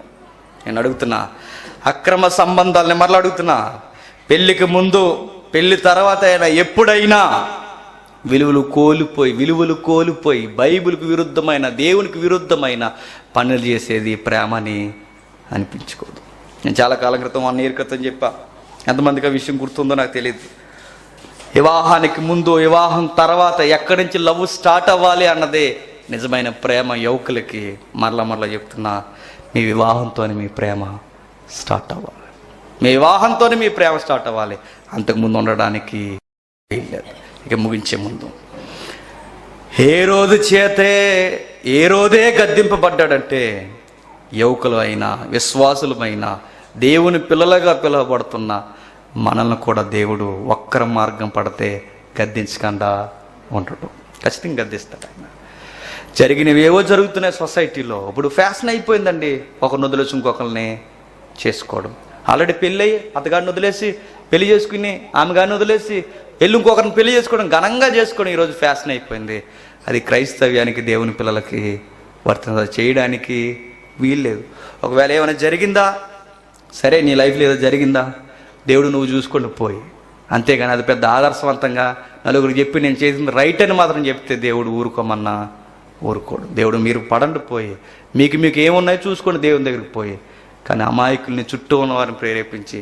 నేను అడుగుతున్నా, అక్రమ సంబంధాలని మరలా అడుగుతున్నా, పెళ్ళికి ముందు పెళ్ళి తర్వాత అయినా ఎప్పుడైనా విలువలు కోల్పోయి బైబిల్కి విరుద్ధమైన, దేవునికి విరుద్ధమైన పనులు చేసేది ప్రేమని అనిపించుకోదు. నేను చాలా కాలం క్రితం 1 year క్రితం చెప్పా. ఎంతమందికి ఆ విషయం గుర్తుందో నాకు తెలియదు. వివాహానికి ముందు, వివాహం తర్వాత ఎక్కడి నుంచి లవ్ స్టార్ట్ అవ్వాలి అన్నదే నిజమైన ప్రేమ. యువకులకి మరలా చెప్తున్నా, మీ వివాహంతోనే మీ ప్రేమ స్టార్ట్ అవ్వాలి. మీ వివాహంతోనే మీ ప్రేమ స్టార్ట్ అవ్వాలి. అంతకుముందు ఉండడానికి లేదు. ఇక ముగించే ముందు, ఏ రోజే గద్దింపబడ్డాడంటే, యువకులు అయినా విశ్వాసులమైనా దేవుని పిల్లలుగా పిలువబడుతున్న మనల్ని కూడా దేవుడు వక్ర మార్గం పడితే గద్దించకుండా ఉండడు. ఖచ్చితంగా గద్దిస్తాడు ఆయన. జరిగినవి ఏవో జరుగుతున్నాయి సొసైటీలో. ఇప్పుడు ఫ్యాషన్ అయిపోయిందండి ఒకరిని వదిలేసి ఇంకొకరిని చేసుకోవడం. ఆల్రెడీ పెళ్ళి అతగాడిని వదిలేసి పెళ్లి చేసుకుని, ఆమె గారిని వదిలేసి ఇంకొకరిని పెళ్లి చేసుకోవడం, ఘనంగా చేసుకోవడం ఈరోజు ఫ్యాషన్ అయిపోయింది. అది క్రైస్తవ్యానికి, దేవుని పిల్లలకి వర్తించ చేయడానికి వీల్లేదు. ఒకవేళ ఏమైనా జరిగిందా, సరే నీ లైఫ్లో ఏదో జరిగిందా, దేవుడు నువ్వు చూసుకొని పోయి, అంతేగాని అది పెద్ద ఆదర్శవంతంగా నలుగురికి చెప్పి నేను చేసింది రైట్ అని మాత్రం చెప్తే దేవుడు ఊరుకోమన్నా ఊరుకోడు. దేవుడు మీరు పడండి పోయి, మీకు ఏమున్నాయో చూసుకోండి దేవుని దగ్గరికి పోయి. కానీ అమాయకుల్ని, చుట్టూ ఉన్న వారిని ప్రేరేపించి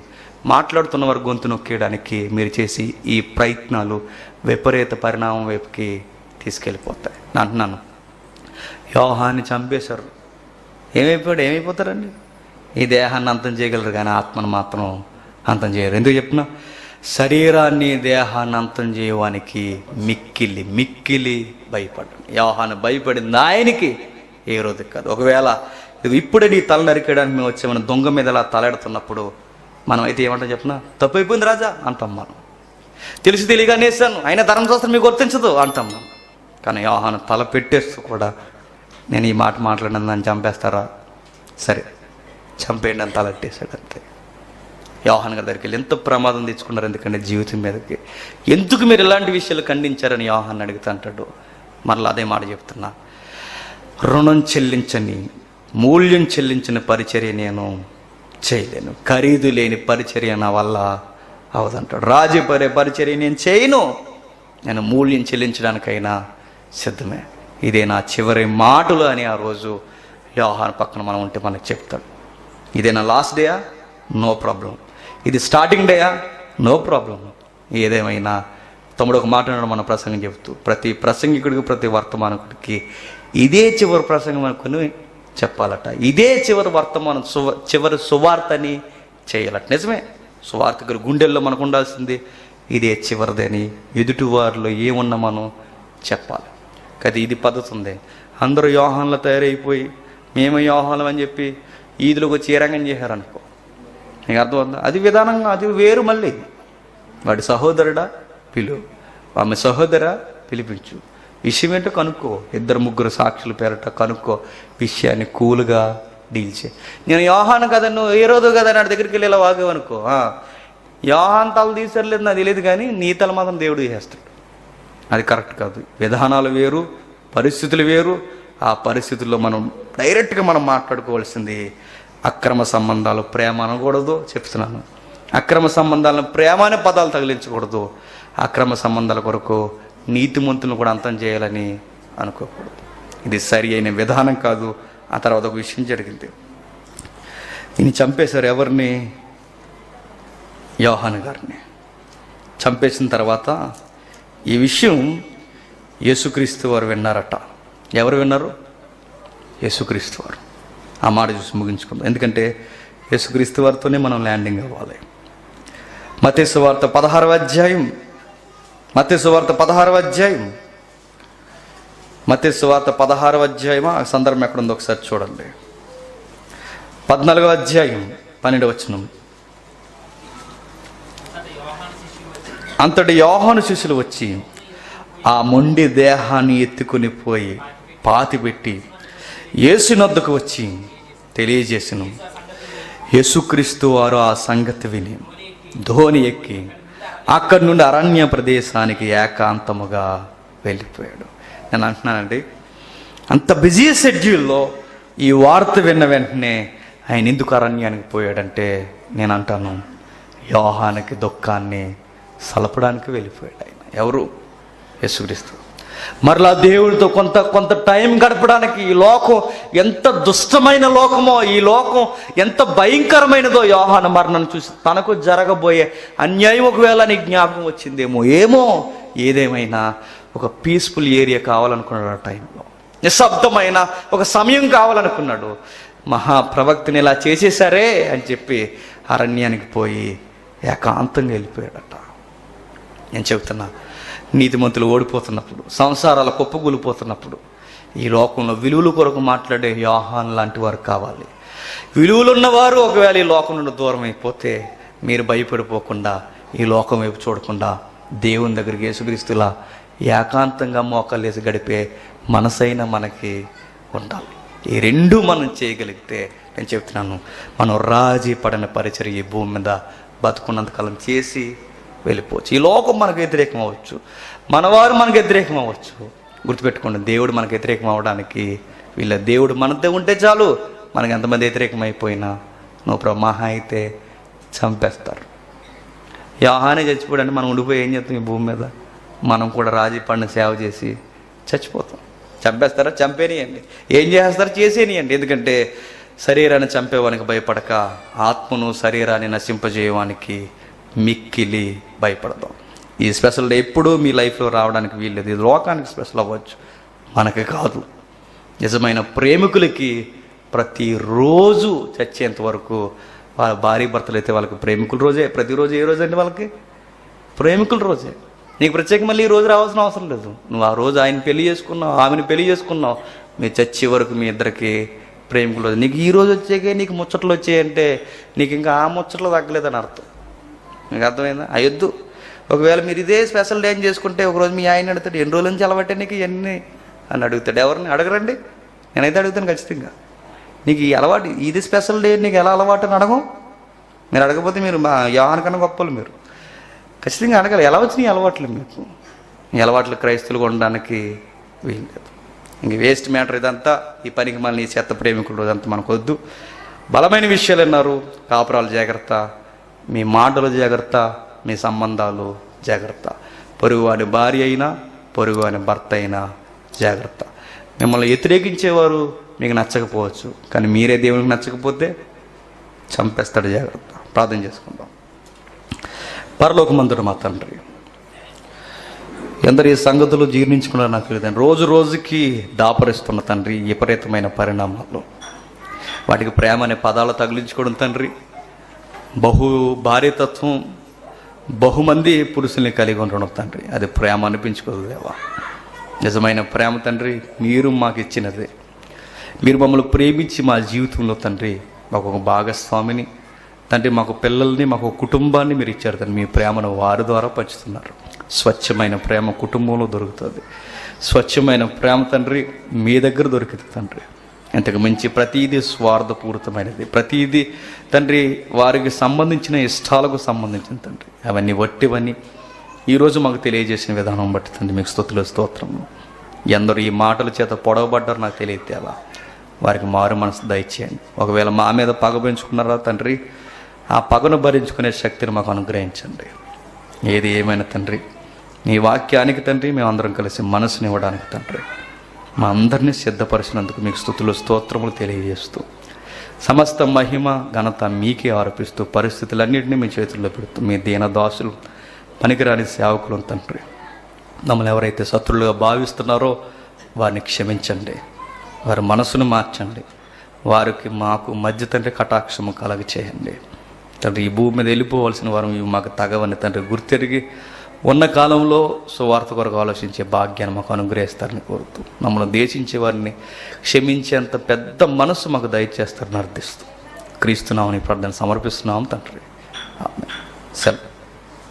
మాట్లాడుతున్న వారి గొంతు నొక్కేయడానికి మీరు చేసి ఈ ప్రయత్నాలు విపరీత పరిణామం వైపుకి తీసుకెళ్ళిపోతాయి. నేను అంటున్నాను, యోహాన్ని చంపేశారు. ఏమైపోతారండి? ఈ దేహాన్ని అంతం చేయగలరు కానీ ఆత్మను మాత్రం అంతం చేయరు. ఎందుకు చెప్తున్నా? శరీరాన్ని, దేహాన్ని అంతం చేయడానికి మిక్కిలి భయపడ్డాడు. యోహాను భయపడింది ఆయనకి, ఏ రోజు కాదు. ఒకవేళ ఇప్పుడే నీ తల నరికేయడానికి మేము వచ్చే, మన దొంగ మీద అలా తలెడుతున్నప్పుడు మనం అయితే ఏమంటాం చెప్పినా, తప్పు అయిపోయింది రాజా అంటాం. మనం తెలిసి తెలియగా నేసాను, అయినా ధర్మశాస్త్రం మీకు వర్తించదు అంటాం మనం. కానీ యోహాను తల పెట్టేస్తూ కూడా, నేను ఈ మాట మాట్లాడిన దాన్ని చంపేస్తారా, సరే చంపేయండి అని తలెట్టేశాడు అంతే. యోహాను గారి దగ్గరికి వెళ్ళి ఎంత ప్రమాదం తెచ్చుకున్నారు, ఎందుకంటే జీవితం మీదకి. ఎందుకు మీరు ఇలాంటి విషయాలు ఖండించారని యోహాన్ని అడుగుతా అంటాడు. మరలా అదే మాట చెప్తున్నా, రుణం చెల్లించని, మూల్యం చెల్లించిన పరిచర్య నేను చేయలేను, ఖరీదు లేని పరిచర్య నా వల్ల అవదంటాడు. రాజుపరే పరిచర్య నేను చేయను, నేను మూల్యం చెల్లించడానికైనా సిద్ధమే. ఇదే నా చివరి మాటలు అని ఆ రోజు యోహాను పక్కన మనం ఉంటే మనకు చెప్తాడు. ఇదే నా లాస్ట్ డేయా? No problem. ఇది స్టార్టింగ్ డేయా? No problem. ఏదేమైనా తమ్ముడు ఒక మాట మన ప్రసంగం చెబుతూ, ప్రతి ప్రసంగికుడికి, ప్రతి వర్తమానకుడికి ఇదే చివరి ప్రసంగం అనుకుని చెప్పాలట. ఇదే చివరి వర్తమానం, చివరి సువార్తని చేయాలట. నిజమే, సువార్తకుల గుండెల్లో మనకు ఉండాల్సింది ఇదే చివరిదని, ఎదుటివారిలో ఏమున్నా మనం చెప్పాలి కదా. ఇది పద్ధతి ఉంది. అందరూ యోహాన్లో తయారైపోయి మేము యోహాన్లం అని చెప్పి ఈదులోకి వచ్చి ఏ రంగం చేశారనుకో, నీకు అర్థమవుతుందా? అది విధానంగా, అది వేరు. మళ్ళీ వాడి సహోదరుడా పిలువు, ఆమె సహోదరా పిలిపించు, విషయం ఏంటో కనుక్కో, 2-3 సాక్షుల పేరట కనుక్కో, విషయాన్ని కూల్గా డీల్ చేయి. నేను యోహాను కదా, నువ్వు ఏ రోజు కదా నా దగ్గరికి వెళ్ళి ఇలా వాగేవనుకో, యోహాన్ తల తీసర్లేదు నాకు తెలియదు, కానీ నీ తల మాత్రం దేవుడు చేస్తాడు. అది కరెక్ట్ కాదు. విధానాలు వేరు, పరిస్థితులు వేరు. ఆ పరిస్థితుల్లో మనం డైరెక్ట్గా మనం మాట్లాడుకోవాల్సింది అక్రమ సంబంధాలు ప్రేమ అనకూడదు. చెప్తున్నాను, అక్రమ సంబంధాలను ప్రేమ అనే పదాలు తగిలించకూడదు. అక్రమ సంబంధాల కొరకు నీతిమంతులను కూడా అంతం చేయాలని అనుకోకూడదు. ఇది సరి అయిన విధానం కాదు. ఆ తర్వాత ఒక విషయం జరిగింది. ఈయన చంపేశారు. ఎవరిని? యోహాను గారిని చంపేసిన తర్వాత ఈ విషయం యేసుక్రీస్తు వారు విన్నారట. ఎవరు విన్నారు? యేసుక్రీస్తు వారు. ఆ మాట చూసి ముగించుకుందాం, ఎందుకంటే యేసుక్రీస్తు వారితోనే మనం ల్యాండింగ్ అవ్వాలి. మత్తయి సువార్త 16వ అధ్యాయం, మత్తయి సువార్త 16వ అధ్యాయం, మత్తయి సువార్త 16వ అధ్యాయం. ఆ సందర్భం ఎక్కడుందో ఒకసారి చూడండి. 14వ అధ్యాయం 12వ వచనం. అంతటి యోహాను శిష్యులు వచ్చి ఆ మొండి దేహాన్ని ఎత్తుకుని పోయి పాతిపెట్టి యేసునొద్దకు వచ్చి తెలియజేసెను. యేసుక్రీస్తు వారు ఆ సంగతి విని ధోని ఎక్కి అక్కడి నుండి అరణ్య ప్రదేశానికి ఏకాంతముగా వెళ్ళిపోయాడు. నేను అంటున్నానండి, అంత బిజీ షెడ్యూల్లో ఈ వార్త విన్న వెంటనే ఆయన ఎందుకు అరణ్యానికి పోయాడంటే, నేను అంటాను, యోహానికి దుఃఖాన్ని సలపడానికి వెళ్ళిపోయాడు ఆయన. ఎవరు? యేసుక్రీస్తు. మరలా దేవుడితో కొంత టైం గడపడానికి. ఈ లోకం ఎంత దుష్టమైన లోకమో, ఈ లోకం ఎంత భయంకరమైనదో యోహాను మరణం చూసి తనకు జరగబోయే అన్యాయం ఒకవేళ నీకు జ్ఞాపకం వచ్చిందేమో, ఏమో. ఏదేమైనా ఒక పీస్ఫుల్ ఏరియా కావాలనుకున్నాడు ఆ టైంలో. నిశ్శబ్దమైన ఒక సమయం కావాలనుకున్నాడు. మహాప్రవక్తని ఇలా చేసేసారే అని చెప్పి అరణ్యానికి పోయి ఏకాంతంగా వెళ్ళిపోయాడట. నేను చెబుతున్నా, నీతిమంతులు ఓడిపోతున్నప్పుడు, సంసారాల కుప్పగూలిపోతున్నప్పుడు, ఈ లోకంలో విలువల కొరకు మాట్లాడే యోహాన్ లాంటి వారు కావాలి. విలువలు ఉన్నవారు ఒకవేళ ఈ లోకం నుండి దూరం అయిపోతే మీరు భయపడిపోకుండా, ఈ లోకం వైపు చూడకుండా దేవుని దగ్గరికి యేసుక్రీస్తులా ఏకాంతంగా మోకాలేసి గడిపే మనసైన మనకి ఉండాలి. ఈ రెండు మనం చేయగలిగితే, నేను చెప్తున్నాను, మనం రాజీ పడిన పరిచర్య ఈ భూమి మీద బతుకున్నంతకాలం చేసి వెళ్ళిపోవచ్చు. ఈ లోకం మనకు వ్యతిరేకం అవ్వచ్చు, మనవారు మనకు వ్యతిరేకం అవ్వచ్చు. గుర్తుపెట్టుకోండి, దేవుడు మనకు వ్యతిరేకం అవ్వడానికి దేవుడు మనతో ఉంటే చాలు. మనకు ఎంతమంది వ్యతిరేకం అయిపోయినా నువ్వు మహా అయితే చంపేస్తారు. యోహానే చచ్చిపోయాడంటే మనం ఉండిపోయి ఏం చేస్తాం ఈ భూమి మీద? మనం కూడా రాజీ పడిన సేవ చేసి చచ్చిపోతాం. చంపేస్తారా? చంపేనియండి. ఏం చేస్తారు? చేసేనియండి. ఎందుకంటే శరీరాన్ని చంపేవానికి భయపడక ఆత్మను శరీరాన్ని నశింపజేయడానికి మిక్కిలి భయపడదాం. ఈ స్పెషల్ డే ఎప్పుడూ మీ లైఫ్లో రావడానికి వీల్లేదు. ఇది లోకానికి స్పెషల్ అవ్వచ్చు, మనకి కాదు. నిజమైన ప్రేమికులకి ప్రతిరోజు చచ్చేంత వరకు వాళ్ళ భార్య భర్తలు అయితే వాళ్ళకి ప్రేమికుల రోజే. ప్రతిరోజు ఏ రోజు అండి? వాళ్ళకి ప్రేమికుల రోజే. నీకు ప్రత్యేక మళ్ళీ ఈ రోజు రావాల్సిన అవసరం లేదు. నువ్వు ఆ రోజు ఆయన పెళ్లి చేసుకున్నావు, ఆమెను పెళ్లి చేసుకున్నావు, మీరు చచ్చే వరకు మీ ఇద్దరికి ప్రేమికుల రోజు. నీకు ఈ రోజు వచ్చాకే నీకు ముచ్చట్లు వచ్చాయంటే నీకు ఇంకా ఆ ముచ్చట్లు తగ్గలేదని అర్థం. మీకు అర్థమైందా? అయ్యొద్దు. ఒకవేళ మీరు ఇదే స్పెషల్ డే చేసుకుంటే ఒకరోజు మీ ఆయన అడుగుతాడు, ఎన్ని రోజుల నుంచి అలవాటే నీకు ఇవన్నీ అని అడుగుతాడు. ఎవరిని అడగరండి? నేనైతే అడుగుతాను ఖచ్చితంగా. నీకు ఈ అలవాటు, ఇది స్పెషల్ డే నీకు ఎలా అలవాటు అని అడగం. మీరు అడగకపోతే మీరు మా యోహాను గొప్పలు. మీరు ఖచ్చితంగా అడగాలి, ఎలా వచ్చినాయి అలవాట్లు మీకు? ఈ అలవాట్లు క్రైస్తవులుగా ఉండడానికి వీల్లేదు. ఇంక వేస్ట్ మ్యాటర్ ఇదంతా. ఈ పనికి మళ్ళీ ఈ చెత్త ప్రేమికులు రోజంతా మనకు వద్దు. బలమైన విషయాలు అన్నారు. కాపురాలు జాగ్రత్త, మీ మాటలు జాగ్రత్త, మీ సంబంధాలు జాగ్రత్త. పొరుగువాని భార్య అయినా పొరుగువాని భర్త అయినా జాగ్రత్త. మిమ్మల్ని వ్యతిరేకించేవారు మీకు నచ్చకపోవచ్చు, కానీ మీరే దేవునికి నచ్చకపోతే చంపేస్తాడు. జాగ్రత్త. ప్రార్థన చేసుకుందాం. పరలోకమందుడు మా తండ్రి, ఎందరు ఈ సంగతులు జీర్ణించుకున్నారో నాకు తెలియదు. రోజు రోజుకి దాపరిస్తున్న తండ్రి విపరీతమైన పరిణామాలు, వాటికి ప్రేమ అనే పదాలు తగిలించుకోవడం తండ్రి, భార్యతత్వం, బహుమంది పురుషుల్ని కలిగి ఉండడం తండ్రి, అది ప్రేమ అనిపించుకోదు దేవా. నిజమైన ప్రేమ తండ్రి మీరు మాకు ఇచ్చినదే. మీరు మమ్మల్ని ప్రేమించి మా జీవితంలో తండ్రి మాకు ఒక భాగస్వామిని తండ్రి, మాకు పిల్లల్ని, మాకు కుటుంబాన్ని మీరు ఇచ్చారు తండ్రి. మీ ప్రేమను వారి ద్వారా పంచుతున్నారు. స్వచ్ఛమైన ప్రేమ కుటుంబంలో దొరుకుతుంది. స్వచ్ఛమైన ప్రేమ తండ్రి మీ దగ్గర దొరికింది తండ్రి. ఇంతకు మించి ప్రతీదీ స్వార్థపూరితమైనది, ప్రతీదీ తండ్రి వారికి సంబంధించిన ఇష్టాలకు సంబంధించిన తండ్రి, అవన్నీ వట్టివన్నీ ఈరోజు మాకు తెలియజేసిన విధానం బట్టి తండ్రి మీకు స్తుతులు స్తోత్రము. ఎందరూ ఈ మాటల చేత పొడవబడ్డారు నాకు తెలియతేలా, వారికి మారు మనసు దయచేయండి. ఒకవేళ మా మీద పగ పెంచుకున్నారా తండ్రి, ఆ పగను భరించుకునే శక్తిని మాకు అనుగ్రహించండి. ఏది ఏమైనా తండ్రి నీ వాక్యానికి తండ్రి మేమందరం కలిసి మనసుని ఇవ్వడానికి తండ్రి మా అందరినీ సిద్ధపరిచినందుకు మీకు స్తుతులు స్తోత్రములు తెలియజేస్తూ, సమస్త మహిమ ఘనత మీకే ఆరోపిస్తూ, పరిస్థితులన్నింటినీ మీ చేతుల్లో పెడుతూ, మీ దీనదాసులు పనికిరాని సేవకులు తండ్రి, మమ్మల్ని ఎవరైతే శత్రులుగా భావిస్తున్నారో వారిని క్షమించండి, వారి మనసును మార్చండి, వారికి మాకు మధ్య తండ్రి కటాక్షము కలగ చేయండి తండ్రి. ఈ భూమి మీద వెళ్ళిపోవలసిన వారు ఇవి మాకు తగవని తండ్రి గుర్తెరిగి ఉన్న కాలంలో సువార్త కొరకు ఆలోచించే భాగ్యాన్ని మాకు అనుగ్రహిస్తారని కోరుతూ, మమ్మల్ని దేశించే వారిని క్షమించేంత పెద్ద మనసు మాకు దయచేస్తారని అర్థిస్తూ క్రీస్తునామని ప్రార్థన సమర్పిస్తున్నాం తండ్రి. ఆమేన్.